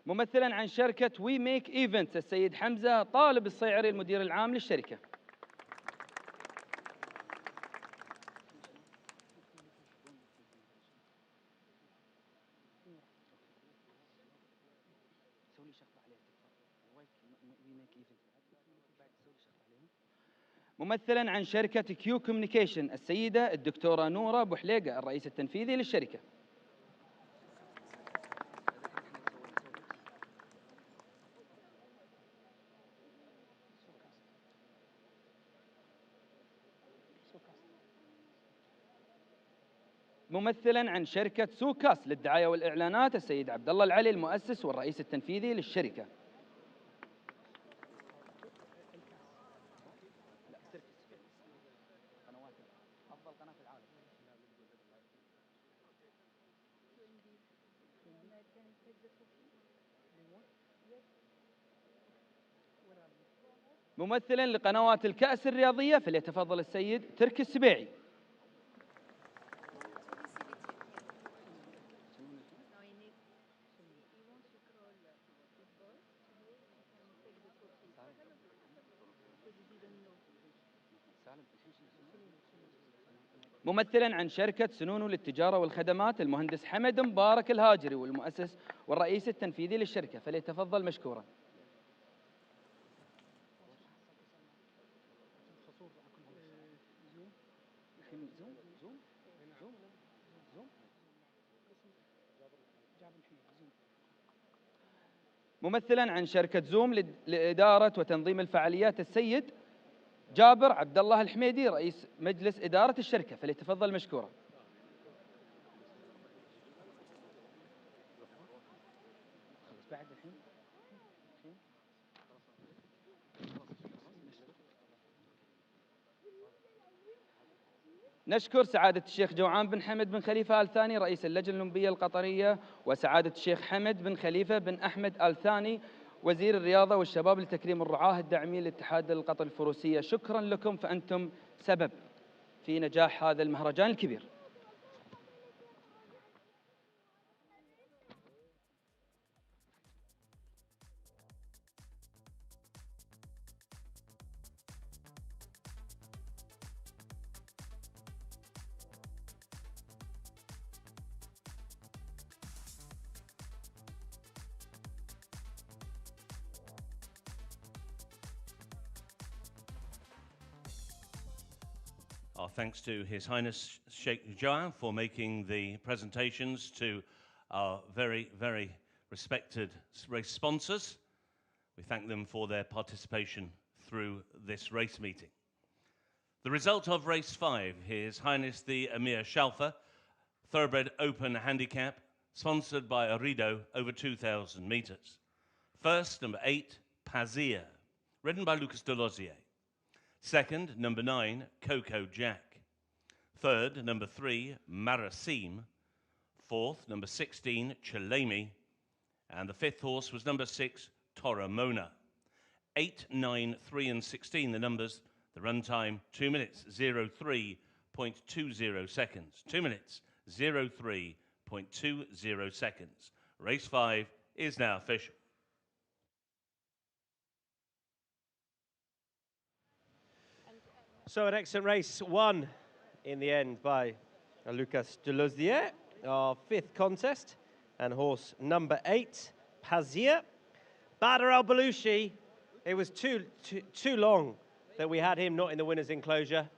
ممثلا عن شركة وي ميك ايفنتس السيد حمزة طالب الصيعري المدير العام للشركة. ممثلا عن شركة كيو كوميونيكيشن السيدة الدكتورة نورة بوحليقة الرئيس التنفيذي للشركة. ممثلا عن شركة سوكاس للدعاية والإعلانات السيد عبد الله العلي المؤسس والرئيس التنفيذي للشركة. ممثلا لقنوات الكأس الرياضية فليتفضل السيد تركي السبيعي. ممثلا عن شركة سنونو للتجارة والخدمات المهندس حمد مبارك الهاجري والمؤسس والرئيس التنفيذي للشركة، فليتفضل مشكورا. ممثلا عن شركة زوم لإدارة وتنظيم الفعاليات السيد جابر عبد الله الحميدي رئيس مجلس إدارة الشركة، فليتفضل مشكورا. نشكر سعادة الشيخ جوعان بن حمد بن خليفة آل ثاني رئيس اللجنة الأولمبية القطرية، وسعادة الشيخ حمد بن خليفة بن أحمد آل ثاني وزير الرياضة والشباب لتكريم الرعاة الداعمين للاتحاد القطري الفروسية. شكرا لكم، فأنتم سبب في نجاح هذا المهرجان الكبير. Our thanks to His Highness Sheikh Joan for making the presentations to our very, very respected race sponsors. We thank them for their participation through this race meeting. The result of race 5, His Highness the Amir Shalfa, Thoroughbred Open Handicap, sponsored by Arido, over 2,000 meters. First, number 8, Pazir, ridden by Lucas Delosier. Second, number 9, Coco Jack. Third, number 3, Marasim. Fourth, number 16, Chalemi. And the fifth horse was number 6, Toramona. 8, 9, 3, and 16, the numbers. The run time, 2 minutes, 03.20 seconds. 2 minutes, 03.20 seconds. Race 5 is now official. So an excellent race, won in the end by Lucas Delosier, our 5th contest, and horse number 8, Pazir. Badr Al-Balushi, it was too long that we had him not in the winner's enclosure.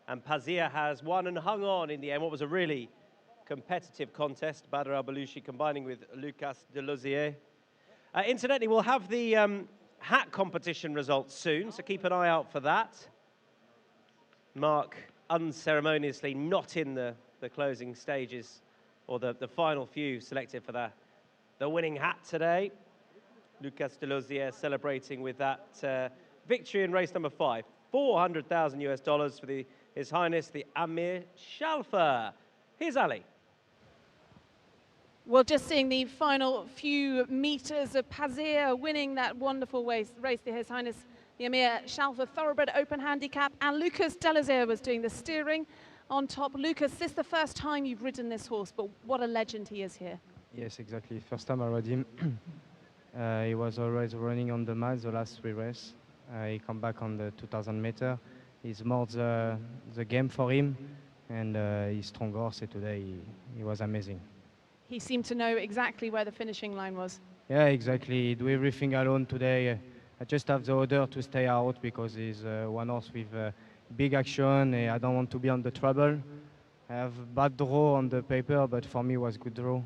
And Pazir has won and hung on in the end, what was a really competitive contest. Badr Al-Balushi combining with Lucas Delosier. Incidentally, we'll have the hat competition results soon, so keep an eye out for that. Mark unceremoniously not in the closing stages, or the final few selected for the winning hat today. Lucas Delosier celebrating with that victory in race number 5. $400,000 for His Highness the Amir Shalfa. Here's Ali. Well, just seeing the final few meters of Pazir winning that wonderful race to His Highness the Amir Shalfa Thoroughbred Open Handicap, and Lucas Delosier was doing the steering on top. Lucas, this is the first time you've ridden this horse, but what a legend he is here. Yes, exactly. First time I rode him. He was always running on the mat the last 3 races. He come back on the 2,000 meter. It's more the game for him, and he's strong horse. Today he was amazing. He seemed to know exactly where the finishing line was. Yeah, exactly. He do everything alone today. I just have the order to stay out because he's one horse with big action. I don't want to be on the trouble. I have bad draw on the paper, but for me it was good draw.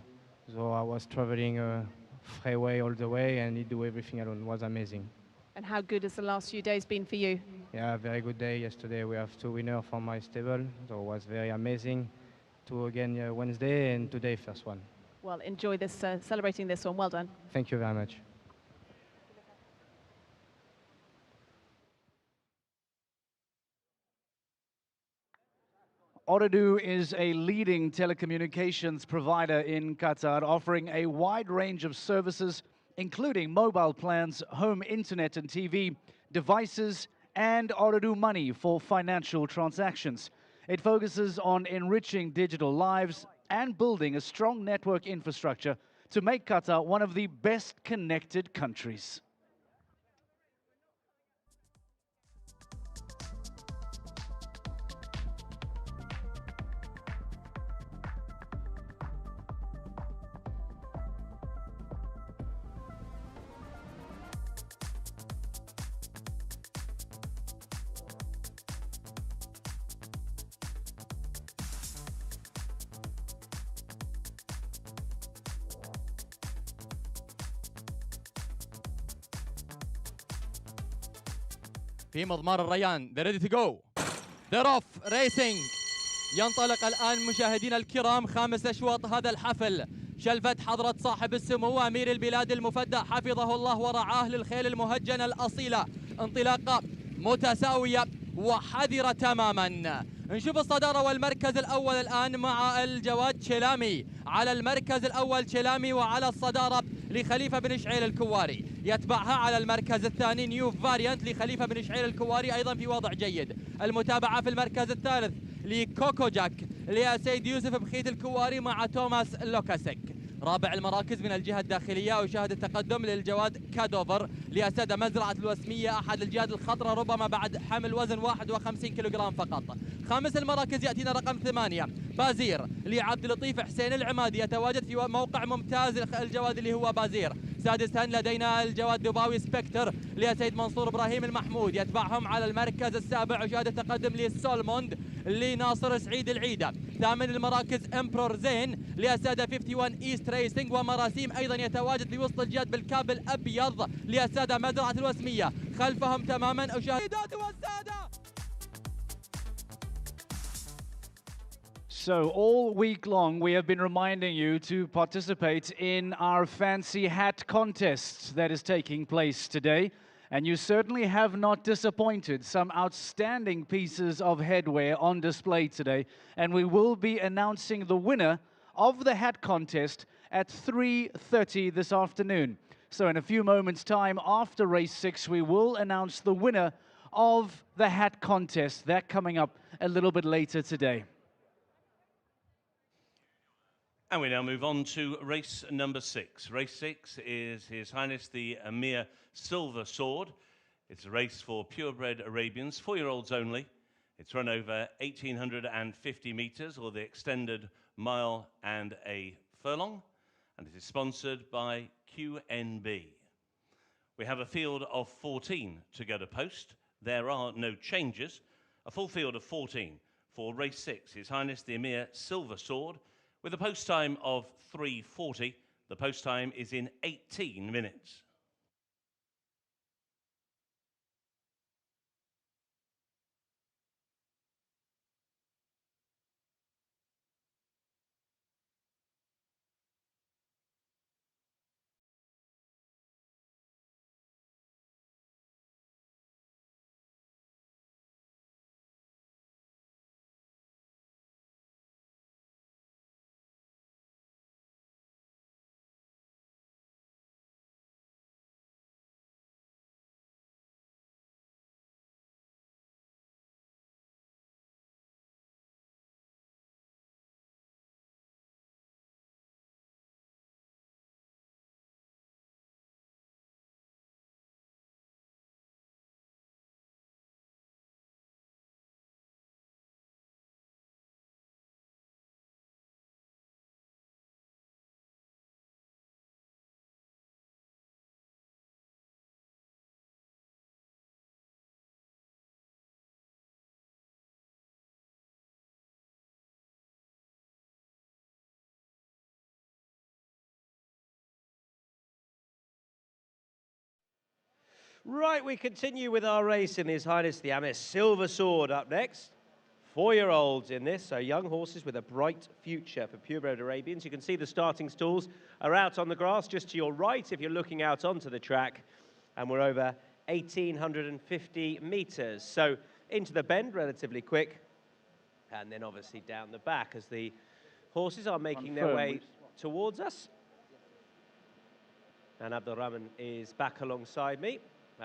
So I was traveling freeway all the way, and he do everything alone. It was amazing. And how good has the last few days been for you? Yeah, very good day. Yesterday we have 2 winners from my stable, so it was very amazing. 2 again Wednesday, and today first one. Well, enjoy this, celebrating this one. Well done. Thank you very much. Ooredoo is a leading telecommunications provider in Qatar, offering a wide range of services, including mobile plans, home internet and TV, devices, and Ooredoo Money for financial transactions. It focuses on enriching digital lives and building a strong network infrastructure to make Qatar one of the best connected countries. في مضمار الريان. They're ready to go. They're off racing. ينطلق الآن مشاهدينا الكرام 5 أشواط هذا الحفل. شلفة حضرة صاحب السمو أمير البلاد المفدى حفظه الله ورعاه للخيل المهجنة الأصيلة. انطلاقة متساوية وحذرة تماما. نشوف الصدارة والمركز الأول الآن مع الجواد شلامي. على المركز الأول شلامي، وعلى الصدارة لخليفة بن شعيل الكواري. يتبعها على المركز الثاني نيو فاريانت لخليفة بن شعيل الكواري أيضا في وضع جيد. المتابعة في المركز الثالث لكوكو جاك لسيد يوسف بخيت الكواري مع توماس لوكاسيك. رابع المراكز من الجهة الداخلية وشاهد التقدم للجواد كادوفر لأسد مزرعة الوسمية، أحد الجهات الخضراء ربما بعد حمل وزن 51 كيلوغرام فقط. خامس المراكز يأتينا رقم 8 بازير لعبد اللطيف حسين العمادي، يتواجد في موقع ممتاز الجواد اللي هو بازير. سادسا لدينا الجواد دباوي سبكتر لسيد منصور إبراهيم المحمود، يتبعهم على المركز السابع وشهادة تقدم لسولموند لناصر سعيد العيدة. ثامن المراكز امبرور زين لأسادة 51 ايست ريسنج، ومراسيم أيضا يتواجد بوسط الجاد بالكاب الأبيض لأسادة مزرعة الوسمية. خلفهم تماما أشاهدات والسادة. So all week long we have been reminding you to participate in our fancy hat contest that is taking place today. And you certainly have not disappointed. Some outstanding pieces of headwear on display today. And we will be announcing the winner of the hat contest at 3:30 this afternoon. So in a few moments' time after race 6, we will announce the winner of the hat contest. That coming up a little bit later today. And we now move on to race number 6. Race 6 is His Highness the Amir Silver Sword. It's a race for purebred Arabians, 4-year-olds only. It's run over 1,850 meters, or the extended mile and a furlong, and it is sponsored by QNB. We have a field of 14 to go to post. There are no changes. A full field of 14 for race 6. His Highness the Amir Silver Sword, with a post time of 3:40. The post time is in 18 minutes. Right, we continue with our race in His Highness the Amir Silver Sword up next. 4-year-olds in this, so young horses with a bright future for purebred Arabians. You can see the starting stalls are out on the grass just to your right if you're looking out onto the track. And we're over 1,850 meters. So into the bend relatively quick. And then obviously down the back as the horses are making their way towards us. And Abdurrahman is back alongside me.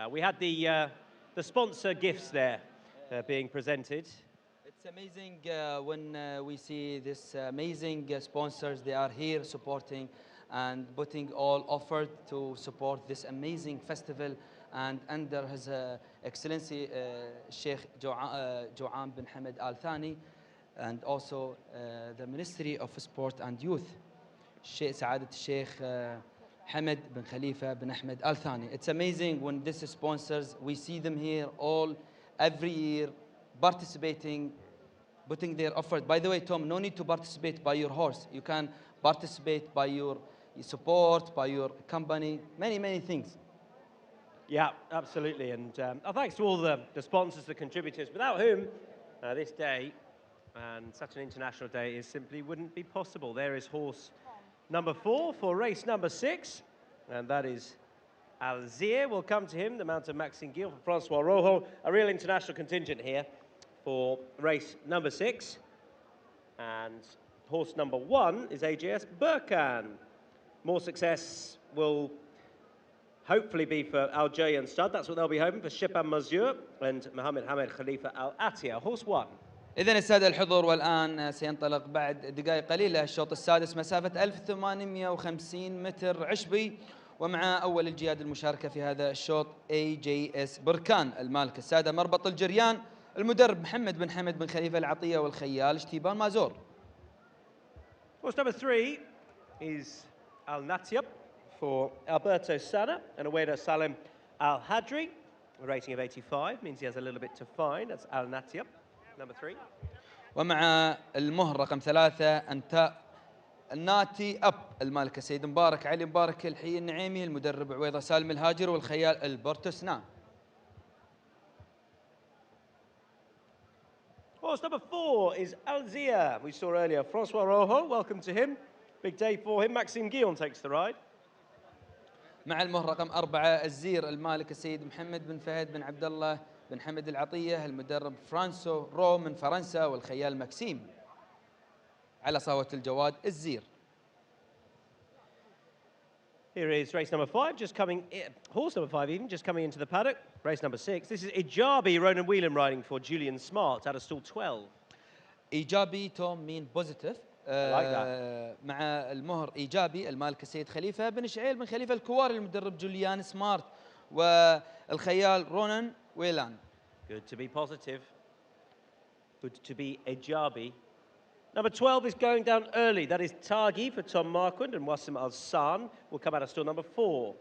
We had the sponsor gifts there being presented. It's amazing when we see this amazing sponsors. They are here supporting and putting all effort to support this amazing festival. And under His Excellency Sheikh Jo'an bin Hamad Al Thani, and also the Ministry of Sport and Youth, Sheikh Sheikh Hamad bin Khalifa bin Ahmed Al Thani. It's amazing when this sponsors, we see them here every year participating, putting their effort. By the way, Tom, no need to participate by your horse. You can participate by your support, by your company, many things. Yeah, absolutely. And thanks to all the sponsors, the contributors, without whom this day and such an international day simply wouldn't be possible. There is horse number 4 for race number 6, and that is Alzir. We'll come to him, the mount of Maxime Guil for Francois Rojo. A real international contingent here for race number 6. And horse number 1 is AJS Burkan. More success will hopefully be for Algerian stud. That's what they'll be hoping for Shipan Mazur and Mohammed Hamed Khalifa Al Attiyah. Horse 1. إذن السادة الحضور، والآن سينطلق بعد دقائق قليلة الشوط السادس، مسافة 1850 متر عشبي، ومع أول الجياد المشاركة في هذا الشوط AJS بركان. المالك السادة مربط الجريان، المدرب محمد بن حمد بن خليفة العطية، والخيال شتيبان مازور. Horse number 3 is Al Natyab for Alberto Sana and away to Salim Al Hadri. A rating of 85 means he has a little bit to find. That's Al Natia, number 3. ومع المهر رقم 3 أنت الناتي أب المالك السيد مبارك علي مبارك الحي النعيمي، المدرب عويضة سالم الهاجر، والخيال البورتوسنا. Horse number 4 is Alzia. We saw earlier Francois Rojo. Welcome to him. Big day for him. Maxime Guillon takes the ride. مع المهر رقم 4 الزير المالك السيد محمد بن فهد بن عبد الله بن حمد العطية، المدرب فرانسو رو من فرنسا، والخيال ماكسيم على صوت الجواد الزير. Here is race number 5, just coming in, horse number 5 even, just coming into the paddock. Race number 6. This is Ijabi, Ronan Whelan riding for Julian Smart out of stall 12. إيجابي توم مين بوزيتيف. مع المهر إيجابي المالك السيد خليفة بن شعيل بن خليفة الكواري، المدرب جوليان سمارت، والخيال رونان ويلان. Good to be positive. Good to be Ijabi. Number 12 is going down early. That is Tagi for Tom Marquand, and Wassim Al-San will come out of stall number 4.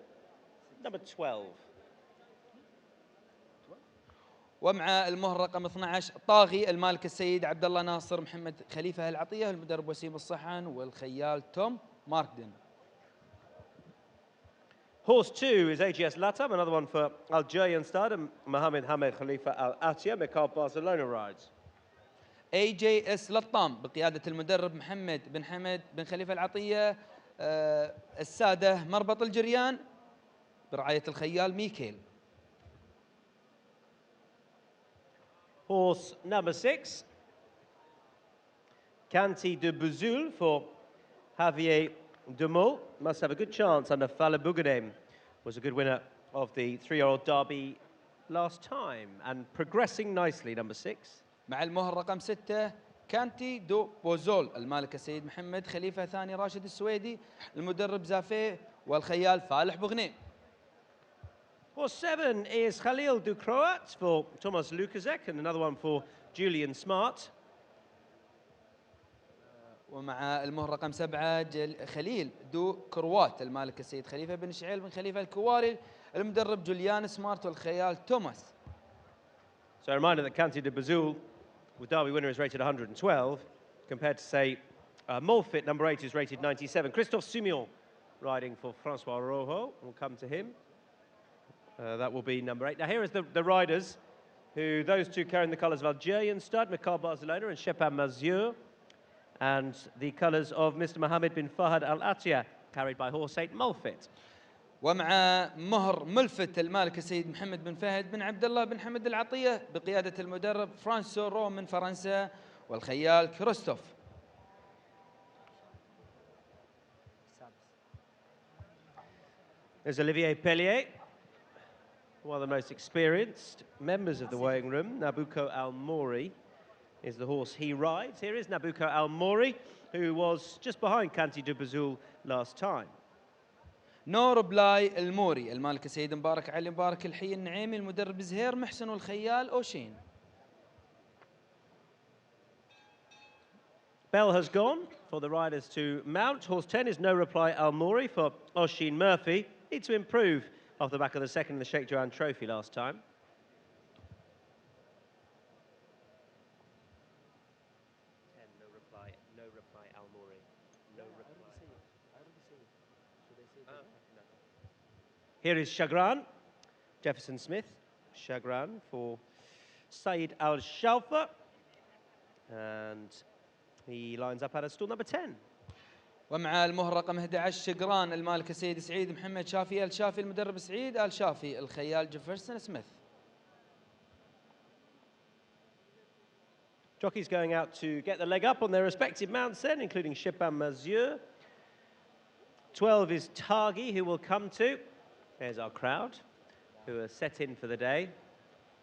Number 12. ومع المهر رقم 12 طاغي المالك السيد عبد الله ناصر محمد خليفة العطية، المدرب وسيم الصحن، والخيال توم ماركدن. Horse 2 is H.H Latam, another one for Algerian stud, and Mohamed Hamed Khalifa Al-Atiyah. Mikhail Barcelona rides. AJS لطام بقيادة المدرب محمد بن حمد بن خليفة العطية، السادة مربط الجريان برعاية الخيال ميكيل. Horse number 6, Canti de Buzul for Javier Dumont. Must have a good chance under Fala Bouganem. Was a good winner of the 3-year-old Derby last time and progressing nicely, number 6. مع المهر رقم 6 كانتي دو بوزول المالك السيد محمد خليفة ثاني راشد السويدي، المدرب زافيه، والخيال فالح بغنيم. Horse 7 is Khalil du Croat for Thomas Lukaszek and another one for Julian Smart. ومع المهر رقم 7 خليل دو كروات المالك السيد خليفة بن شعيل بن خليفة الكواري، المدرب جوليان سمارت، والخيال توماس. So a reminder that Canti de Buzul, with Derby winner, is rated 112, compared to, say, Molfit, number 8, is rated 97. Christophe Sumion riding for Francois Rojo. We'll come to him. That will be number 8. Now here is the riders, who those two carrying the colours of Algerian stud, Mikhail Barcelona and Shepan Mazur, and the colours of Mr. Mohammed bin Fahad Al-Atiyah, carried by horse 8 Molfit. ومع مهر ملفت المالك السيد محمد بن فهد بن عبد الله بن حمد العطية بقيادة المدرب فرانسو رو من فرنسا، والخيال كريستوف. There's Olivier Pellier, one of the most experienced members of the weighing room. Nabucco Al-Mouri is the horse he rides. Here is Nabucco Al-Mouri, who was just behind Canti de Buzul last time. نور بلاي الموري المالك السيد مبارك علي مبارك الحي النعيمي، المدرب زهير محسن، والخيال أوشين. Bell has gone for the riders to mount. Horse 10 is No Reply Al-Mouri for Oshin Murphy. Need to improve off the back of the second in the Sheikh Johan Trophy last time. No reply Al-Mouri. No reply. Here is Chagrin, Jefferson Smith, Chagrin for Saeed Al-Shalfa, and he lines up out of stall number 10. ومع المهر رقم 11 شقران المالك السيد سعيد محمد شافي الشافي، المدرب سعيد الشافي، الخيال جيفرسون سميث. Jockeys going out to get the leg up on their respective mounts then, including Shepan Mazur. 12 is Tagi, who will come to. There's our crowd, who are set in for the day.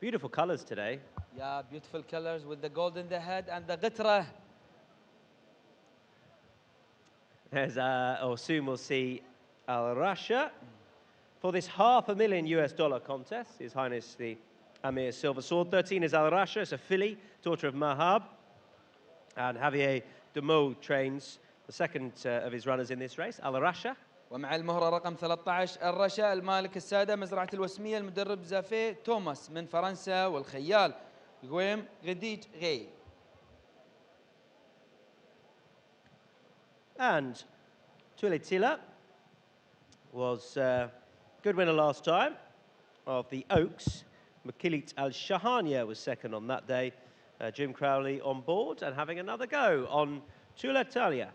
Beautiful colours today. Yeah, beautiful colours with the gold in the head and the qitra. There's, or soon we'll see Al Rasha for this $500,000 US contest. His Highness the Amir Silver Sword. 13 is Al Rasha, it's a filly, daughter of Mahab. And Javier Dumont trains the second of his runners in this race, Al Rasha. ومع المهرة رقم 13 الرشا المالك السادة مزرعة الوسمية المدرب زافي توماس من فرنسا والخيال غويم غديج غي. And Tuiletila was a good winner last time of the Oaks. Makilit Al-Shahania was second on that day. Jim Crowley on board and having another go on Tuiletila.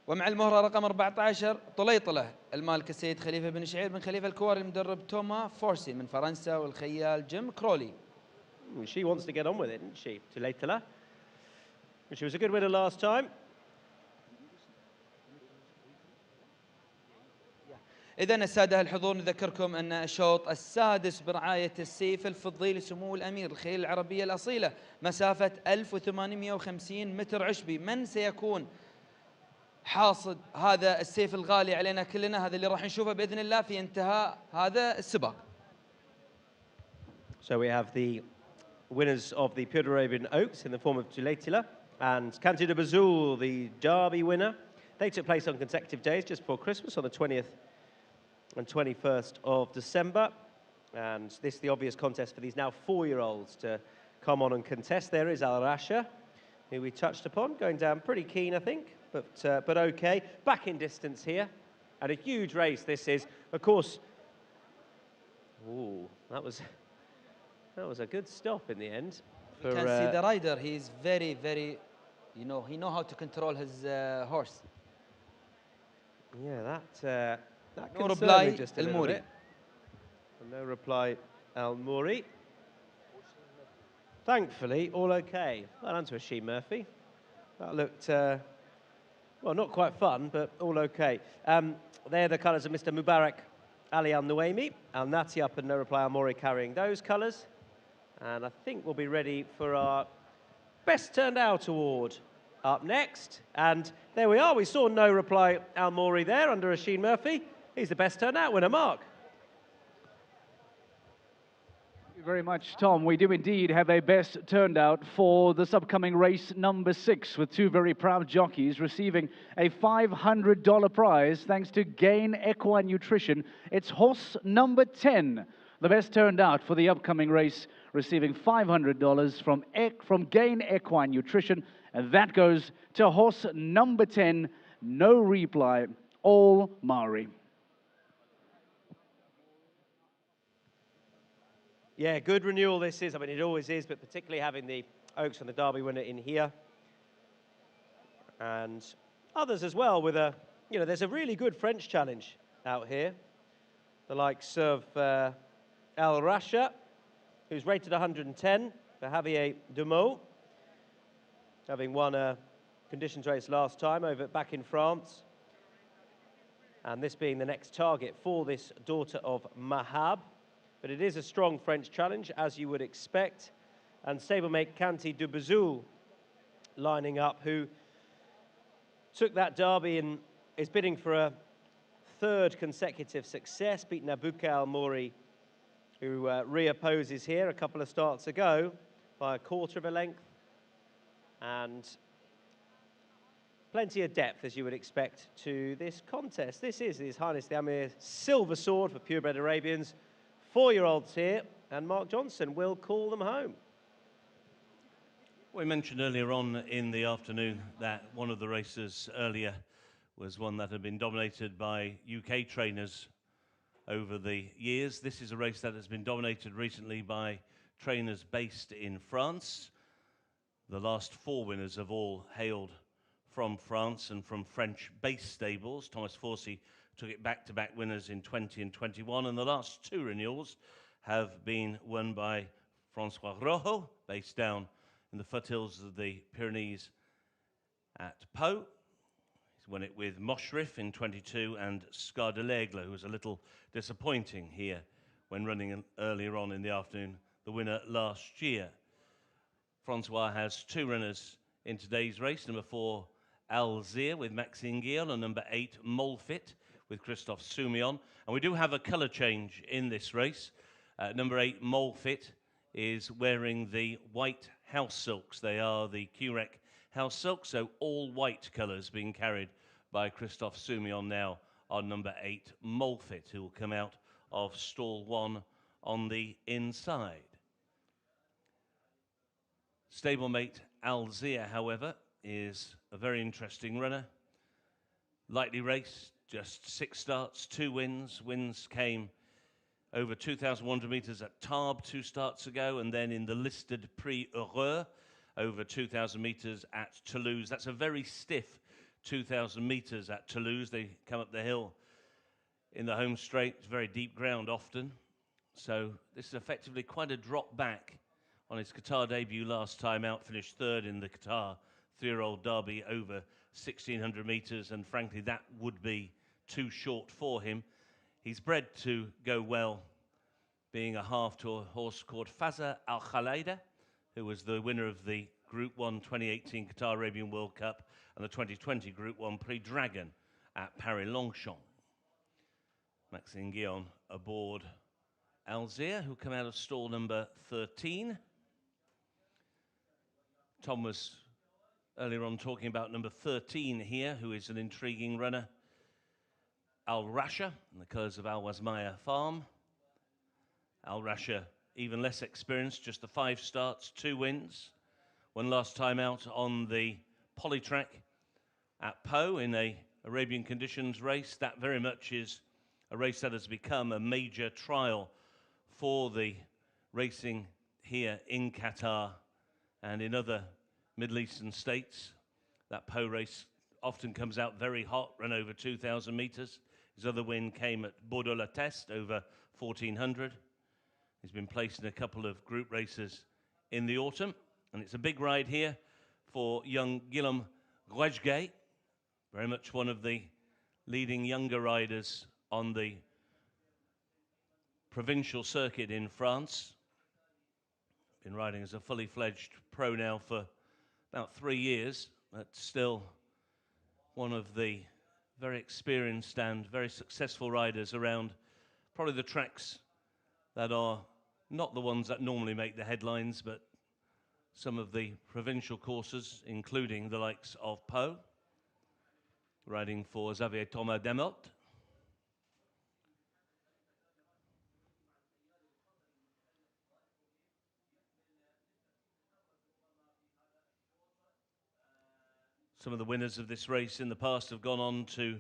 ومع المهرة رقم 14 طليطلة المالك السيد خليفة بن شعير بن خليفة الكواري المدرب توما فورسي من فرنسا والخيال جيم كرولي. She wants to get on with it, doesn't she, Tuiletila? She was a good winner last time. إذن السادة الحضور نذكركم أن الشوط السادس برعاية السيف الفضي لسمو الأمير الخيل العربية الأصيلة مسافة 1850 متر عشبي. من سيكون حاصد هذا السيف الغالي علينا كلنا؟ هذا اللي راح نشوفه بإذن الله في انتهاء هذا السباق. So we have the winners of the Pure Arabian Oaks in the form of Tuiletila and Kanti de Bazul, the Derby winner. They took place on consecutive days just before Christmas on the 20th and 21st of December. And this is the obvious contest for these now 4-year-olds to come on and contest. There is Al Rasha, who we touched upon, going down pretty keen, I think, but okay. Back in distance here, and a huge race this is. Of course, ooh, that was a good stop in the end. You can see the rider, he's very, very, he knows how to control his horse. Yeah, that no reply, just a little bit. No reply, Al Mouri. Thankfully, all okay. Well done to Ashim Murphy. That looked, well, not quite fun, but all okay. They're the colours of Mr. Mubarak Ali Al-Nuaimi. Al-Nati up and no reply, Al Mouri carrying those colours. And I think we'll be ready for our Best Turned Out Award up next. And there we are. We saw no reply Al Mouri there under Ashim Murphy. He's the Best Turned Out winner, Mark. Thank you very much, Tom. We do indeed have a best turned out for this upcoming race number 6 with two very proud jockeys receiving a $500 prize thanks to Gain Equine Nutrition. It's horse number 10, the best turned out for the upcoming race, receiving $500 from Gain Equine Nutrition. And that goes to horse number 10, no reply, Al Mouri. Yeah, good renewal this is. I mean, it always is, but particularly having the Oaks and the Derby winner in here. And others as well with a, you know, there's a really good French challenge out here. The likes of Al Rasha, who's rated 110 for Javier Dumont, having won a conditions race last time back in France. And this being the next target for this daughter of Mahab. But it is a strong French challenge, as you would expect. And stablemate Kanti de Bazul lining up, who took that derby and is bidding for a third consecutive success. Beat Nabuka Al Mouri, who reopposes here a couple of starts ago by a quarter of a length. And plenty of depth, as you would expect, to this contest. This is His Highness the Amir Silver Sword for purebred Arabians. 4-year-olds here, and Mark Johnson will call them home. We mentioned earlier on in the afternoon that one of the races earlier was one that had been dominated by UK trainers over the years. This is a race that has been dominated recently by trainers based in France. The last 4 winners have all hailed from France and from French-based stables. Thomas Forsey took it back-to-back winners in 20 and 21, and the last 2 renewals have been won by Francois Rojo, based down in the foothills of the Pyrenees at Pau. He's won it with Moshrif in 22, and Scar de l'Aigle, who was a little disappointing here when running earlier on in the afternoon, the winner last year. Francois has 2 runners in today's race, number 4, Alzir with Maxime Guillaume, and number 8, Molfit with Christophe Soumillon. And we do have a colour change in this race. Number 8, Molfit, is wearing the white house silks. They are the QREC house silks, so all white colours being carried by Christophe Soumillon now on number 8, Molfit, who will come out of stall 1 on the inside. Stablemate Alzir, however, is a very interesting runner. Lightly raced, just 6 starts, 2 wins. Wins came over 2,100 metres at Tarbes 2 starts ago, and then in the listed Prix Heureux over 2,000 metres at Toulouse. That's a very stiff 2,000 metres at Toulouse. They come up the hill in the home straight. It's very deep ground often. So this is effectively quite a drop back on his Qatar debut last time out. Finished 3rd in the Qatar 3-year-old derby over 1,600 metres, and frankly that would be too short for him. He's bred to go well, being a half to a horse called Faza Al Khalaida, who was the winner of the Group 1 2018 Qatar Arabian World Cup and the 2020 Group 1 Prix Dragon at Paris-Longchamp. Maxime Guillon aboard Alzir, who come out of stall number 13. Tom was earlier on talking about number 13 here, who is an intriguing runner. Al Rasha, in the colours of Al Wasmaya Farm. Al Rasha, even less experienced, just the 5 starts, 2 wins. One last time out on the polytrack at Pau in a Arabian conditions race. That very much is a race that has become a major trial for the racing here in Qatar and in other Middle Eastern states. That Pau race often comes out very hot, run over 2,000 metres. His other win came at Bordeaux-la-Teste over 1,400. He's been placed in a couple of group races in the autumn, and it's a big ride here for young Guillaume Roueget, very much one of the leading younger riders on the provincial circuit in France. Been riding as a fully fledged pro now for about 3 years, but still one of the very experienced and very successful riders around probably the tracks that are not the ones that normally make the headlines, but some of the provincial courses, including the likes of Pau, riding for Xavier Thomas Demelt. Some of the winners of this race in the past have gone on to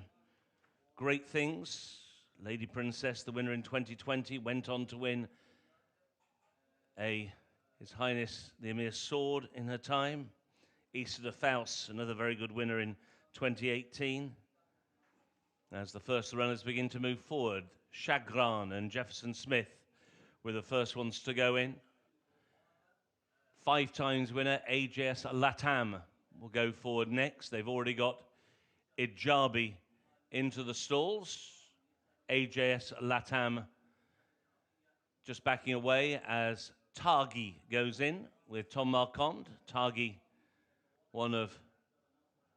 great things. Lady Princess, the winner in 2020, went on to win His Highness the Amir Sword in her time. Issa de Faust, another very good winner in 2018. As the first runners begin to move forward, Chagrin and Jefferson Smith were the first ones to go in. 5 times winner AJS Latam will go forward next. They've already got Ijabi into the stalls. AJS Latam just backing away as Targi goes in with Tom Marquand. Targi, one of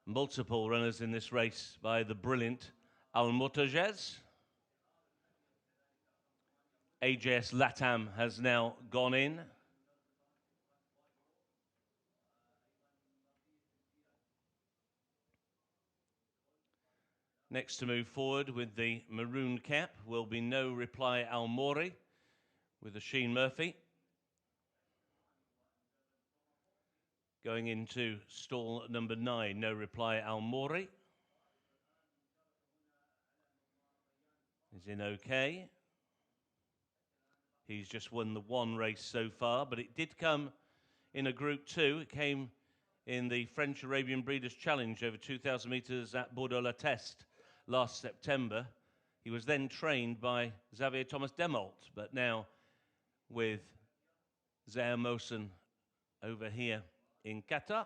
multiple runners in this race by the brilliant Al Mutajes. AJS Latam has now gone in. Next to move forward with the maroon cap will be No Reply Al Mori with the Sheen Murphy. Going into stall number 9, No Reply Al Mori. Is in okay. He's just won the 1 race so far, but it did come in a Group 2. It came in the French Arabian Breeders' Challenge over 2,000 metres at Bordeaux-la-Teste last September. He was then trained by Xavier Thomas Demelt, but now with Zaire Mosen over here in Qatar.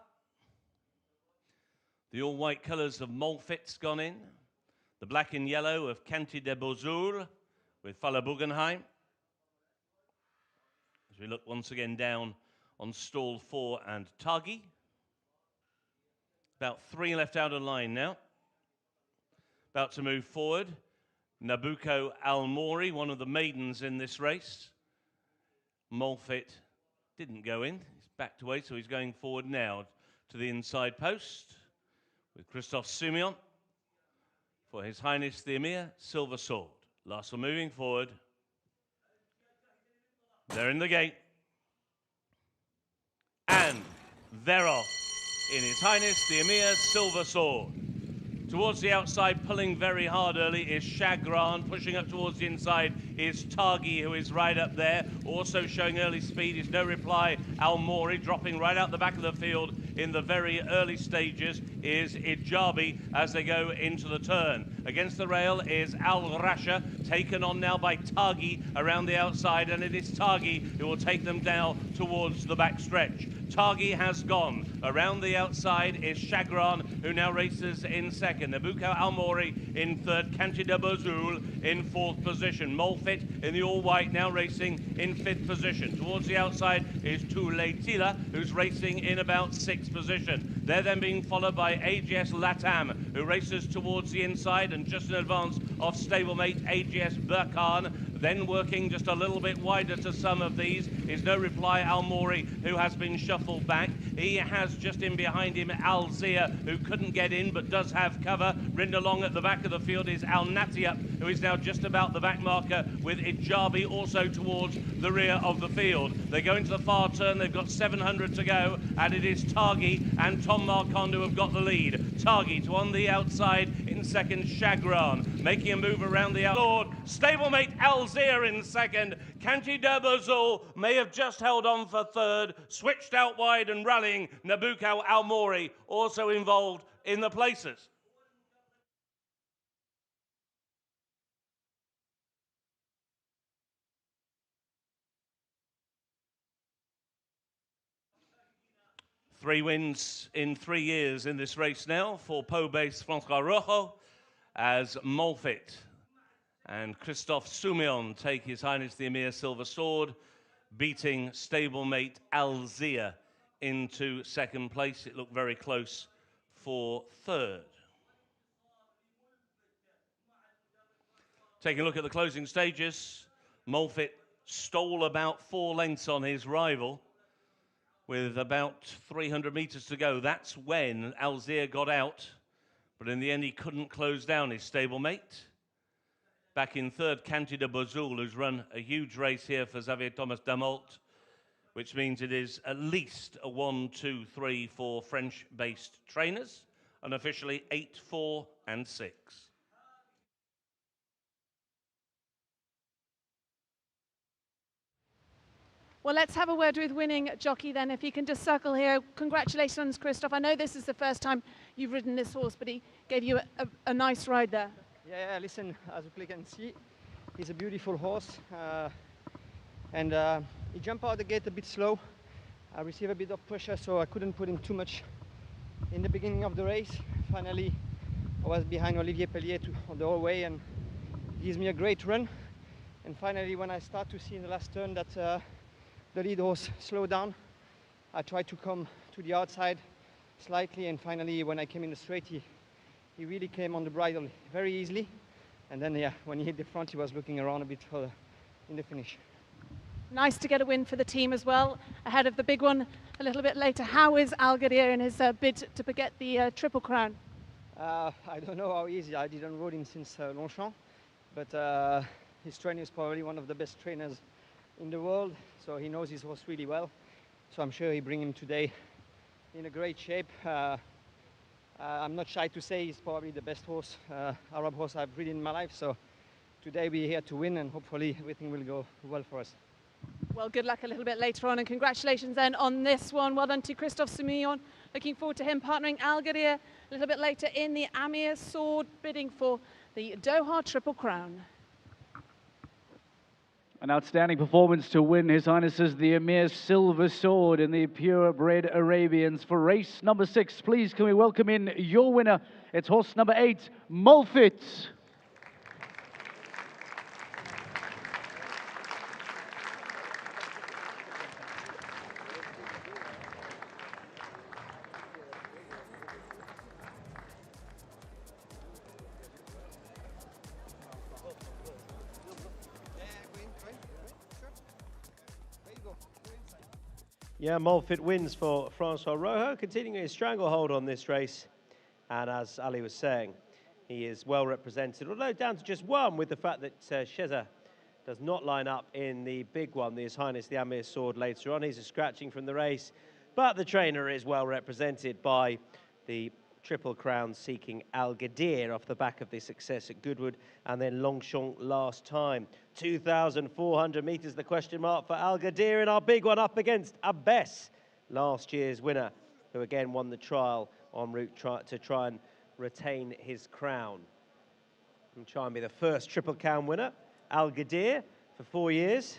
The all-white colours of Molfit's gone in. The black and yellow of Canty de Beaujour with Fala Bugenheim. As we look once again down on stall 4 and Targi. About 3 left out of line now. About to move forward, Nabucco Al Mori, one of the maidens in this race. Molfit didn't go in. He's backed away, so he's going forward now to the inside post with Christophe Soumillon. for His Highness the Amir Silver Sword. Last one moving forward. They're in the gate. And they're off in His Highness the Amir Silver Sword. Towards the outside, pulling very hard early, is Shagran. Pushing up towards the inside is Taghi, who is right up there. Also showing early speed is No Reply Al Mori, dropping right out the back of the field in the very early stages is Ijabi as they go into the turn. Against the rail is Al Rasha, taken on now by Taghi around the outside, and it is Taghi who will take them down towards the back stretch. Taghi has gone. Around the outside is Shagran, who now races in second. Nabucco Almori in third. Cantida Bozul in fourth position. Molfit in the all-white now racing in fifth position. Towards the outside is Tule Tila, who's racing in about sixth position. They're then being followed by AGS Latam, who races towards the inside and just in advance of stablemate AGS Burkhan. Then working just a little bit wider to some of these is No Reply Al Mori, who has been shuffled back. He has just in behind him Al Zia, who couldn't get in but does have cover. Ridden along at the back of the field is Al Natiap, who is now just about the back marker, with Ijabi also towards the rear of the field. They go into the far turn, they've got 700 to go, and it is Taghi and Tom Marquand who have got the lead. Taghi to on the outside, in second Shagran, making a move around the outside. Stablemate Al Zia in second. Kanti Derbazul may have just held on for third, switched out wide and rallying. Nabucco Al Mori also involved in the places. Three wins in 3 years in this race now for Pau-based François Rojo, as Molfit and Christophe Soumillon take His Highness the Amir Silver Sword, beating stablemate Al Zia into second place. It looked very close for third. Taking a look at the closing stages, Molfit stole about 4 lengths on his rival with about 300 meters to go. That's when Al Zia got out, but in the end he couldn't close down his stablemate. Back in third, Cantida Bozul, who's run a huge race here for Xavier Thomas Damalt, which means it is at least a 1, 2, 3, 4 French-based trainers, and officially 8, 4, and 6. Well, let's have a word with winning jockey then, if you can just circle here. Congratulations, Christophe. I know this is the first time you've ridden this horse, but he gave you a nice ride there. Yeah, listen, as you can see, he's a beautiful horse. And he jumped out the gate a bit slow. I received a bit of pressure, so I couldn't put him too much in the beginning of the race. Finally, I was behind Olivier Pellier on the whole way, and he gives me a great run. And finally, when I start to see in the last turn that the lead horse slowed down, I tried to come to the outside slightly, and finally when I came in the straight, he really came on the bridle very easily. And then, yeah, when he hit the front, he was looking around a bit further in the finish. Nice to get a win for the team as well, ahead of the big one a little bit later. How is Al Ghadir in his bid to get the Triple Crown? I don't know how easy. I didn't ride him since Longchamp, but his trainer is probably one of the best trainers in the world, so he knows his horse really well. So I'm sure he bring him today in a great shape. I'm not shy to say he's probably the best horse, Arab horse I've ridden in my life. So today we're here to win, and hopefully everything will go well for us. Well, good luck a little bit later on, and congratulations then on this one. Well done to Christophe Soumillon. Looking forward to him partnering Al Ghadir a little bit later in the Amir Sword, bidding for the Doha Triple Crown. An outstanding performance to win His Highness's the Amir Silver Sword in the purebred Arabians for race number 6. Please can we welcome in your winner. It's horse number 8, Molfit. Yeah, Molfit wins for François Rojo, continuing his stranglehold on this race. And as Ali was saying, he is well represented, although down to just one with the fact that Sheza does not line up in the big one, the His Highness the Amir sword later on. He's a scratching from the race, but the trainer is well represented by the Triple Crown seeking Al Ghadir off the back of the success at Goodwood and then Longchamp last time. 2,400 metres, the question mark for Al Ghadir in our big one up against Abbes, last year's winner, who again won the trial en route to try and retain his crown. And try and be the first Triple Crown winner, Al Ghadir, for 4 years.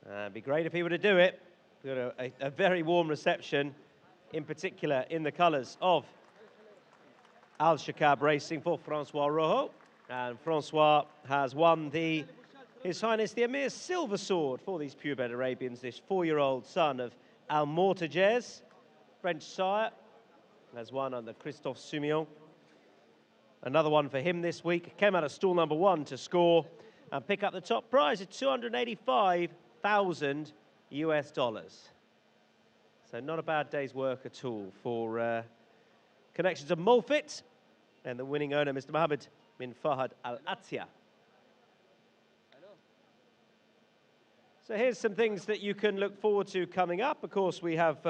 It'd be great if he were to do it. We've got a very warm reception, in particular in the colours of Al Shakab Racing for Francois Rojo. And Francois has won His Highness the Amir's silver sword for these purebred Arabians, this 4-year-old son of Al Mortajez, French sire, has won under Christophe Soumillon. Another one for him this week. Came out of stall number 1 to score and pick up the top prize of $285,000 US. So not a bad day's work at all for connections of Mulfit and the winning owner, Mr. Mohammed bin Fahad Al Atia. So here's some things that you can look forward to coming up. Of course, we have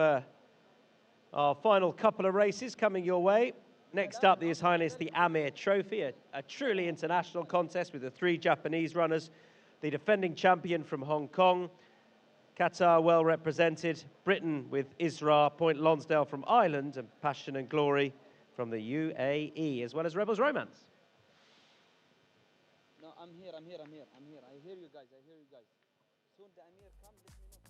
our final couple of races coming your way. Next up, the His Highness the Amir Trophy, a truly international contest with the 3 Japanese runners, the defending champion from Hong Kong, Qatar well represented, Britain with Isra Point Lonsdale from Ireland, and Passion and Glory from the UAE, as well as Rebels Romance. No, I'm here. I hear you guys, Soon the Amir comes, let me know.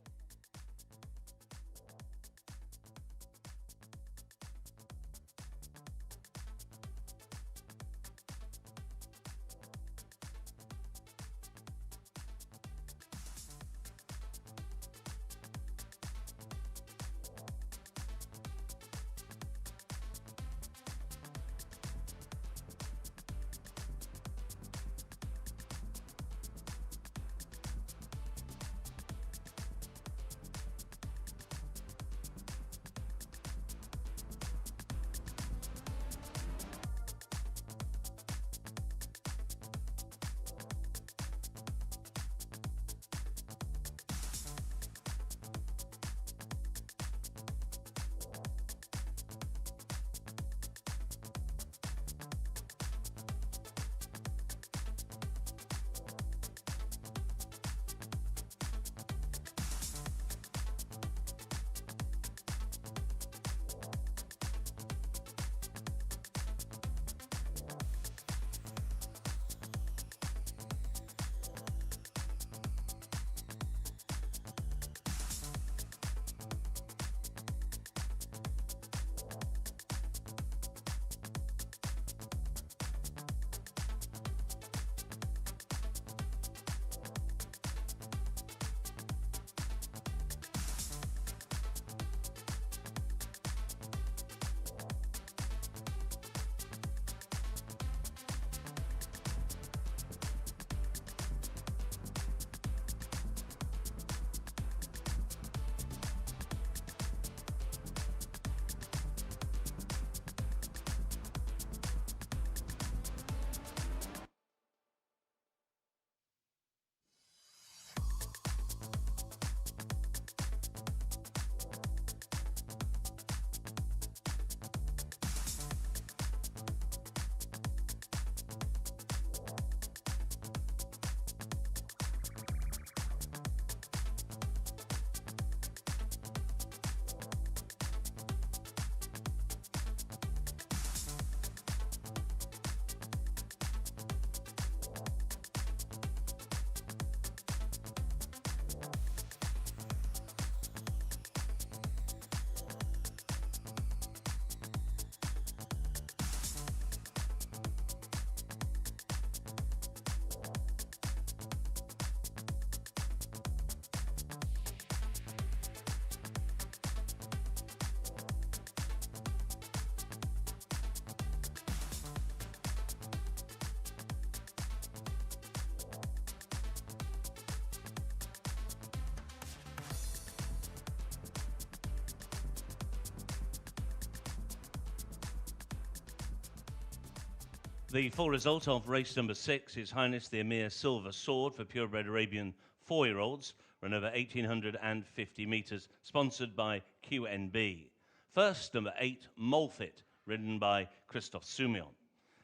The full result of race number 6, His Highness the Amir Silver Sword for purebred Arabian 4-year-olds, run over 1,850 metres, sponsored by QNB. First, number 8, Molfit, ridden by Christophe Soumillon.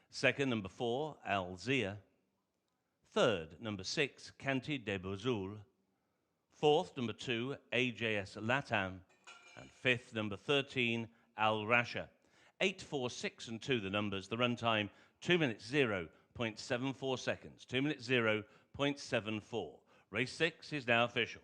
Second, number 4, Alzia. Third, number 6, Canti de Bozoul. Fourth, number 2, AJS Latam. And fifth, number 13, Al Rasha. 8, 4, 6 and 2 the numbers. The run time 2 minutes 0.74 seconds. 2 minutes 0.74. Race 6 is now official.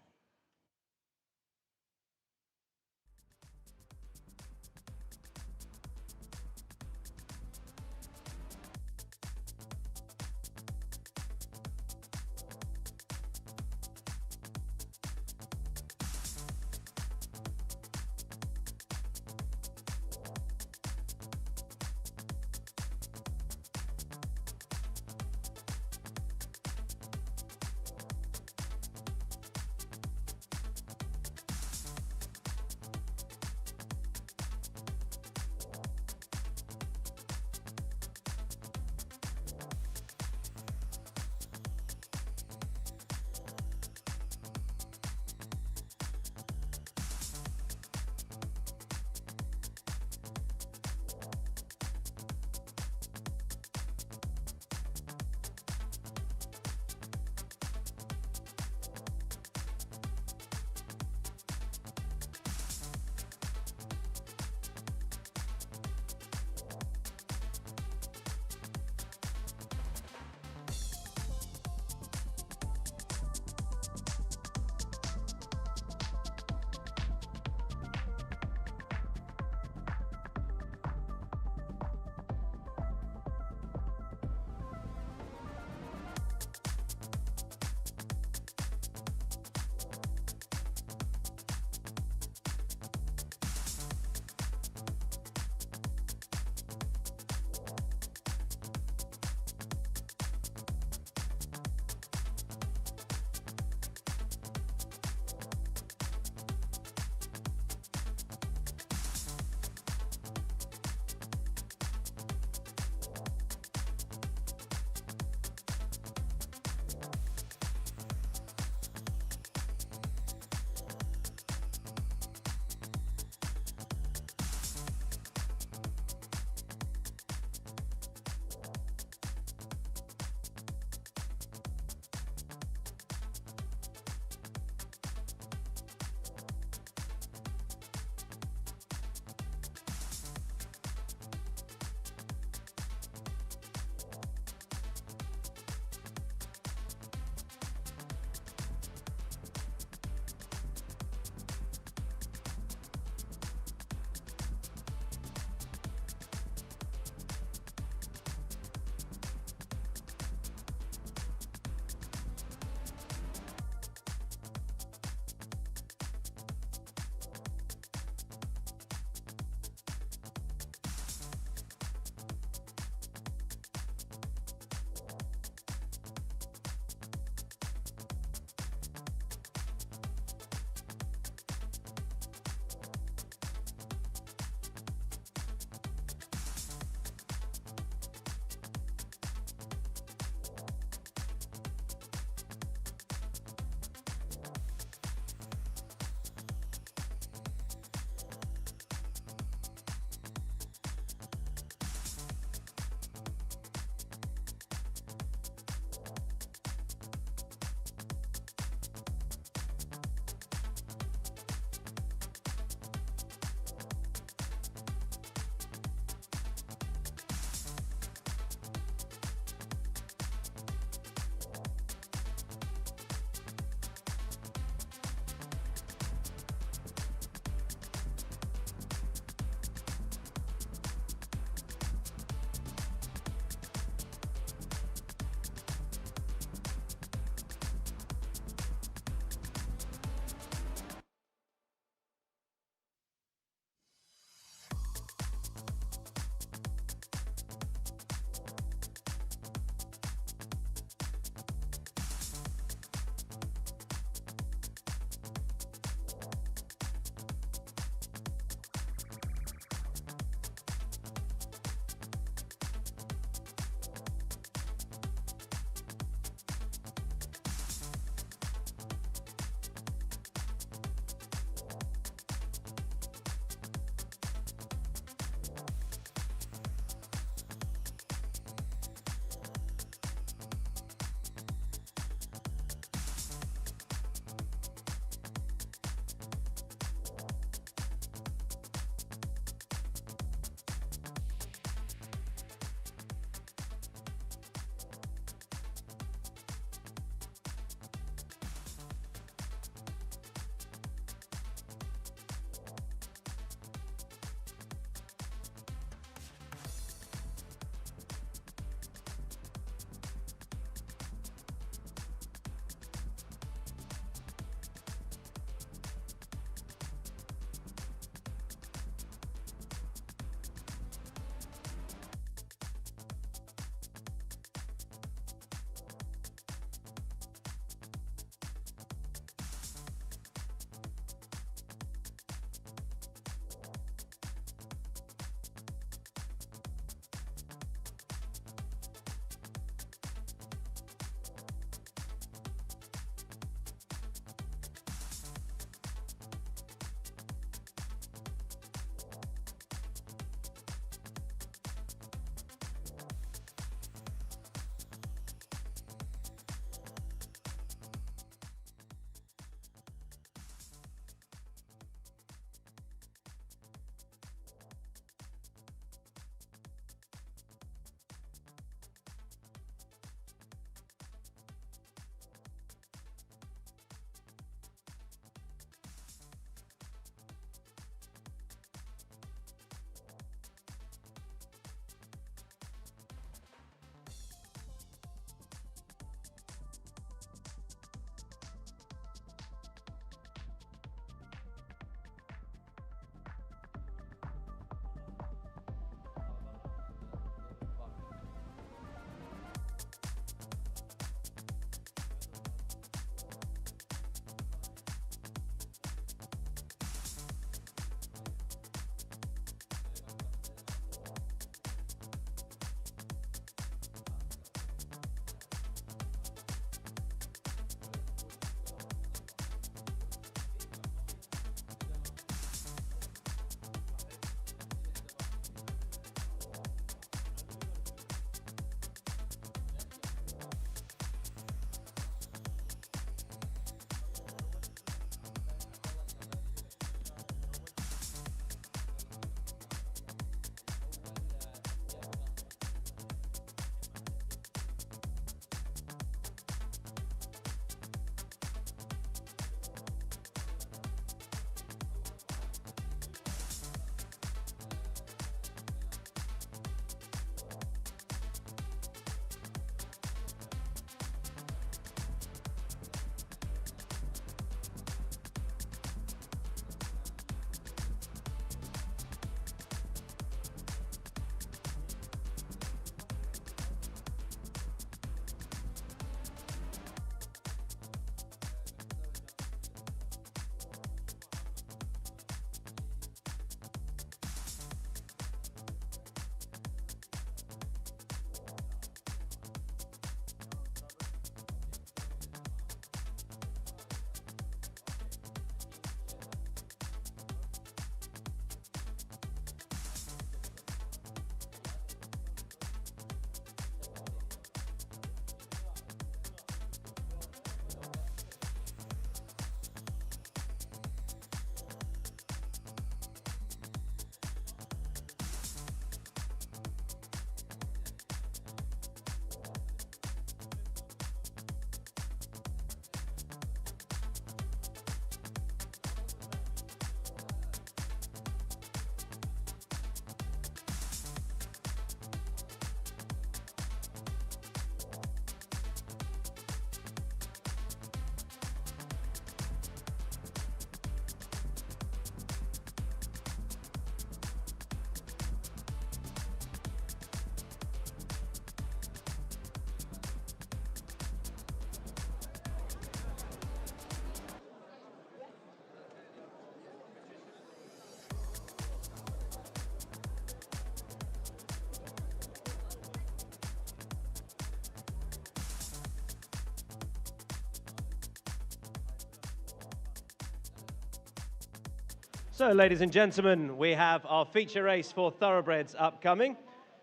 So, ladies and gentlemen, we have our feature race for thoroughbreds upcoming.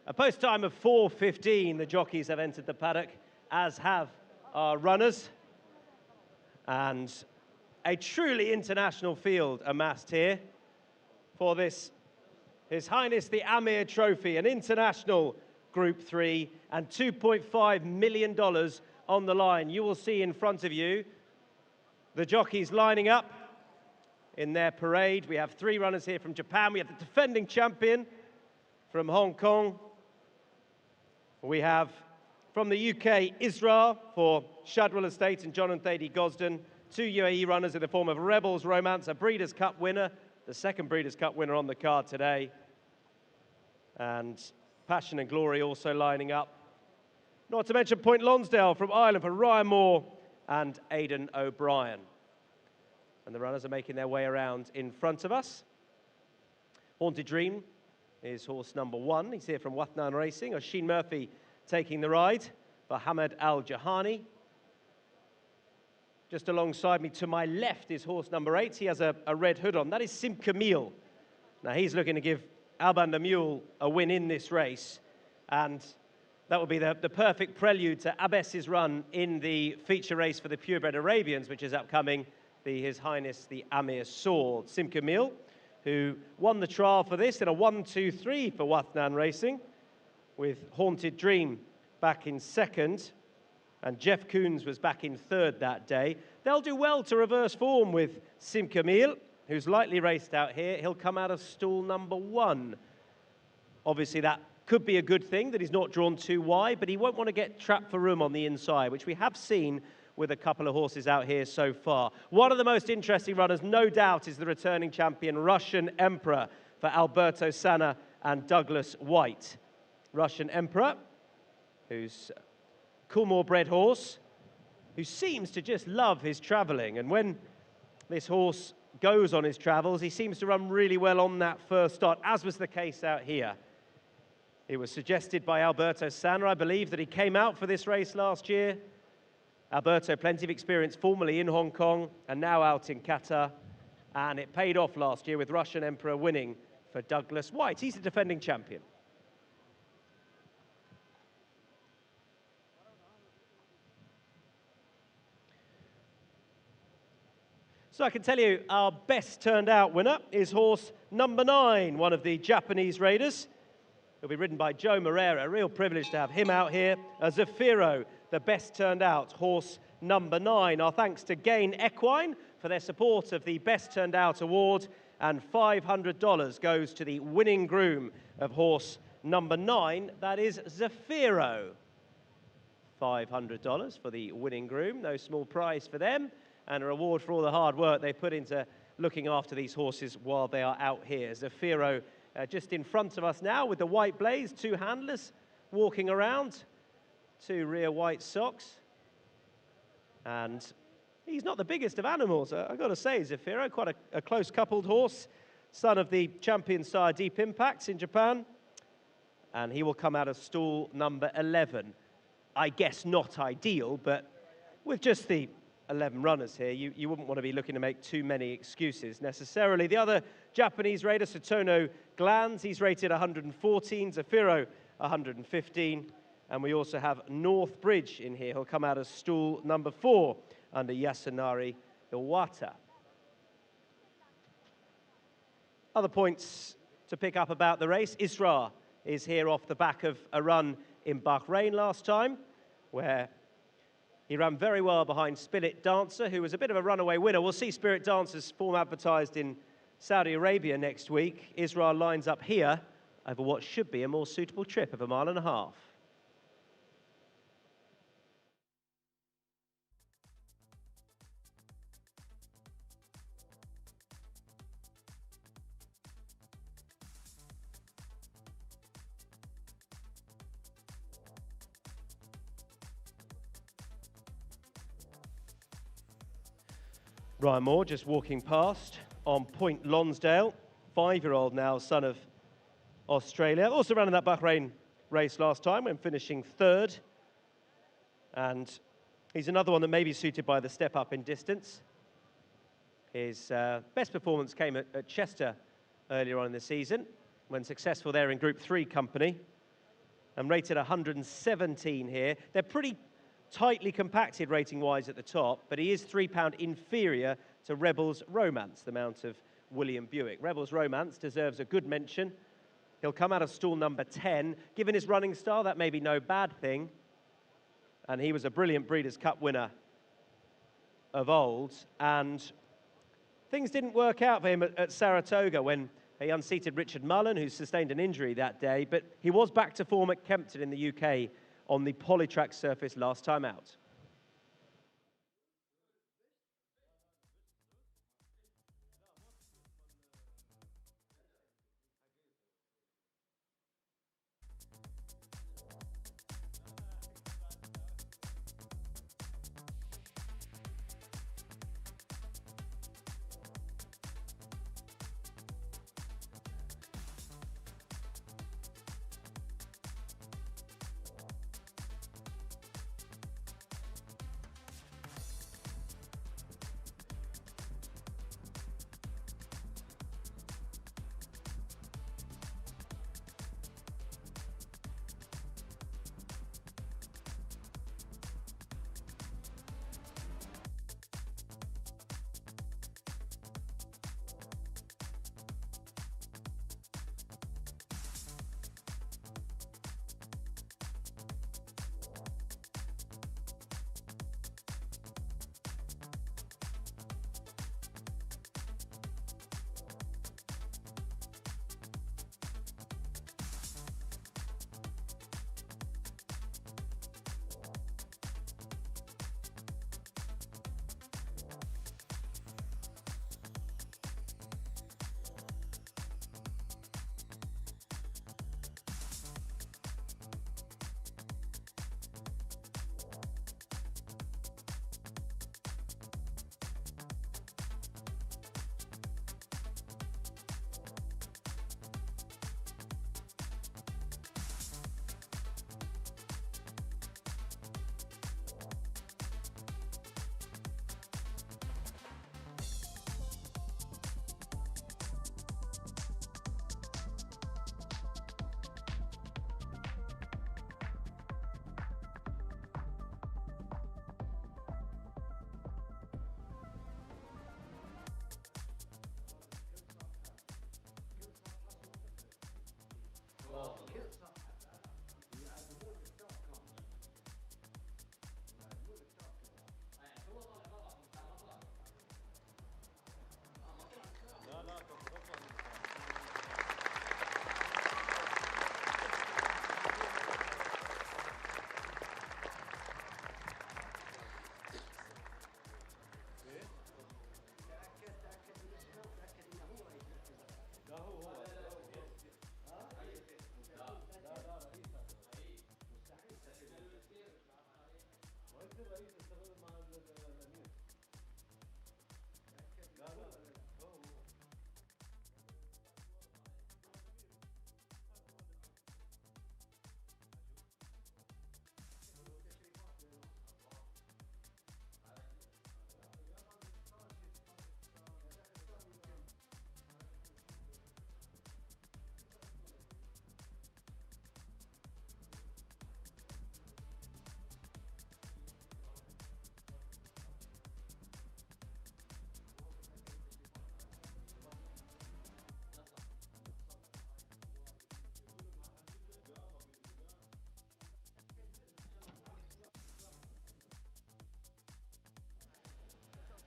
A post time of 4:15, the jockeys have entered the paddock, as have our runners. And a truly international field amassed here for this His Highness the Amir Trophy, an international Group 3, and $2.5 million on the line. You will see in front of you the jockeys lining up in their parade. We have 3 runners here from Japan. We have the defending champion from Hong Kong. We have from the UK, Israel for Shadwell Estate and John and Thady Gosden. 2 UAE runners in the form of Rebels Romance, a Breeders' Cup winner, the second Breeders' Cup winner on the card today. And Passion and Glory also lining up. Not to mention Point Lonsdale from Ireland for Ryan Moore and Aidan O'Brien. And the runners are making their way around in front of us. Haunted Dream is horse number 1. He's here from Wathnan Racing. Oisin Murphy taking the ride for Hamad Al Jahani. Just alongside me to my left is horse number 8. He has a red hood on. That is Sim Camille. Now he's looking to give Alban the Mule a win in this race. And that will be the perfect prelude to Abbes's run in the feature race for the Purebred Arabians, which is upcoming, His Highness the Amir Sword. Sim Camille, who won the trial for this in a 1-2-3 for Wathnan Racing, with Haunted Dream back in second. And Jeff Koons was back in third that day. They'll do well to reverse form with Sim Camille, who's lightly raced out here. He'll come out of stall number 1. Obviously, that could be a good thing, that he's not drawn too wide, but he won't want to get trapped for room on the inside, which we have seen with a couple of horses out here so far. One of the most interesting runners, no doubt, is the returning champion, Russian Emperor, for Alberto Sanna and Douglas White. Russian Emperor, who's Coolmore-bred horse, who seems to just love his travelling. And when this horse goes on his travels, he seems to run really well on that first start, as was the case out here. It was suggested by Alberto Sanna, I believe, that he came out for this race last year. Alberto, plenty of experience formerly in Hong Kong and now out in Qatar. And it paid off last year with Russian Emperor winning for Douglas White. He's the defending champion. So I can tell you our best turned out winner is horse number 9, one of the Japanese raiders. He'll be ridden by Joe Moreira. A real privilege to have him out here. Zafiro, the best turned out horse number 9. Our thanks to Gain Equine for their support of the Best Turned Out Award. And $500 goes to the winning groom of horse number 9. That is Zafiro. $500 for the winning groom. No small prize for them. And a reward for all the hard work they put into looking after these horses while they are out here. Zafiro just in front of us now with the white blaze, 2 handlers walking around, 2 rear white socks. And he's not the biggest of animals, I've got to say, Zafiro, quite a close coupled horse, son of the champion sire Deep Impacts in Japan. And he will come out of stall number 11. I guess not ideal, but with just the 11 runners here, you wouldn't want to be looking to make too many excuses necessarily. The other Japanese raider, Sotono Glands, he's rated 114, Zafiro 115, and we also have North Bridge in here. He'll come out of stall number 4 under Yasunari Iwata. Other points to pick up about the race. Isra is here off the back of a run in Bahrain last time, where he ran very well behind Spirit Dancer, who was a bit of a runaway winner. We'll see Spirit Dancer's form advertised in Saudi Arabia next week. Israel lines up here over what should be a more suitable trip of 1.5 miles. Ryan Moore just walking past on Point Lonsdale, 5-year-old now, son of Australia. Also ran in that Bahrain race last time when finishing 3rd. And he's another one that may be suited by the step up in distance. His best performance came at Chester earlier on in the season, when successful there in Group 3 company, and rated 117 here. They're pretty tightly compacted rating-wise at the top, but he is £3 inferior to Rebels Romance, the mount of William Buick. Rebels Romance deserves a good mention. He'll come out of stall number 10. Given his running style, that may be no bad thing. And he was a brilliant Breeders' Cup winner of old. And things didn't work out for him at Saratoga when he unseated Richard Mullen, who sustained an injury that day. But he was back to form at Kempton in the UK on the polytrack surface last time out.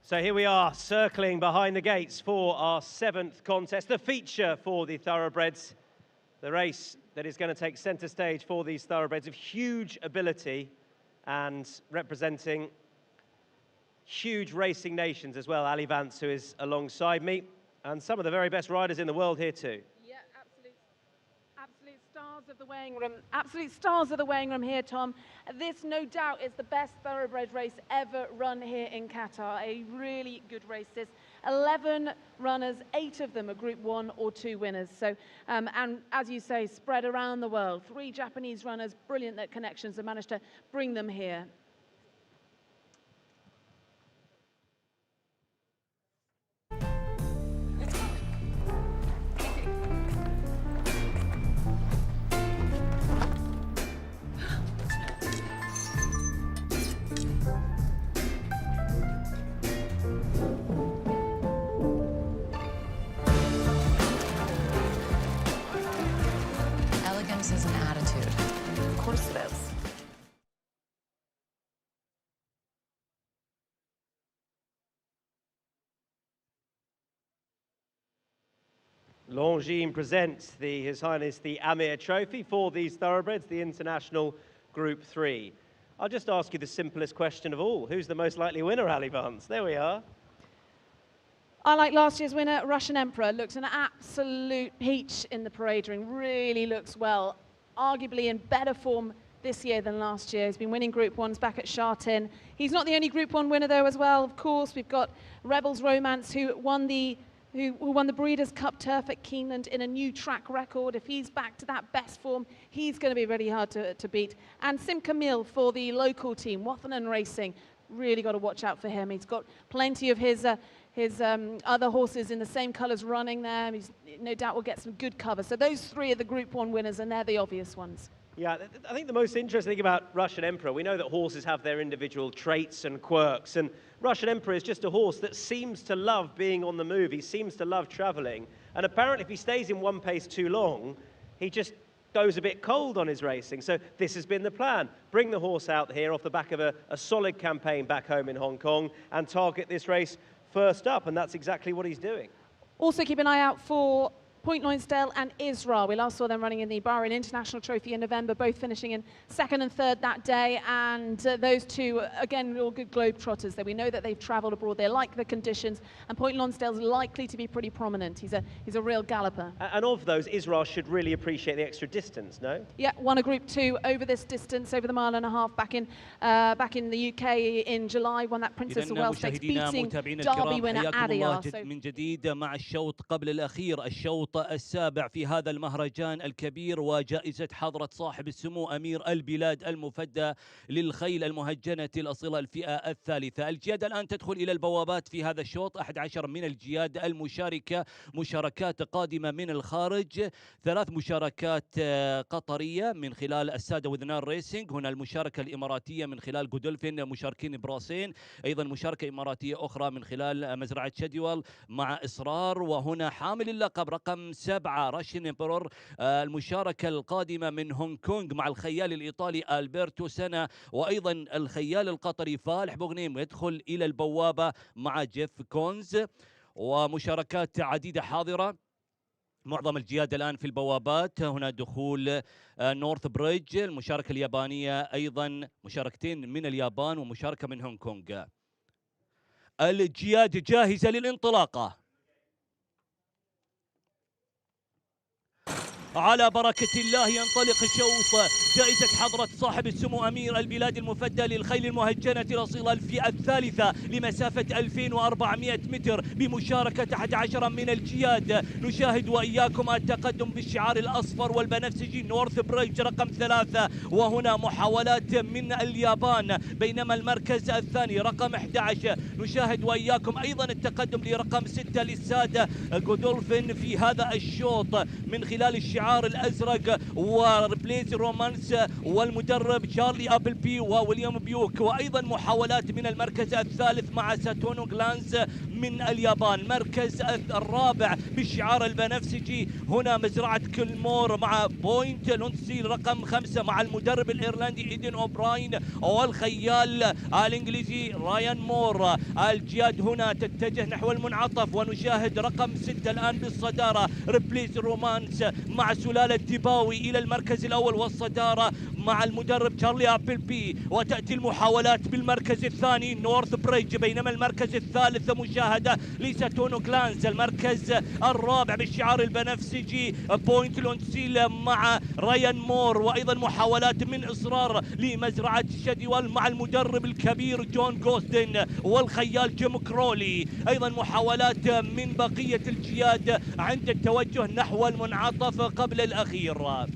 So here we are, circling behind the gates for our 7th contest, the feature for the thoroughbreds, the race that is going to take centre stage for these thoroughbreds of huge ability and representing huge racing nations as well. Ali Vance, who is alongside me, and some of the very best riders in the world here too. Absolute stars of the weighing room. Absolute stars of the weighing room here, Tom. This, no doubt, is the best thoroughbred race ever run here in Qatar. A really good race. This 11 runners, 8 of them are Group 1 or 2 winners. So, and as you say, spread around the world. 3 Japanese runners, brilliant at connections, have managed to bring them here. Longines presents His Highness the Amir Trophy for these thoroughbreds, the International Group 3. I'll just ask you the simplest question of all. Who's the most likely winner, Ali Barnes? There we are. I like last year's winner, Russian Emperor. Looks an absolute peach in the parade ring. Really looks well. Arguably in better form this year than last year. He's been winning Group 1s back at Shartin. He's not the only Group 1 winner though as well. Of course, we've got Rebels Romance who won the Breeders' Cup Turf at Keeneland in a new track record. If he's back to that best form, he's going to be really hard to beat. And Sim Camille for the local team, Wathanan Racing. Really got to watch out for him. He's got plenty of his other horses in the same colours running there. He's no doubt will get some good cover. So those three are the Group 1 winners, and they're the obvious ones. Yeah, I think the most interesting thing about Russian Emperor, we know that horses have their individual traits and quirks, and Russian Emperor is just a horse that seems to love being on the move. He seems to love travelling, and apparently if he stays in one pace too long, he just goes a bit cold on his racing. So this has been the plan. Bring the horse out here off the back of a solid campaign back home in Hong Kong and target this race first up, and that's exactly what he's doing. Also keep an eye out for Point Lonsdale and Israel. We last saw them running in the Bahrain International Trophy in November, both finishing in 2nd and 3rd that day. And those two, again, all good globetrotters. That we know that they've travelled abroad. They like the conditions, and Point Lonsdale's likely to be pretty prominent. He's a real galloper. And of those, Israel should really appreciate the extra distance, no? Yeah, won a Group 2 over this distance, over the 1.5 mile back in the UK in July. Won that Princess of Wales Stakes, beating Derby winner Adiyar. من جديد مع الشوط قبل الأخير، الشوط السابع في هذا المهرجان الكبير، وجائزة حضرة صاحب السمو أمير البلاد المفدى للخيل المهجنة الأصيلة الفئة الثالثة. الجياد الآن تدخل إلى البوابات في هذا الشوط. 11 من الجياد المشاركة، مشاركات قادمة من الخارج، 3 مشاركات قطرية من خلال السادة وذنار ريسينج، هنا المشاركة الإماراتية من خلال جودولفين مشاركين براسين، أيضا مشاركة إماراتية أخرى من خلال مزرعة شديول مع إصرار، وهنا حامل اللقب رقم 7 راشن امبرور، المشاركة القادمة من هونغ كونغ مع الخيال الإيطالي ألبرتو سنة، وأيضا الخيال القطري فالح بوغنيم يدخل إلى البوابة مع جيف كونز، ومشاركات عديدة حاضرة. معظم الجياد الآن في البوابات. هنا دخول نورث بريدج، المشاركة اليابانية، أيضا مشاركتين من اليابان ومشاركة من هونغ كونغ. الجياد جاهزة للانطلاقة. على بركة الله ينطلق شوط جائزة حضرة صاحب السمو أمير البلاد المفدى للخيل المهجنة الأصيلة الفئة الثالثة لمسافة 2400 متر بمشاركة 11 من الجياد. نشاهد وإياكم التقدم بالشعار الأصفر والبنفسجي نورث بريدج رقم 3، وهنا محاولات من اليابان، بينما المركز الثاني رقم 11 نشاهد وإياكم أيضا التقدم لرقم 6 للسادة جودولفين في هذا الشوط من خلال الشعار الأزرق وريبليز رومانس والمدرب تشارلي أبل بي وويليام بيوك، وأيضا محاولات من المركز الثالث مع ساتونو غلانس من اليابان. مركز الرابع بالشعار البنفسجي هنا مزرعة كلمور مع بوينت لونسيل رقم 5 مع المدرب الإيرلندي إيدن أوبراين والخيال الإنجليزي رايان مور. الجياد هنا تتجه نحو المنعطف، ونشاهد رقم 6 الآن بالصدارة ريبليز رومانس مع سلالة ديباوي إلى المركز الأول والصدارة مع المدرب تشارلي أبل بي، وتأتي المحاولات بالمركز الثاني نورث بريدج، بينما المركز الثالث مشاهدة لساتونو غلانس. المركز الرابع بالشعار البنفسجي بوينت لونسيل مع رايان مور، وأيضا محاولات من إصرار لمزرعة شديوال مع المدرب الكبير جون غوستن والخيال جيم كرولي. أيضا محاولات من بقية الجياد عند التوجه نحو المنعطف قبل الأخير.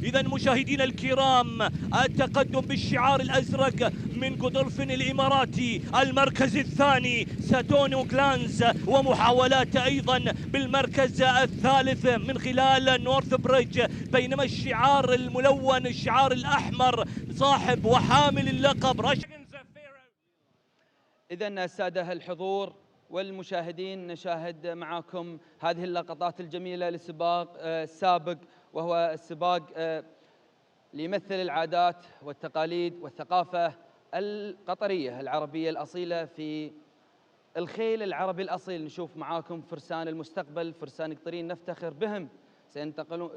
إذا مشاهدينا الكرام التقدم بالشعار الأزرق من جودولفين الإماراتي، المركز الثاني ساتونو غلانز، ومحاولات أيضا بالمركز الثالث من خلال نورث بريدج، بينما الشعار الملون الشعار الأحمر صاحب وحامل اللقب إذا السادة الحضور والمشاهدين، نشاهد معكم هذه اللقطات الجميلة للسباق السابق، وهو السباق ليمثل العادات والتقاليد والثقافة القطرية العربية الأصيلة في الخيل العربي الأصيل. نشوف معاكم فرسان المستقبل، فرسان قطرين نفتخر بهم،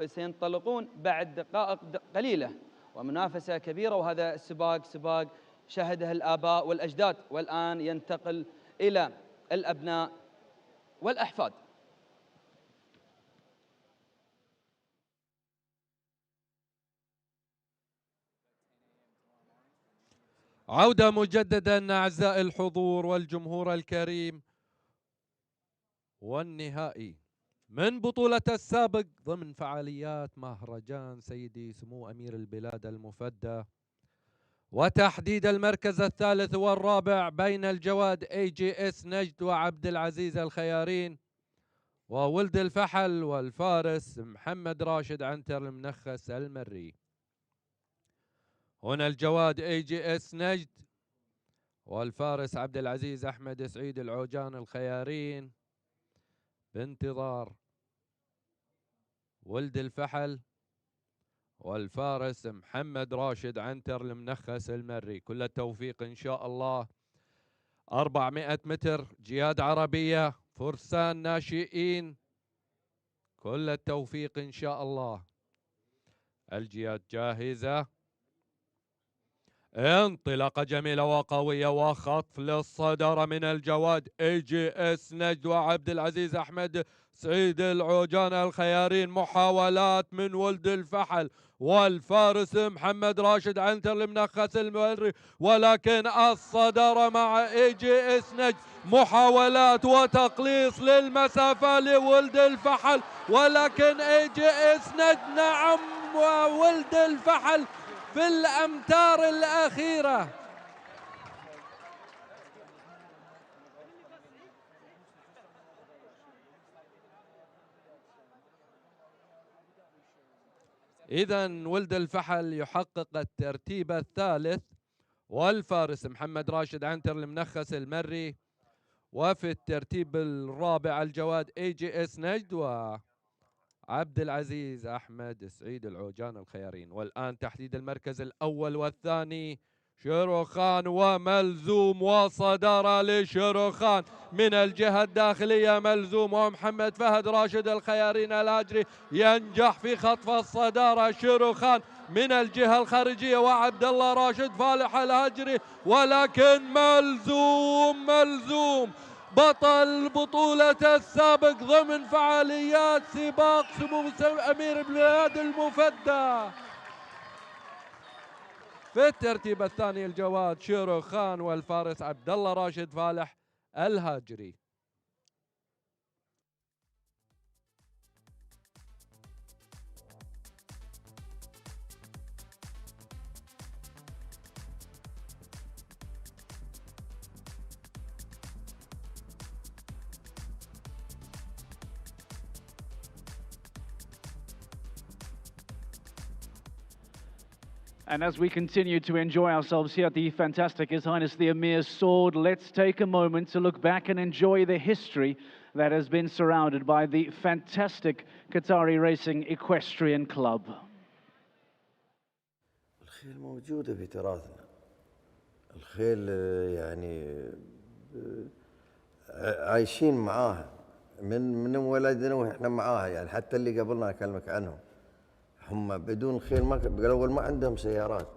سينطلقون بعد دقائق قليلة، ومنافسة كبيرة. وهذا السباق سباق شهده الآباء والأجداد، والآن ينتقل إلى الأبناء والأحفاد. عودة مجددا أعزائي الحضور والجمهور الكريم، والنهائي من بطولة السابق ضمن فعاليات مهرجان سيدي سمو أمير البلاد المفدى، وتحديد المركز الثالث والرابع بين الجواد H.H نجد وعبد العزيز الخيارين، وولد الفحل والفارس محمد راشد عنتر المنخس المري. هنا الجواد H.H نجد والفارس عبد العزيز أحمد سعيد العوجان الخيارين بانتظار ولد الفحل والفارس محمد راشد عنتر المنخس المري. كل التوفيق إن شاء الله. 400 متر جياد عربية، فرسان ناشئين، كل التوفيق إن شاء الله. الجياد جاهزة، انطلاقة جميلة وقوية وخطف للصدارة من الجواد H.H نجد وعبد العزيز أحمد سعيد العوجان الخيارين. محاولات من ولد الفحل والفارس محمد راشد عنتر المنخس المري، ولكن الصدارة مع H.H نجد. محاولات وتقليص للمسافة لولد الفحل، ولكن H.H نجد نعم وولد الفحل في الأمتار الأخيرة. إذن ولد الفحل يحقق الترتيب الثالث، والفارس محمد راشد عنتر المنخس المري، وفي الترتيب الرابع الجواد H.H نجد وعبد العزيز أحمد سعيد العوجان الخيارين. والآن تحديد المركز الأول والثاني، شروخان وملزوم، وصدارة لشروخان من الجهة الداخلية. ملزوم ومحمد فهد راشد الخيارين الهجري ينجح في خطف الصدارة. شروخان من الجهة الخارجية وعبد الله راشد فالح الهجري، ولكن ملزوم بطل بطولة السابق ضمن فعاليات سباق سمو أمير البلاد المفدى. في الترتيب الثاني الجواد شروخان والفارس عبد الله راشد فالح الهاجري. And as we continue to enjoy ourselves here at the fantastic His Highness the Amir's sword, let's take a moment to look back and enjoy the history that has been surrounded by the fantastic Qatari Racing Equestrian Club. الخيل موجودة في تراثنا. الخيل يعني عايشين معاها من ولدنا واحنا معاها، يعني حتى اللي قبلنا اكلمك عنهم هم بدون الخيل ما اول ما عندهم سيارات،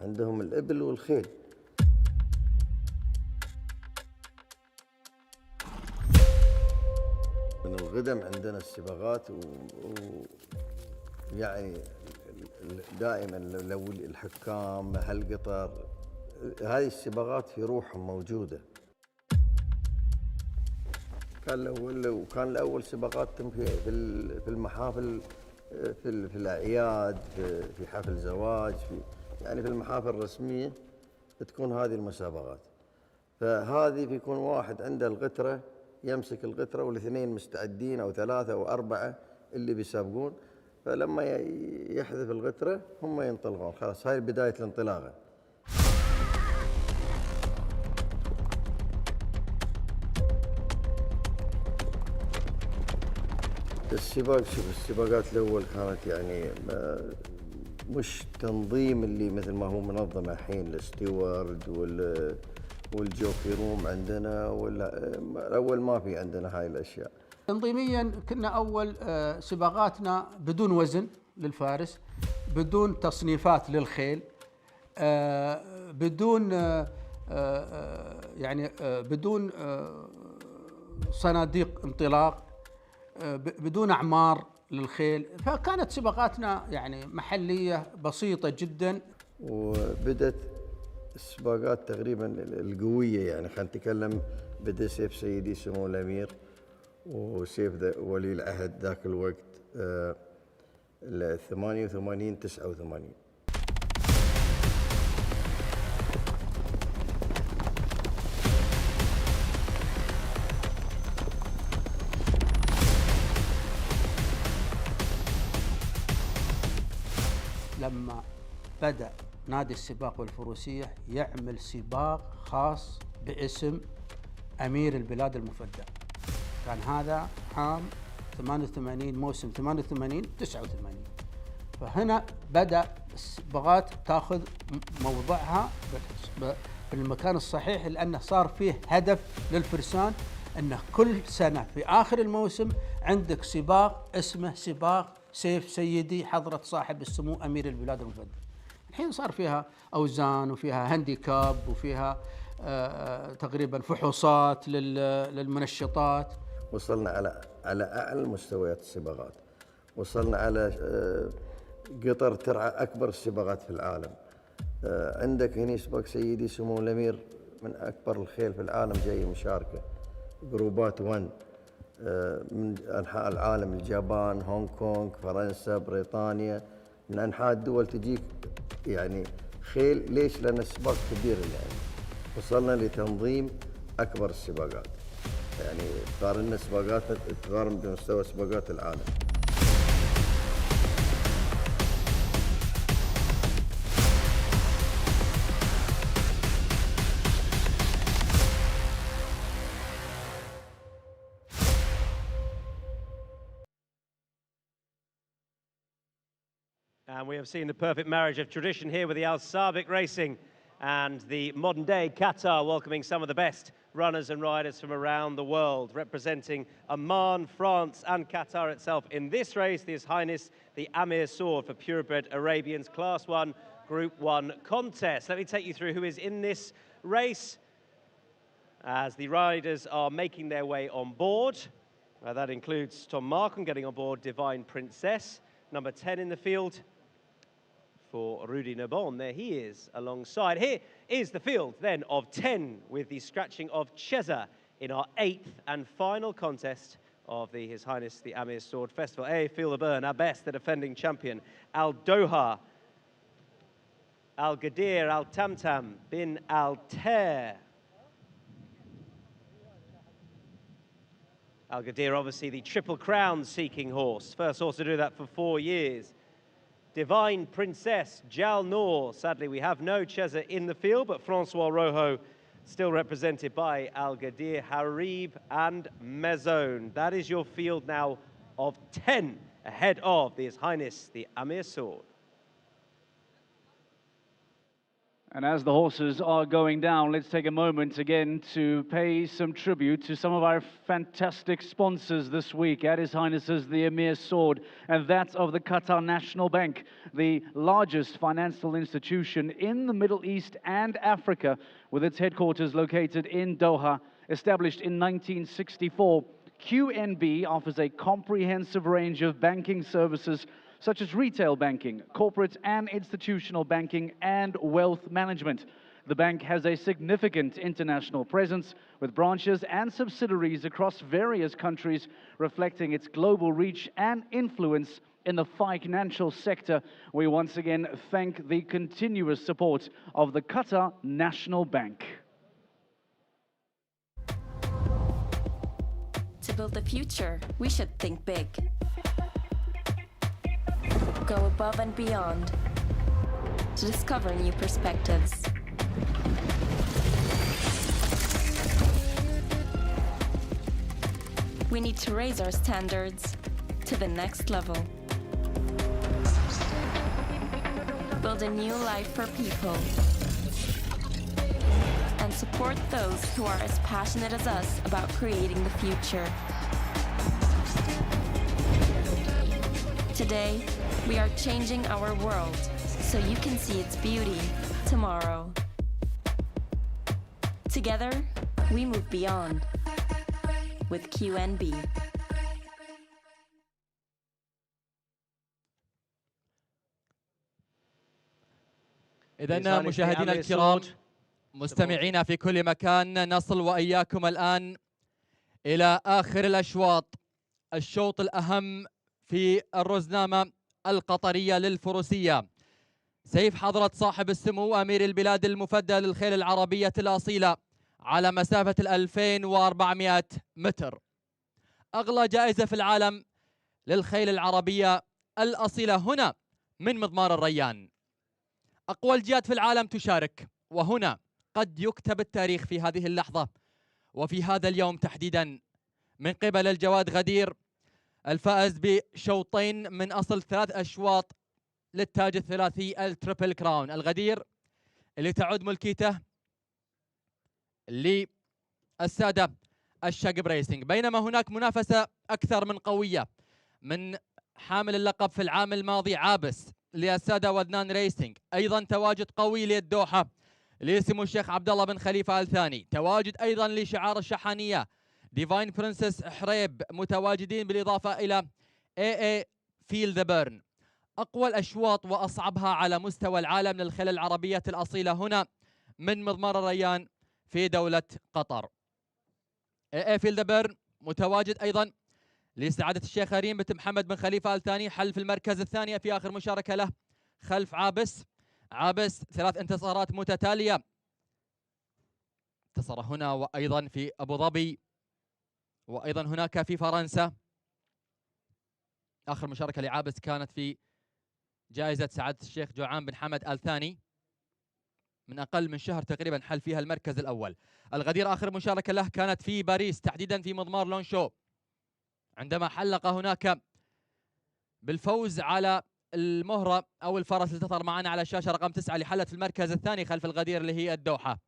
عندهم الإبل والخيل. من القدم عندنا السباقات يعني دائما لو الحكام هالقطر هذه السباقات في روحهم موجودة. كان الأول سباقات في المحافل، في الأعياد، في حفل زواج، يعني في المحافل الرسمية تكون هذه المسابقات. فهذه بيكون واحد عنده القطرة يمسك القطرة والاثنين مستعدين أو ثلاثة أو أربعة اللي بيسابقون، فلما يحذف القطرة هم ينطلقون، خلاص هاي بداية الانطلاقة. السباق شوف السباقات الأول كانت يعني مش تنظيم اللي مثل ما هو منظم الحين، الستيوارد والجوكي روم عندنا، الأول ما في عندنا هاي الأشياء. تنظيميا كنا أول سباقاتنا بدون وزن للفارس، بدون تصنيفات للخيل، بدون بدون صناديق انطلاق، بدون أعمار للخيل، فكانت سباقاتنا يعني محلية بسيطة جدا. وبدت السباقات تقريبا القوية، يعني خلينا نتكلم بدأ سيف سيدي سمو الأمير وسيف ولي العهد ذاك الوقت 88 89. لما بدأ نادي السباق والفروسية يعمل سباق خاص باسم أمير البلاد المفدى، كان هذا عام 88 موسم 88 89. فهنا بدأ السباقات تاخذ موضعها بالمكان الصحيح، لأنه صار فيه هدف للفرسان أنه كل سنة في آخر الموسم عندك سباق اسمه سباق سيف سيدي حضرة صاحب السمو أمير البلاد المفدى. الحين صار فيها أوزان وفيها هانديكاب وفيها تقريبا فحوصات للمنشطات. وصلنا على أعلى مستويات السباقات، وصلنا على قطر ترعى أكبر السباقات في العالم. عندك هنا سباق سيدي سمو الأمير من أكبر الخيل في العالم جاي مشاركة، جروبات 1 من أنحاء العالم، اليابان، هونغ كونغ، فرنسا، بريطانيا، من أنحاء الدول تجيك يعني خيل. ليش؟ لأن السباق كبير، يعني وصلنا لتنظيم أكبر السباقات، يعني قارنا سباقاتنا تقارن بمستوى سباقات العالم. And we have seen the perfect marriage of tradition here with the Al Sabiq Racing and the modern day Qatar, welcoming some of the best runners and riders from around the world, representing Amman, France and Qatar itself in this race, His Highness the Amir Sword for purebred Arabians, Class 1, Group 1 contest. Let me take you through who is in this race as the riders are making their way on board. That includes Tom Markham getting on board Divine Princess, number 10 in the field for Rudy Nabon. There he is alongside. Here is the field then of 10 with the scratching of Cheza in our 8th and final contest of the His Highness the Amir Sword Festival. Feel the burn, our best, the defending champion, Al Doha, Al Gadir, Al Tamtam, bin Al Ter. Al Gadir, obviously the Triple Crown seeking horse, first horse to do that for 4 years. Divine Princess, Jal Noor. Sadly, we have no Cheza in the field, but Francois Rojo still represented by Al Gadir, Harib and Mezone. That is your field now of 10 ahead of His Highness the Amir Sword. And as the horses are going down, let's take a moment again to pay some tribute to some of our fantastic sponsors this week at His Highness's the Amir Sword, and that's of the Qatar National Bank, the largest financial institution in the Middle East and Africa, with its headquarters located in Doha. Established in 1964, QNB offers a comprehensive range of banking services such as retail banking, corporate and institutional banking, and wealth management. The bank has a significant international presence with branches and subsidiaries across various countries, reflecting its global reach and influence in the financial sector. We once again thank the continuous support of the Qatar National Bank. To build the future, we should think big. Go above and beyond to discover new perspectives. We need to raise our standards to the next level. Build a new life for people and support those who are as passionate as us about creating the future. Today, we are changing our world so you can see its beauty tomorrow. Together, we move beyond with QNB. إذا مشاهدينا الكرام مستمعينا في كل مكان، نصل وإياكم الآن إلى آخر الأشواط، الشوط الأهم في الرزنامة القطرية للفروسية. سيف حضرة صاحب السمو أمير البلاد المفدى للخيل العربية الأصيلة على مسافة 2400 متر، أغلى جائزة في العالم للخيل العربية الأصيلة هنا من مضمار الريان. أقوى الجياد في العالم تشارك، وهنا قد يكتب التاريخ في هذه اللحظة وفي هذا اليوم تحديدا من قبل الجواد غدير الفائز بشوطين من أصل 3 أشواط للتاج الثلاثي التريبل كراون. الغدير اللي تعود ملكيته للسادة الشقب ريسنج، بينما هناك منافسة أكثر من قوية من حامل اللقب في العام الماضي عابس للسادة وذنان ريسنج، أيضا تواجد قوي للدوحة لسمو الشيخ عبد الله بن خليفة آل ثاني، تواجد أيضا لشعار الشحانية ديفاين برنسس حريب متواجدين، بالإضافة إلى AA فيل ذا بيرن. أقوى الأشواط وأصعبها على مستوى العالم للخيل العربية الأصيلة هنا من مضمار الريان في دولة قطر. AA فيل ذا بيرن متواجد أيضا لسعادة الشيخ ريم بن محمد بن خليفة آل ثاني، حل في المركز الثاني في آخر مشاركة له خلف عابس. عابس 3 انتصارات متتالية، انتصر هنا وأيضا في أبو ظبي وأيضا هناك في فرنسا. آخر مشاركة لعابس كانت في جائزة سعادة الشيخ جوعان بن حمد آل ثاني من أقل من شهر تقريبا، حل فيها المركز الأول. الغدير آخر مشاركة له كانت في باريس تحديدا في مضمار لون شو، عندما حلق هناك بالفوز على المهرة أو الفرس اللي تظهر معنا على الشاشة رقم 9 اللي حلت في المركز الثاني خلف الغدير اللي هي الدوحة.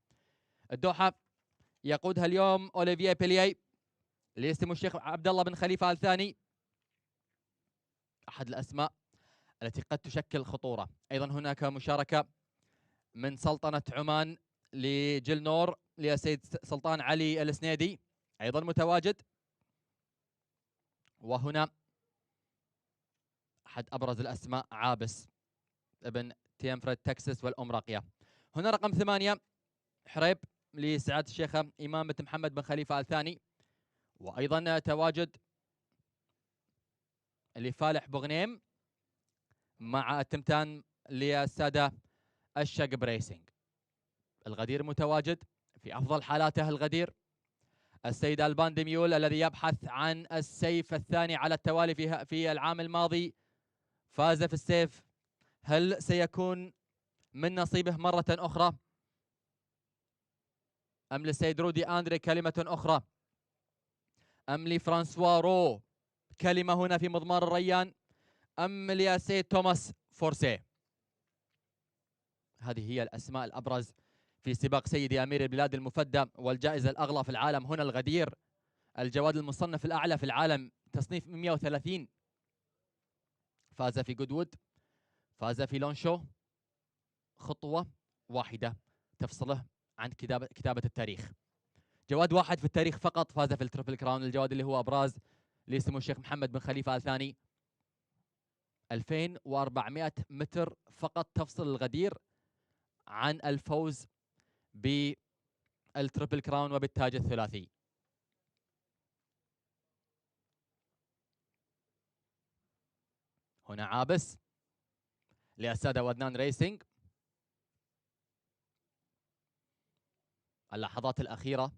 الدوحة يقودها اليوم أوليفيه بيليي لسمو الشيخ عبد الله بن خليفة آل ثاني، أحد الأسماء التي قد تشكل خطورة. أيضا هناك مشاركة من سلطنة عمان لجل نور للسيد سلطان علي السنيدي أيضا متواجد، وهنا أحد أبرز الأسماء عابس ابن تيمفرد تكساس والأم راقية. هنا رقم 8 حريب لسعادة الشيخة إمام بن محمد بن خليفة آل ثاني، وأيضا تواجد لفالح بوغنيم مع التمتان للسادة الشقب ريسنج. الغدير متواجد في أفضل حالاته. الغدير السيد البان ديميول الذي يبحث عن السيف الثاني على التوالي في العام الماضي، فاز في السيف. هل سيكون من نصيبه مرة أخرى أم للسيد رودي أندري كلمة أخرى أم لفرانسوا رو كلمة هنا في مضمار الريان أم للسيد توماس فورسي؟ هذه هي الأسماء الأبرز في سباق سيدي أمير البلاد المفدى والجائزة الأغلى في العالم. هنا الغدير الجواد المصنف الأعلى في العالم تصنيف 130، فاز في جودوود، فاز في لونشو، خطوة واحدة تفصله عن كتابة التاريخ. جواد واحد في التاريخ فقط فاز في التريبل كراون، الجواد اللي هو أبراز لسمو الشيخ محمد بن خليفة آل ثاني. 2400 متر فقط تفصل الغدير عن الفوز بالتريبل كراون وبالتاج الثلاثي. هنا عابس للسادة وذنان ريسنج. اللحظات الأخيرة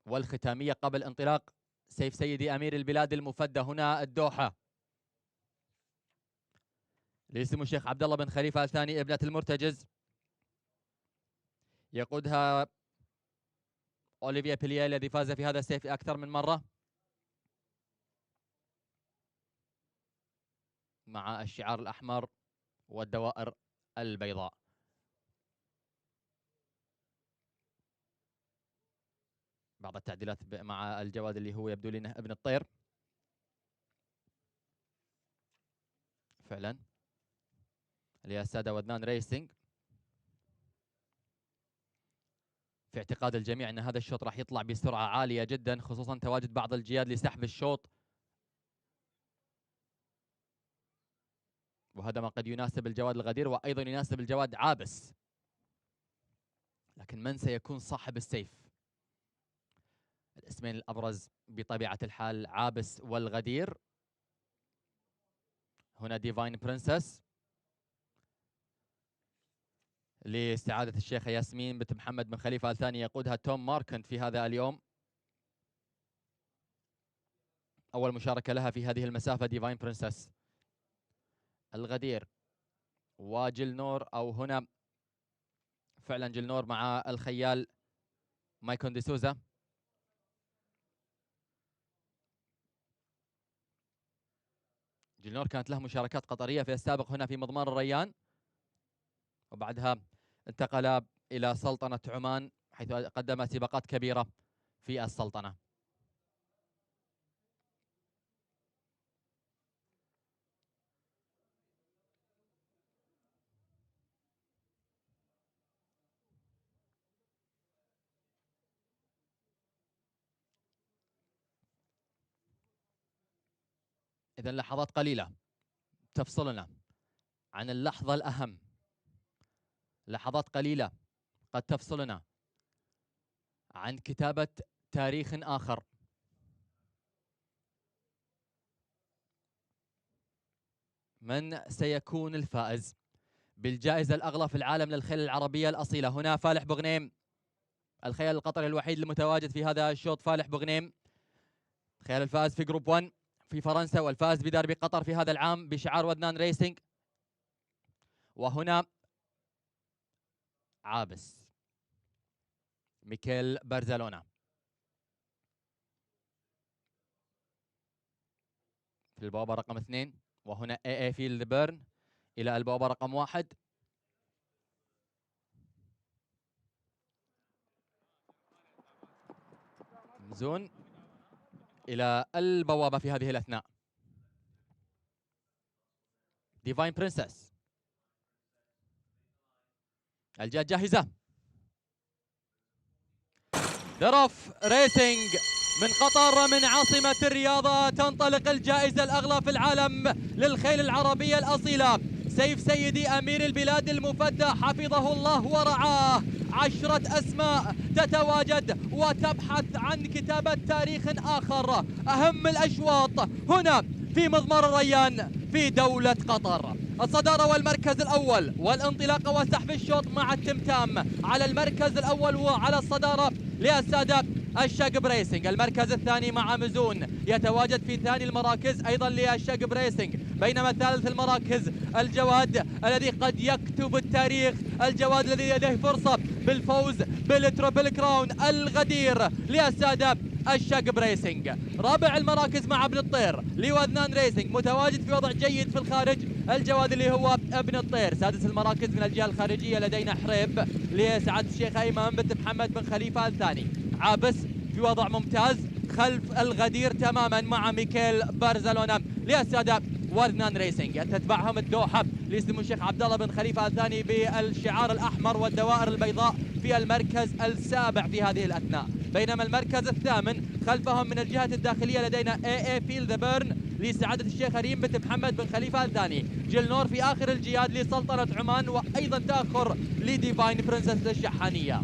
والختامية قبل انطلاق سيف سيدي أمير البلاد المفدى. هنا الدوحة لسمو الشيخ عبد الله بن خليفة آل ثاني ابنة المرتجز، يقودها أوليفيه بيليي الذي فاز في هذا السيف أكثر من مرة، مع الشعار الأحمر والدوائر البيضاء. بعض التعديلات مع الجواد اللي هو يبدو لي انه ابن الطير فعلا للسادة وذنان ريسنج. في اعتقاد الجميع ان هذا الشوط راح يطلع بسرعة عالية جدا، خصوصا تواجد بعض الجياد لسحب الشوط، وهذا ما قد يناسب الجواد الغدير وايضا يناسب الجواد عابس. لكن من سيكون صاحب السيف؟ الاسمين الابرز بطبيعة الحال عابس والغدير. هنا ديفاين برنسس لاستعادة الشيخة ياسمين بنت محمد بن خليفة الثاني، يقودها توم ماركنت في هذا اليوم. أول مشاركة لها في هذه المسافة ديفاين برنسس. الغدير وجلنور، أو هنا فعلا جلنور مع الخيال مايكون دي سوزا. جلنور كانت له مشاركات قطرية في السابق هنا في مضمار الريان، وبعدها انتقل إلى سلطنة عمان حيث قدم سباقات كبيرة في السلطنة. إذن لحظات قليلة تفصلنا عن اللحظة الأهم، لحظات قليلة قد تفصلنا عن كتابة تاريخ آخر. من سيكون الفائز بالجائزة الأغلى في العالم للخيل العربية الأصيلة؟ هنا فالح بوغنيم، الخيل القطري الوحيد المتواجد في هذا الشوط، فالح بوغنيم خيال الفائز في جروب 1 في فرنسا، والفائز بدربي قطر في هذا العام بشعار وذنان ريسنج. وهنا عابس ميكيل برزلونا في البوابة رقم 2، وهنا اي فيلد بيرن إلى البوابة رقم 1. زون إلى البوابة في هذه الأثناء. ديفاين برنسس الجهة جاهزة. دروف ريسنج من قطر، من عاصمة الرياضة، تنطلق الجائزة الأغلى في العالم للخيل العربية الأصيلة. سيف سيدي أمير البلاد المفدى حفظه الله ورعاه. 10 أسماء تتواجد وتبحث عن كتابة تاريخ آخر. أهم الأشواط هنا في مضمار الريان في دولة قطر. الصدارة والمركز الأول والانطلاقة وسحب الشوط مع التمتام على المركز الأول وعلى الصدارة للسادة الشقب ريسنج. المركز الثاني مع مزون يتواجد في ثاني المراكز أيضا للشقب ريسنج، بينما ثالث المراكز الجواد الذي قد يكتب التاريخ، الجواد الذي لديه فرصة بالفوز بالتربل كراون، الغدير للسادة الشقب ريسنج. رابع المراكز مع ابن الطير لوذنان ريسنج، متواجد في وضع جيد في الخارج الجواد اللي هو ابن الطير. سادس المراكز من الجهة الخارجية لدينا حريب لسعادة الشيخ أيمن بنت محمد بن خليفة الثاني. عابس في وضع ممتاز خلف الغدير تماما مع ميكيل برزلونا للسادة وذنان ريسنج. تتبعهم الدوحة لسمو الشيخ عبد الله بن خليفة الثاني بالشعار الأحمر والدوائر البيضاء في المركز السابع في هذه الأثناء، بينما المركز الثامن خلفهم من الجهة الداخلية لدينا اي فيلد بيرن لسعادة الشيخ ريم بنت محمد بن خليفة الثاني. جلنور في آخر الجياد لسلطنة عمان، وأيضا تأخر لديفاين برنسس الشحانية.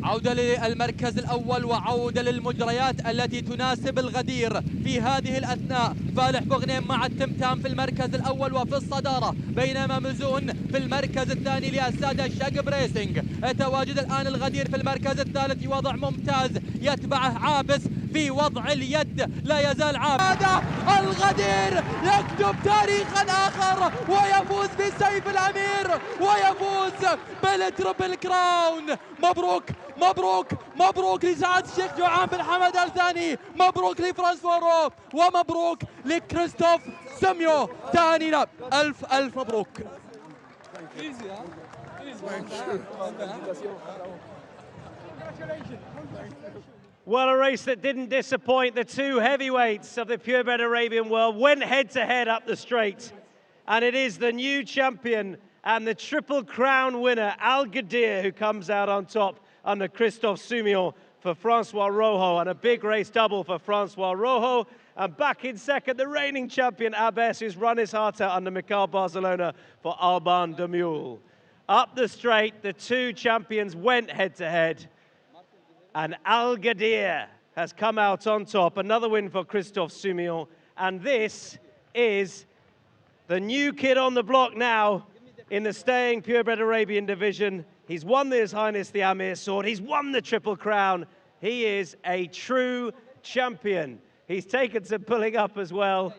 عودة للمركز الأول وعودة للمجريات التي تناسب الغدير في هذه الأثناء. فالح بوغنيم مع التمتام في المركز الأول وفي الصدارة، بينما مزون في المركز الثاني للسادة الشقب ريسنج. يتواجد الآن الغدير في المركز الثالث في وضع ممتاز، يتبعه عابس في وضع اليد، لا يزال عابس. هذا الغدير يكتب تاريخا آخر ويفوز بسيف الأمير ويفوز بالتربل كراون. مبروك مبروك مبروك لسعادة الشيخ جوعان بن حمد الثاني، مبروك لفرانسوا رو، ومبروك لكريستوف سميو تهانينا، ألف ألف مبروك. Well, a race that didn't disappoint. The two heavyweights of the purebred Arabian world went head-to-head up the straight. And it is the new champion and the Triple Crown winner, Al Ghadir, who comes out on top under Christophe Soumillon for Francois Rojo, and a big race double for Francois Rojo. And back in second, the reigning champion, Abbas, who's run his heart out under Mikhail Barcelona for Alban de Mule. Up the straight, the two champions went head-to-head. And Al Ghadir has come out on top. Another win for Christophe Soumillon. And this is the new kid on the block now in the staying purebred Arabian division. He's won His Highness the Amir sword. He's won the Triple Crown. He is a true champion. He's taken some pulling up as well.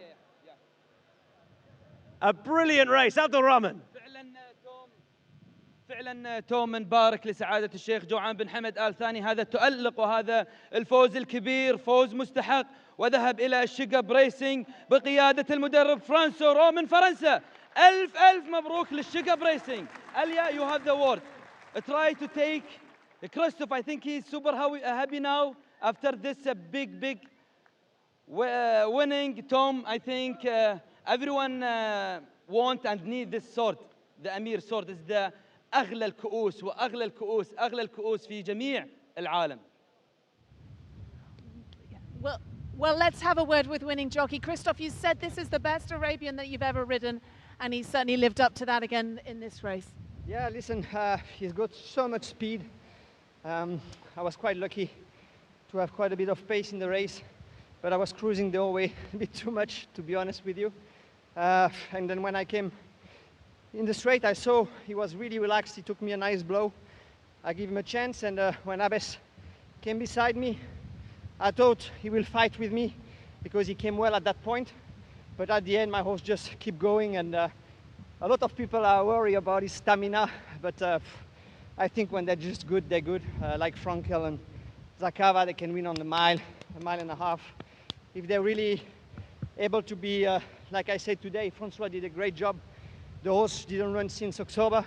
A brilliant race. Abdul Rahman. فعلا توم نبارك لسعادة الشيخ جوعان بن حمد آل ثاني. هذا تؤلق وهذا الفوز الكبير، فوز مستحق، وذهب إلى الشقب ريسينج بقيادة المدرب فرانسو رو من فرنسا. ألف مبروك للشقب ريسينج. Alia, you have the word. Try to take Christophe. I think he's super happy now after this big winning. Tom, I think everyone want and need this sword. The Amir sword is the أغلى الكؤوس وأغلى الكؤوس أغلى الكؤوس في جميع العالم. Well, let's have a word with winning jockey. Christophe, you said this is the best Arabian that you've ever ridden, and he certainly lived up to that again in this race. Yeah, listen, he's got so much speed. I was quite lucky to have quite a bit of pace in the race, but I was cruising the whole way a bit too much, to be honest with you. And then when I came in the straight, I saw he was really relaxed. He took me a nice blow. I gave him a chance, and when Abbas came beside me, I thought he will fight with me because he came well at that point. But at the end, my horse just kept going, and a lot of people are worried about his stamina. But I think when they're just good, they're good. Like Frankel and Zakava, they can win on a mile and a half. If they're really able to be, like I said today, Francois did a great job. The horse didn't run since October.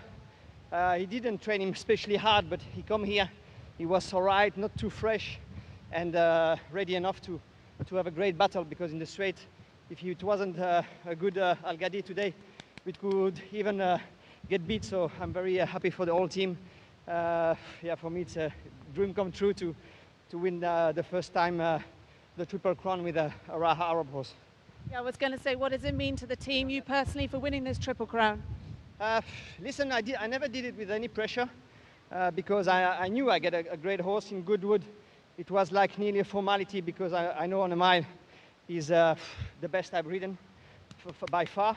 He didn't train him especially hard, but he come here. He was all right, not too fresh, and ready enough to have a great battle, because in the straight, if it wasn't a good Al Ghadir today, we could even get beat. So I'm very happy for the whole team. Yeah, for me it's a dream come true to win the first time the Triple Crown with a Raha Arab horse. Yeah, I was going to say, what does it mean to the team, you personally, for winning this Triple Crown? Listen, I never did it with any pressure because I knew I get a great horse in Goodwood. It was like nearly a formality because I know on a mile he's the best I've ridden by far.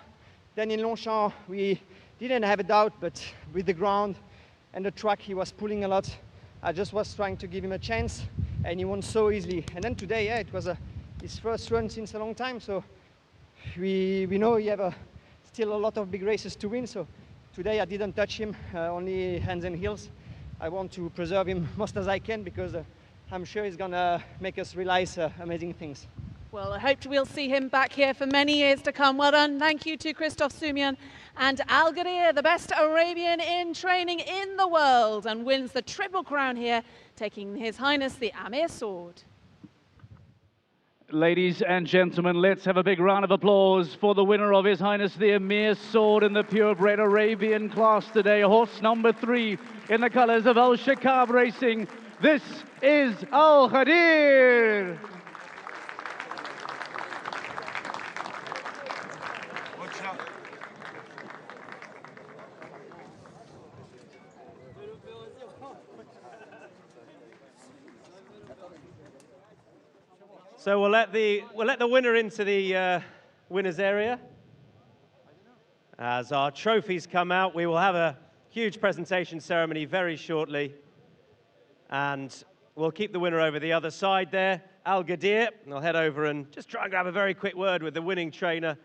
Then in Longchamp, we didn't have a doubt, but with the ground and the track, he was pulling a lot. I just was trying to give him a chance, and he won so easily. And then today, yeah, it was his first run since a long time, so we know he have still a lot of big races to win. So today I didn't touch him, only hands and heels. I want to preserve him most as I can because I'm sure he's gonna make us realize amazing things. Well, I hope we'll see him back here for many years to come. Well done. Thank you to Christophe Soumillon and Al Ghadir, the best Arabian in training in the world, and wins the Triple Crown here, taking His Highness the Amir sword. Ladies and gentlemen, let's have a big round of applause for the winner of His Highness the Amir sword in the purebred Arabian class today, horse number 3 in the colors of Al Shakab Racing. This is Al Ghadir. So we'll let the winner into the winners area. As our trophies come out, we will have a huge presentation ceremony very shortly. And we'll keep the winner over the other side there, Al Ghadir. And I'll head over and just try and grab a very quick word with the winning trainer.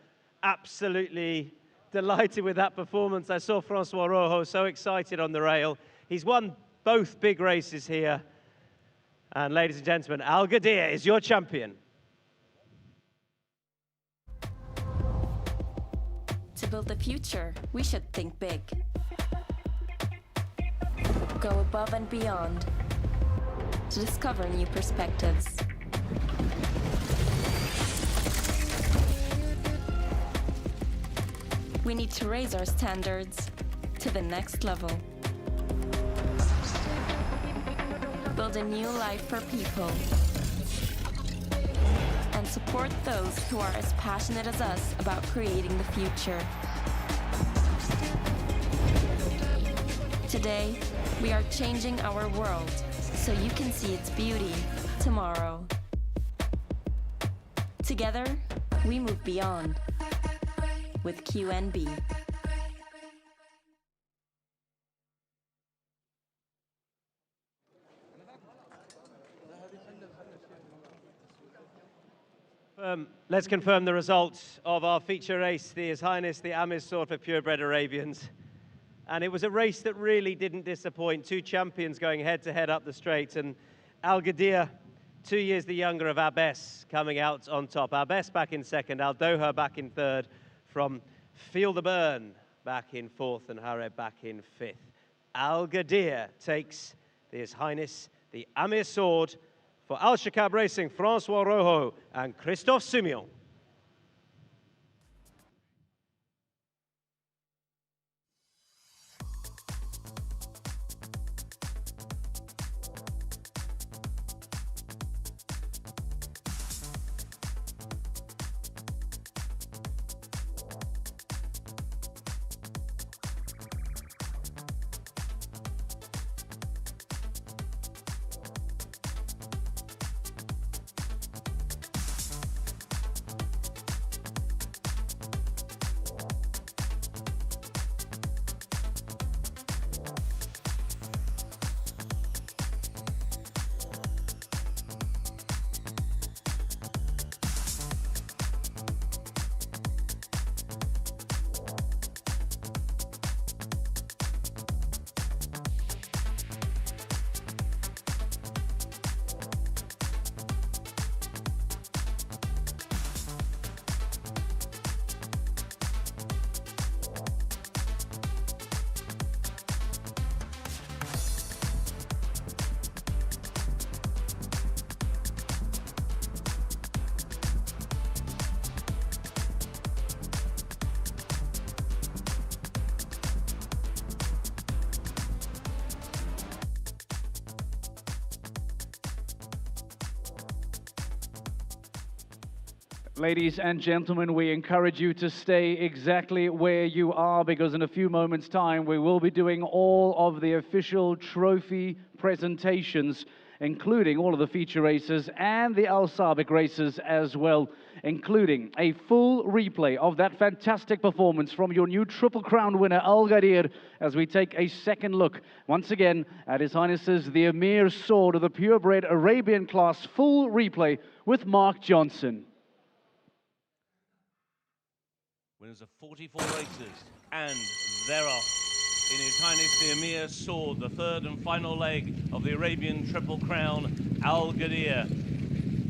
Absolutely delighted with that performance. I saw Francois Rojo so excited on the rail. He's won both big races here. And ladies and gentlemen, Al Ghadir is your champion. To build the future, we should think big. Go above and beyond. to discover new perspectives. We need to raise our standards to the next level. Build a new life for people. And support those who are as passionate as us about creating the future. Today, we are changing our world so you can see its beauty tomorrow. Together, we move beyond with QNB. Let's confirm the results of our feature race, the His Highness the Amir Sword for Purebred Arabians. And it was a race that really didn't disappoint. Two champions going head-to-head up the straight. And Al Ghadir, 2 years the younger of Abes, coming out on top. Abes back in second, Al Doha back in third, from Feel the Burn back in fourth, and Hareb back in fifth. Al Ghadir takes the His Highness the Amir Sword for Al Shakab Racing, Francois Rojo and Christophe Simeon. Ladies and gentlemen, we encourage you to stay exactly where you are, because in a few moments' time we will be doing all of the official trophy presentations, including all of the feature races and the Al Sabiq races as well, including a full replay of that fantastic performance from your new Triple Crown winner, Al Ghadir, as we take a second look once again at His Highness's the Amir Sword of the Purebred Arabian class. Full replay with Mark Johnson. Winners of 44 races, and they're off in His Highness the Amir Sword, the third and final leg of the Arabian Triple Crown. Al Ghadir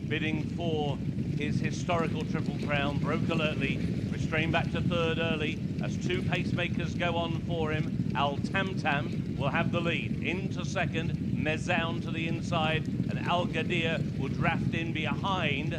bidding for his historical Triple Crown, broke alertly, restrained back to third early as two pacemakers go on for him. Al Tamtam will have the lead. Into second, Mezoun to the inside, and Al Ghadir will draft in behind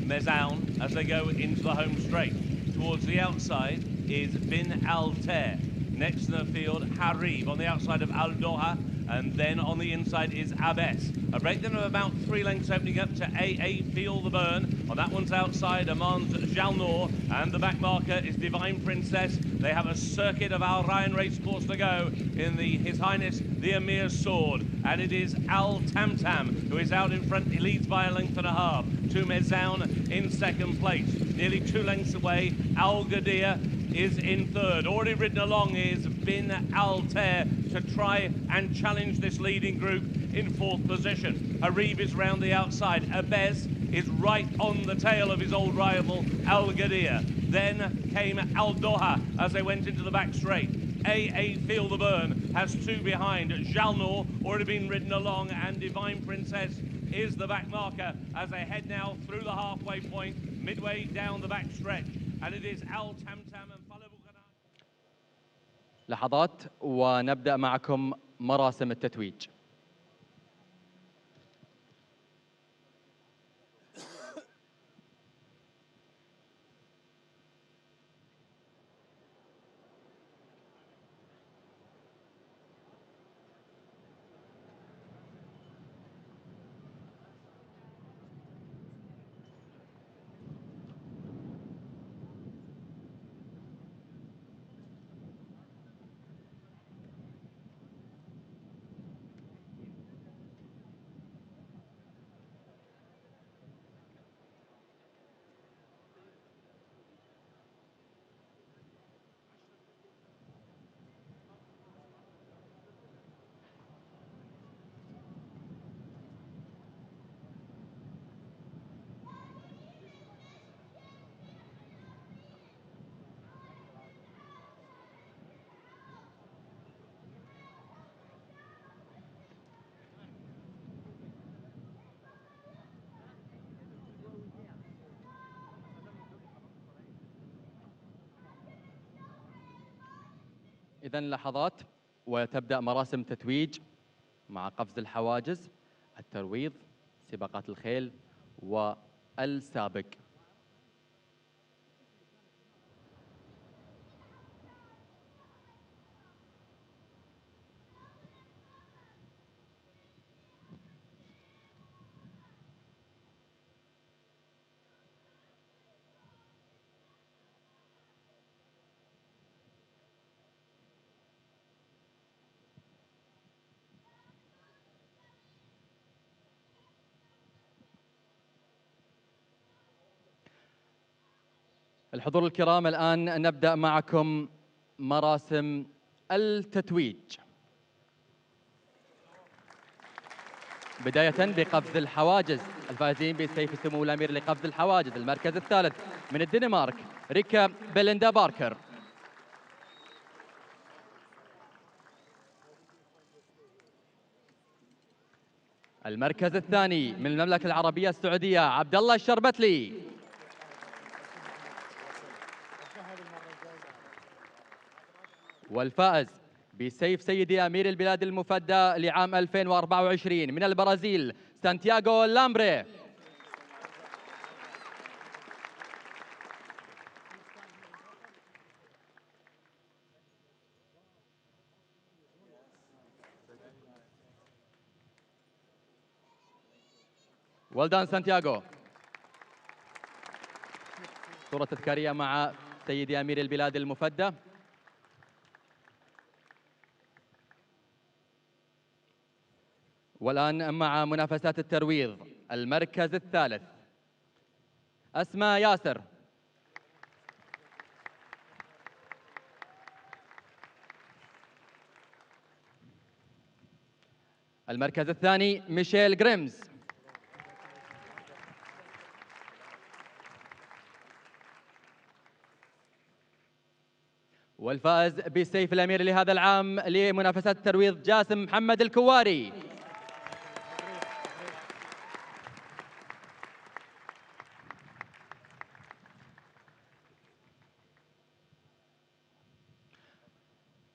Mezoun as they go into the home straight. Towards the outside is Bin Altair. Next in the field, Harib on the outside of Al Doha, and then on the inside is Abes. A breakdown of about 3 lengths opening up to AA Feel the Burn. On that one's outside, Amand's Jalnor, and the back marker is Divine Princess. They have a circuit of Al Rayyan Racecourse to go in the His Highness the Amir Sword, and it is Al Tamtam who is out in front. He leads by a length and a half to Mezoun in second place. Nearly 2 lengths away, Al Ghadir is in third. Already ridden along is Bin Altair to try and challenge this leading group in fourth position. Harib is round the outside. Abes is right on the tail of his old rival, Al Ghadir. Then came Al Doha as they went into the back straight. AA Feel the Burn has 2 behind. Jalnor already been ridden along, and Divine Princess is the back marker as they head now through the halfway point, midway down the back stretch. And it is Al Tamtam and Falabu Ghana. لحظات ونبدأ معكم مراسم التتويج. إذا لحظات وتبدأ مراسم تتويج مع قفز الحواجز، الترويض، سباقات الخيل والسابق. الحضور الكرام، الآن نبدأ معكم مراسم التتويج، بداية بقفز الحواجز. الفائزين بسيف السمو الأمير لقفز الحواجز، المركز الثالث من الدنمارك ريكا بيليندا باركر. المركز الثاني من المملكة العربية السعودية عبد الله الشربتلي. والفائز بسيف سيدي أمير البلاد المفدى لعام 2024 من البرازيل سانتياغو لامبري. ولدان سانتياغو. صورة تذكارية مع سيدي أمير البلاد المفدى. والآن مع منافسات الترويض، المركز الثالث أسماء ياسر. المركز الثاني ميشيل غريمز. والفائز بسيف الأمير لهذا العام لمنافسات الترويض جاسم محمد الكواري.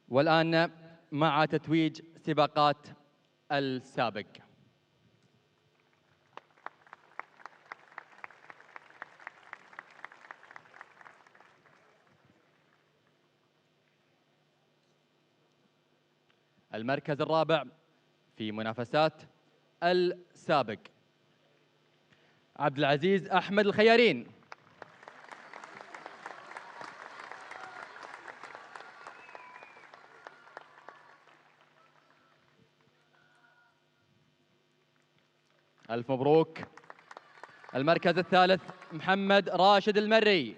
والآن مع تتويج سباقات السابق. المركز الرابع في منافسات السابق عبد العزيز أحمد الخيارين. ألف مبروك. المركز الثالث محمد راشد المري.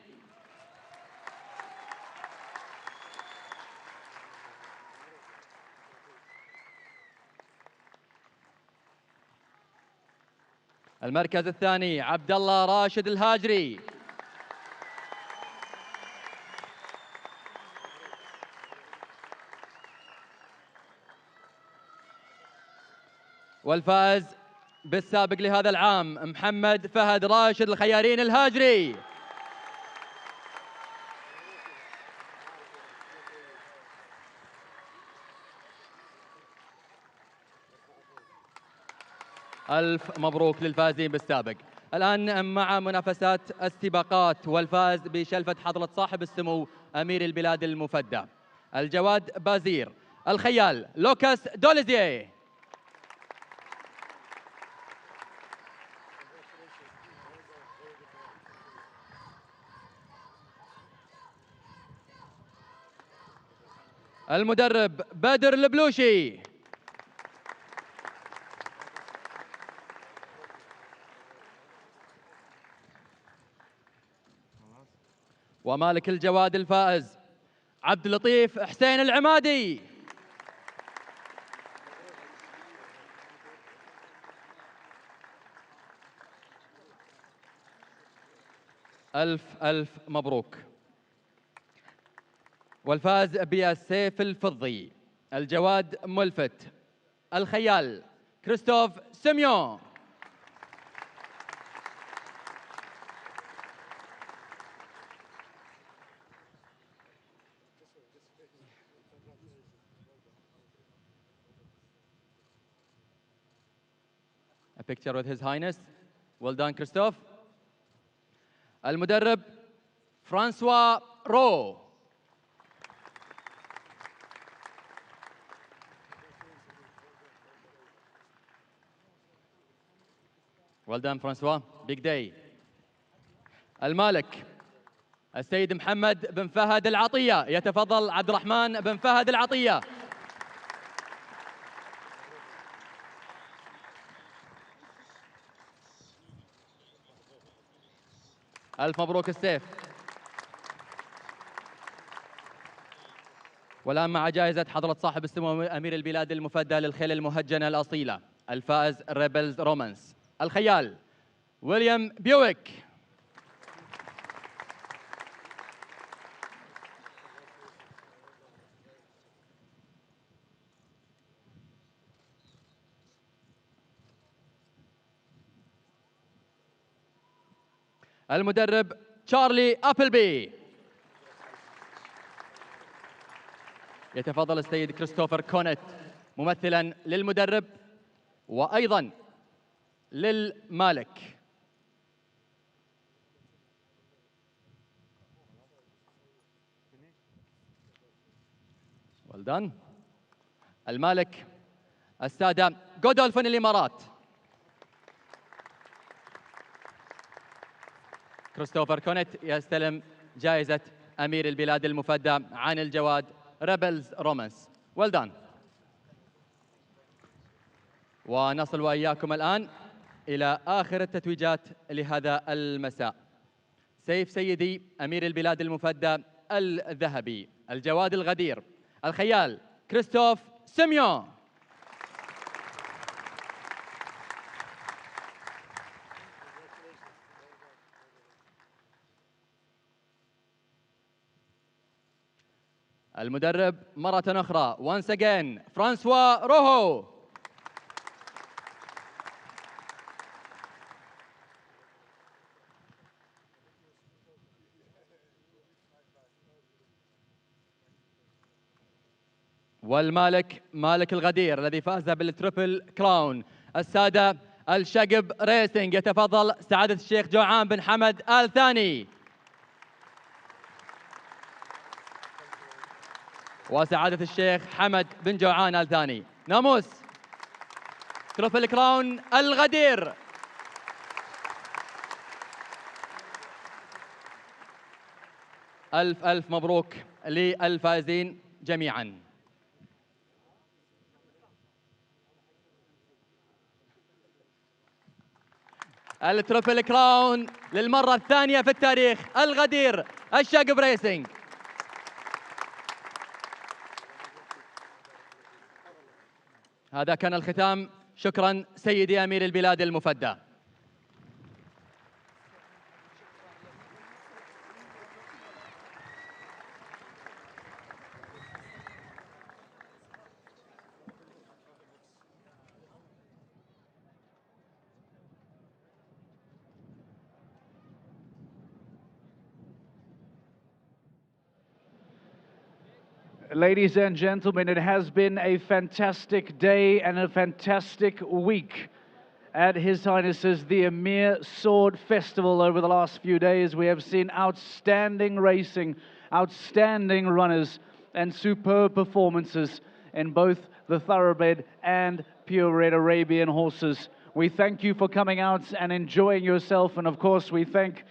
المركز الثاني عبد الله راشد الهاجري. والفائز بالسابق لهذا العام محمد فهد راشد الخيارين الهاجري. ألف مبروك للفائزين بالسابق. الآن مع منافسات السباقات، والفائز بشلفة حضرة صاحب السمو أمير البلاد المفدى الجواد بازير، الخيال لوكاس دوليزيه. المدرب بدر البلوشي. ومالك الجواد الفائز عبد اللطيف حسين العمادي. ألف مبروك. والفائز بالسيف الفضي الجواد ملفت الخيال كريستوف سيميون. picture with His Highness. Well done, Christophe. المدرب فرانسوا رو. Well done, Francois. Big day. المالك السيد محمد بن فهد العطية. يتفضل عبد الرحمن بن فهد العطية. ألف مبروك السيف. والآن مع جائزة حضرة صاحب السمو أمير البلاد المفدى للخيل المهجنة الأصيلة، الفائز ريبلز رومانس، الخيال ويليام بيويك. المدرب تشارلي أبلبي. يتفضل السيد كريستوفر كونت ممثلا للمدرب وأيضا للمالك. well done. المالك السادة جودولفن الإمارات. كريستوفر كونت يستلم جائزة أمير البلاد المفدى عن الجواد ريبلز رومانس. well done. ونصل وإياكم الآن إلى آخر التتويجات لهذا المساء. سيف سيدي أمير البلاد المفدى الذهبي، الجواد الغدير، الخيال كريستوف سيميون. المدرب مرة أخرى once again فرانسوا روهو. والمالك مالك الغدير الذي فاز بالتريبل كراون، السادة الشقب ريسنج. يتفضل سعادة الشيخ جوعان بن حمد آل ثاني وسعادة الشيخ حمد بن جوعان آل ثاني. ناموس تريبل كراون الغدير. ألف ألف مبروك للفائزين جميعاً. التريبل كراون للمرة الثانية في التاريخ، الغدير الشقب ريسنج. هذا كان الختام. شكراً سيدي أمير البلاد المفدى. Ladies and gentlemen, it has been a fantastic day and a fantastic week at His Highness's The Amir Sword Festival over the last few days. We have seen outstanding racing, outstanding runners, and superb performances in both the thoroughbred and purebred Arabian horses. We thank you for coming out and enjoying yourself, and of course we thank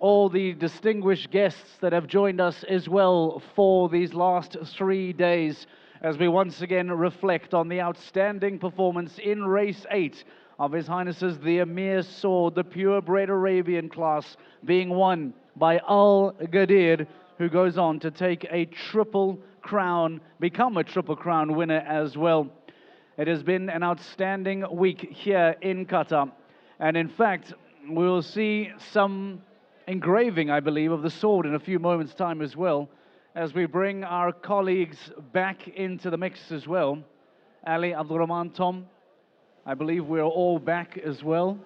all the distinguished guests that have joined us as well for these last 3 days as we once again reflect on the outstanding performance in race 8 of His Highness's The Amir Sword, the purebred Arabian class, being won by Al Ghadir, who goes on to take a triple crown, become a triple crown winner as well. It has been an outstanding week here in Qatar, and in fact we will see some engraving, I believe, of the sword in a few moments' time as well, as we bring our colleagues back into the mix as well. Ali, Abdurrahman, Tom, I believe we're all back as well.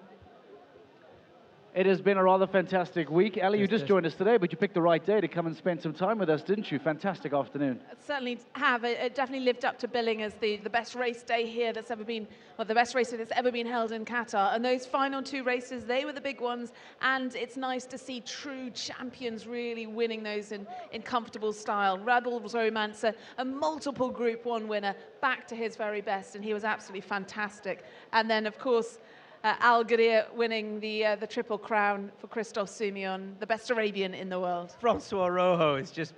It has been a rather fantastic week. Ali, you just joined us today, but you picked the right day to come and spend some time with us, didn't you? Fantastic afternoon. Certainly have. It definitely lived up to billing as the best race day here that's ever been, well, the best race that's ever been held in Qatar. And those final two races, they were the big ones. And it's nice to see true champions really winning those in comfortable style. Rebel's Romance, a multiple Group 1 winner, back to his very best. And he was absolutely fantastic. And then, of course, Al Ghadir winning the Triple Crown for Christophe Soumillon, the best Arabian in the world. Francois Rojo is just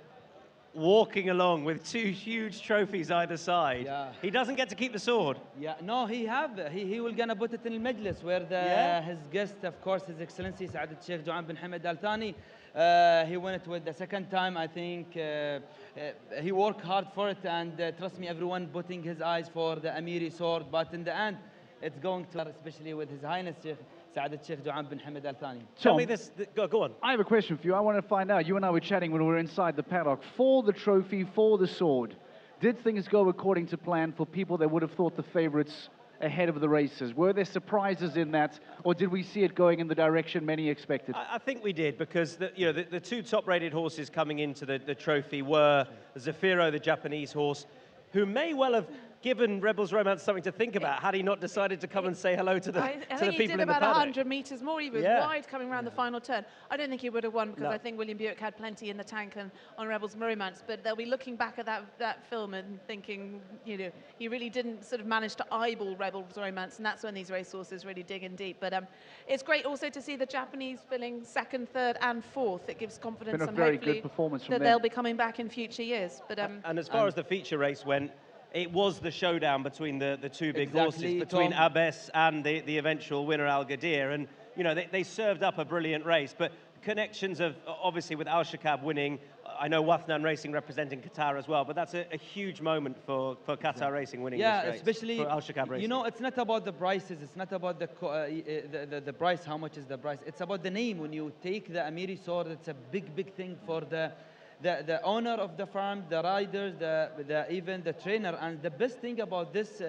walking along with two huge trophies either side. Yeah. He doesn't get to keep the sword. Yeah, no, he will gonna put it in Al-Majlis where his guest, of course, His Excellency Saad Sheikh Joan bin Hamad Al Thani. He won it with the second time, I think. He worked hard for it, and trust me, everyone putting his eyes for the Amiri sword, but in the end, it's going to, especially with His Highness Sheikh Saad Sheikh Joan bin Hamad Al Thani. Tell me this, go on. I have a question for you. I want to find out, you and I were chatting when we were inside the paddock, for the trophy, for the sword, did things go according to plan for people that would have thought the favorites ahead of the races? Were there surprises in that, or did we see it going in the direction many expected? I think we did, because the two top-rated horses coming into the trophy were Zafiro, the Japanese horse, who may well have given Rebel's Romance something to think about had he not decided to come and say hello to the I people think he did in the about paddock. 100 metres more. He was wide coming around the final turn. I don't think he would have won because I think William Buick had plenty in the tank and on Rebel's Romance, but they'll be looking back at that film and thinking, you know, he really didn't sort of manage to eyeball Rebel's Romance, and that's when these racehorses really dig in deep. But it's great also to see the Japanese filling second, third and fourth. It gives confidence Been a and very hopefully good performance from that them. they'll be coming back in future years. But and as far as the feature race went, it was the showdown between the two big horses, between Abes and the eventual winner Al Ghadir. And, you know, they served up a brilliant race, but connections of, obviously, with Al Shakab winning. I know Wathnan Racing representing Qatar as well, but that's a huge moment for Qatar Racing winning this race. Especially, for Al Shakab Racing. You know, it's not about the prices, it's not about the price, how much is the price. It's about the name. When you take the Amiri sword, it's a big thing for the owner of the farm, the riders, even the trainer. And the best thing about this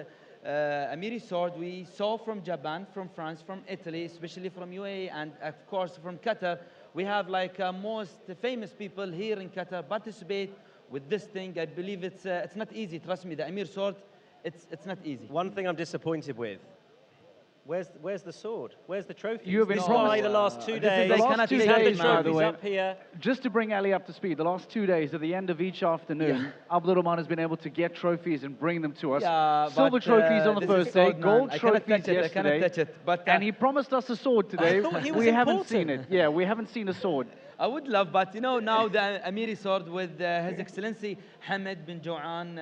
Amiri sword, we saw from Japan, from France, from Italy, especially from UAE, and of course from Qatar. We have like most famous people here in Qatar participate with this thing. I believe it's not easy. Trust me, the Amir sword, it's not easy. One thing I'm disappointed with. Where's the sword? Where's the trophy? You have been promised the last 2 days. The last 2 days, by the way, up here. just to bring Ali up to speed, the last 2 days, at the end of each afternoon, Abdul Rahman has been able to get trophies and bring them to us. Silver trophies on the first day, gold trophies yesterday, and he promised us a sword today. We haven't seen it. Yeah, we haven't seen a sword. I would love, but you know, now the Amiri sword with His Excellency Hamad bin Joan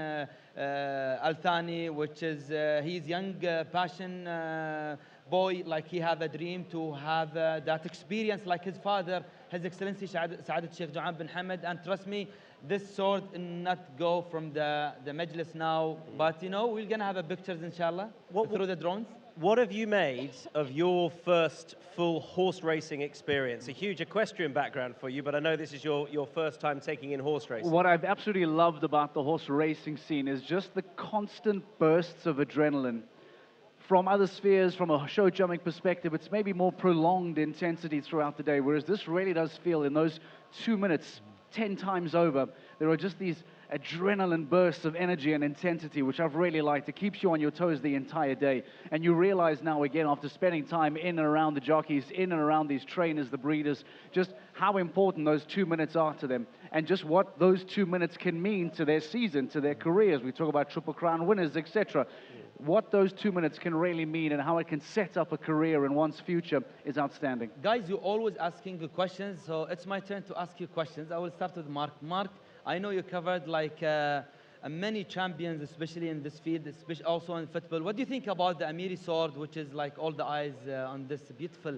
Al Thani, which is he's young, passion boy, like he have a dream to have that experience like his father, His Excellency Saad Sheikh Joan bin Hamad. And trust me, this sword not go from the Majlis now, but you know, we're gonna have a pictures inshallah through the drones. What have you made of your first full horse racing experience? A huge equestrian background for you, but I know this is your first time taking in horse racing. What I've absolutely loved about the horse racing scene is just the constant bursts of adrenaline. From other spheres, from a show jumping perspective, it's maybe more prolonged intensity throughout the day, whereas this really does feel in those 2 minutes, 10 times over, there are just these adrenaline bursts of energy and intensity, which I've really liked. It keeps you on your toes the entire day. And you realize now again, after spending time in and around the jockeys, in and around these trainers, the breeders, just how important those 2 minutes are to them, and just what those 2 minutes can mean to their season, to their careers. We talk about Triple Crown winners, etc. What those 2 minutes can really mean and how it can set up a career in one's future is outstanding. Guys, you're always asking good questions, so it's my turn to ask you questions. I will start with Mark. Mark, I know you covered like many champions, especially in this field, especially also in football. What do you think about the Amiri sword, which is like all the eyes on this beautiful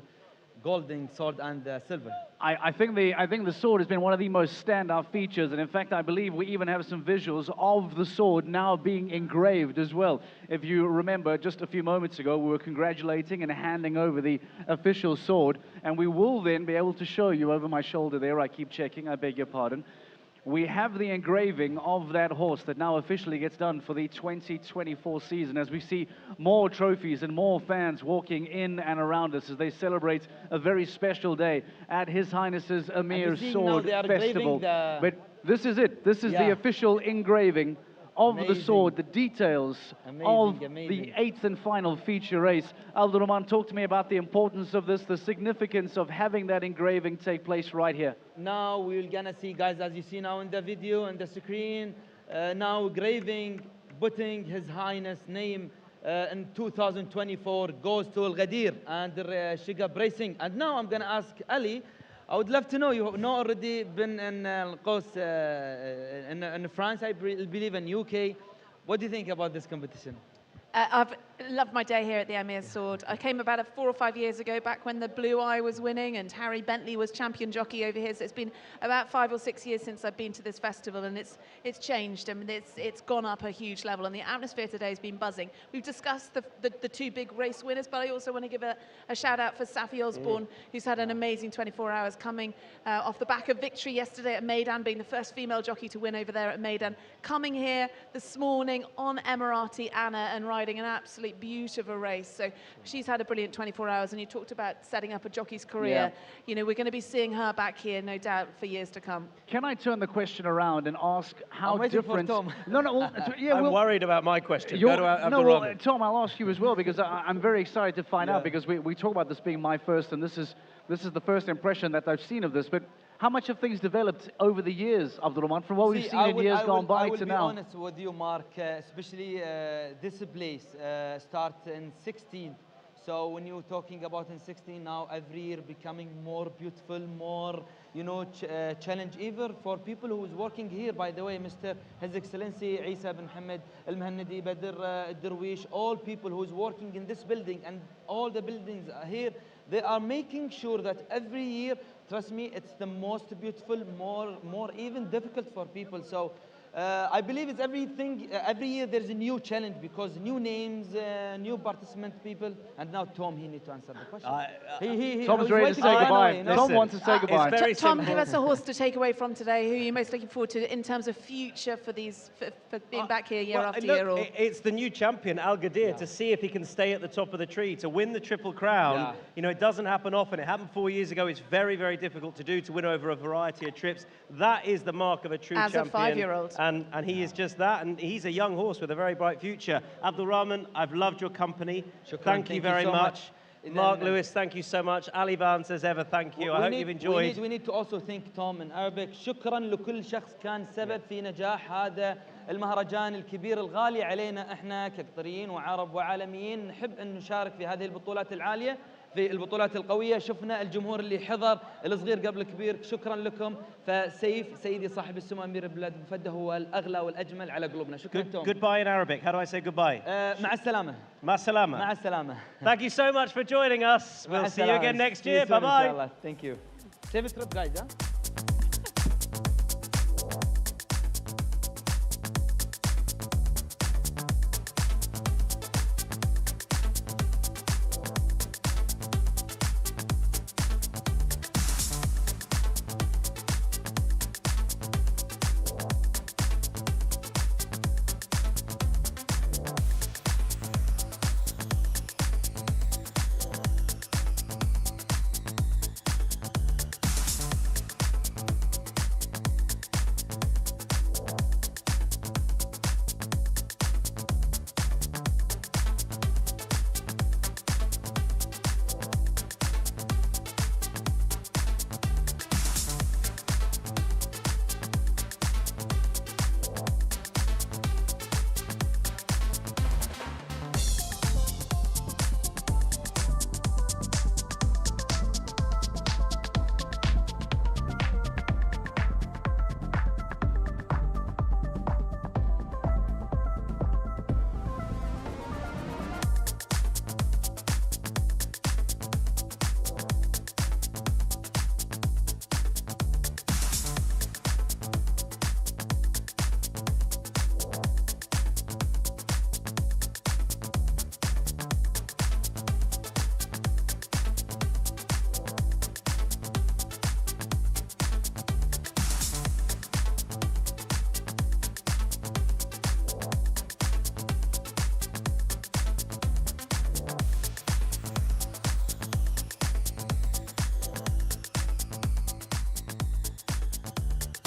golden sword and silver? I think the sword has been one of the most standout features, and in fact, I believe we even have some visuals of the sword now being engraved as well. If you remember, just a few moments ago, we were congratulating and handing over the official sword, and we will then be able to show you over my shoulder there. I keep checking, I beg your pardon. we have the engraving of that horse that now officially gets done for the 2024 season, as we see more trophies and more fans walking in and around us as they celebrate a very special day at His Highness's Amir Sword Festival. But this is it. This is the official engraving of the sword, the details of the 8th and final feature race. Abdul Rahman, talk to me about the importance of this, the significance of having that engraving take place right here. Now we're gonna see, guys, as you see now in the video and the screen, now engraving, putting His Highness name in 2024 goes to Al Ghadir and Shigab Racing. And now I'm gonna ask Ali, I would love to know, you know already been in in France, I believe, in UK. What do you think about this competition? I've loved my day here at the Amir Sword. I came about 4 or 5 years ago, back when the Blue Eye was winning and Harry Bentley was champion jockey over here. So it's been about 5 or 6 years since I've been to this festival, and it's changed. I mean, it's gone up a huge level, and the atmosphere today has been buzzing. We've discussed the 2 big race winners, but I also want to give a shout out for Safi Osborne, who's had an amazing 24 hours, coming off the back of victory yesterday at Meydan, being the first female jockey to win over there at Meydan, coming here this morning on Emirati Anna and riding an absolute beaut of a race. So she's had a brilliant 24 hours, and you talked about setting up a jockey's career. You know, we're going to be seeing her back here, no doubt, for years to come. Can I turn the question around and ask how different... Tom. No, well, I'm worried about my question. Tom, I'll ask you as well, because I'm very excited to find out, because we talk about this being my first, and this is the first impression that I've seen of this, but how much have things developed over the years, Abdul Rahman, from what we've seen in years gone by to now? I will be honest with you, Mark, especially this place started in 16. So when you're talking about in 16 now, every year becoming more beautiful, more, you know, challenge even for people who's working here. By the way, His Excellency Isa bin Hamad Al-Muhannadi, Badr Darwish, all people who's working in this building and all the buildings here, they are making sure that every year, trust me, it's the most beautiful, more even difficult for people. So I believe it's everything. Every year there's a new challenge, because new names, new participant people. And now Tom, he needs to answer the question. Tom's ready to say goodbye. Tom wants to say goodbye. Tom, simple. Give us a horse to take away from today. Who are you most looking forward to in terms of future for these, for being back here year after year? Or... It's the new champion, Al Ghadir, to see if he can stay at the top of the tree, to win the Triple Crown. You know, it doesn't happen often. It happened 4 years ago. It's very, very difficult to do, to win over a variety of trips. That is the mark of a true champion. As a 5-year-old. And he is just that, and he's a young horse with a very bright future. Abdul Rahman, I've loved your company. Thank you very much. Mark Lewis, thank you so much. Ali Vance, as ever, thank you. I hope you've enjoyed. We need to also thank Tom in Arabic. شكرا لكل شخص كان سبب في نجاح هذا المهرجان الكبير الغالي علينا احنا كقطريين وعرب وعالميين. نحب ان نشارك في هذه البطولات العالية، في البطولات القوية. شفنا الجمهور اللي حضر، الصغير قبل الكبير، شكرا لكم. فسيف سيدي صاحب السمو أمير البلاد المفدى هو الأغلى والأجمل على قلوبنا. شكرا توم. Goodbye in Arabic. How do I say goodbye? مع السلامة. مع السلامة. مع السلامة. Thank you so much for joining us. We'll see you again next year. Bye-bye. Thank you. Save it, guys.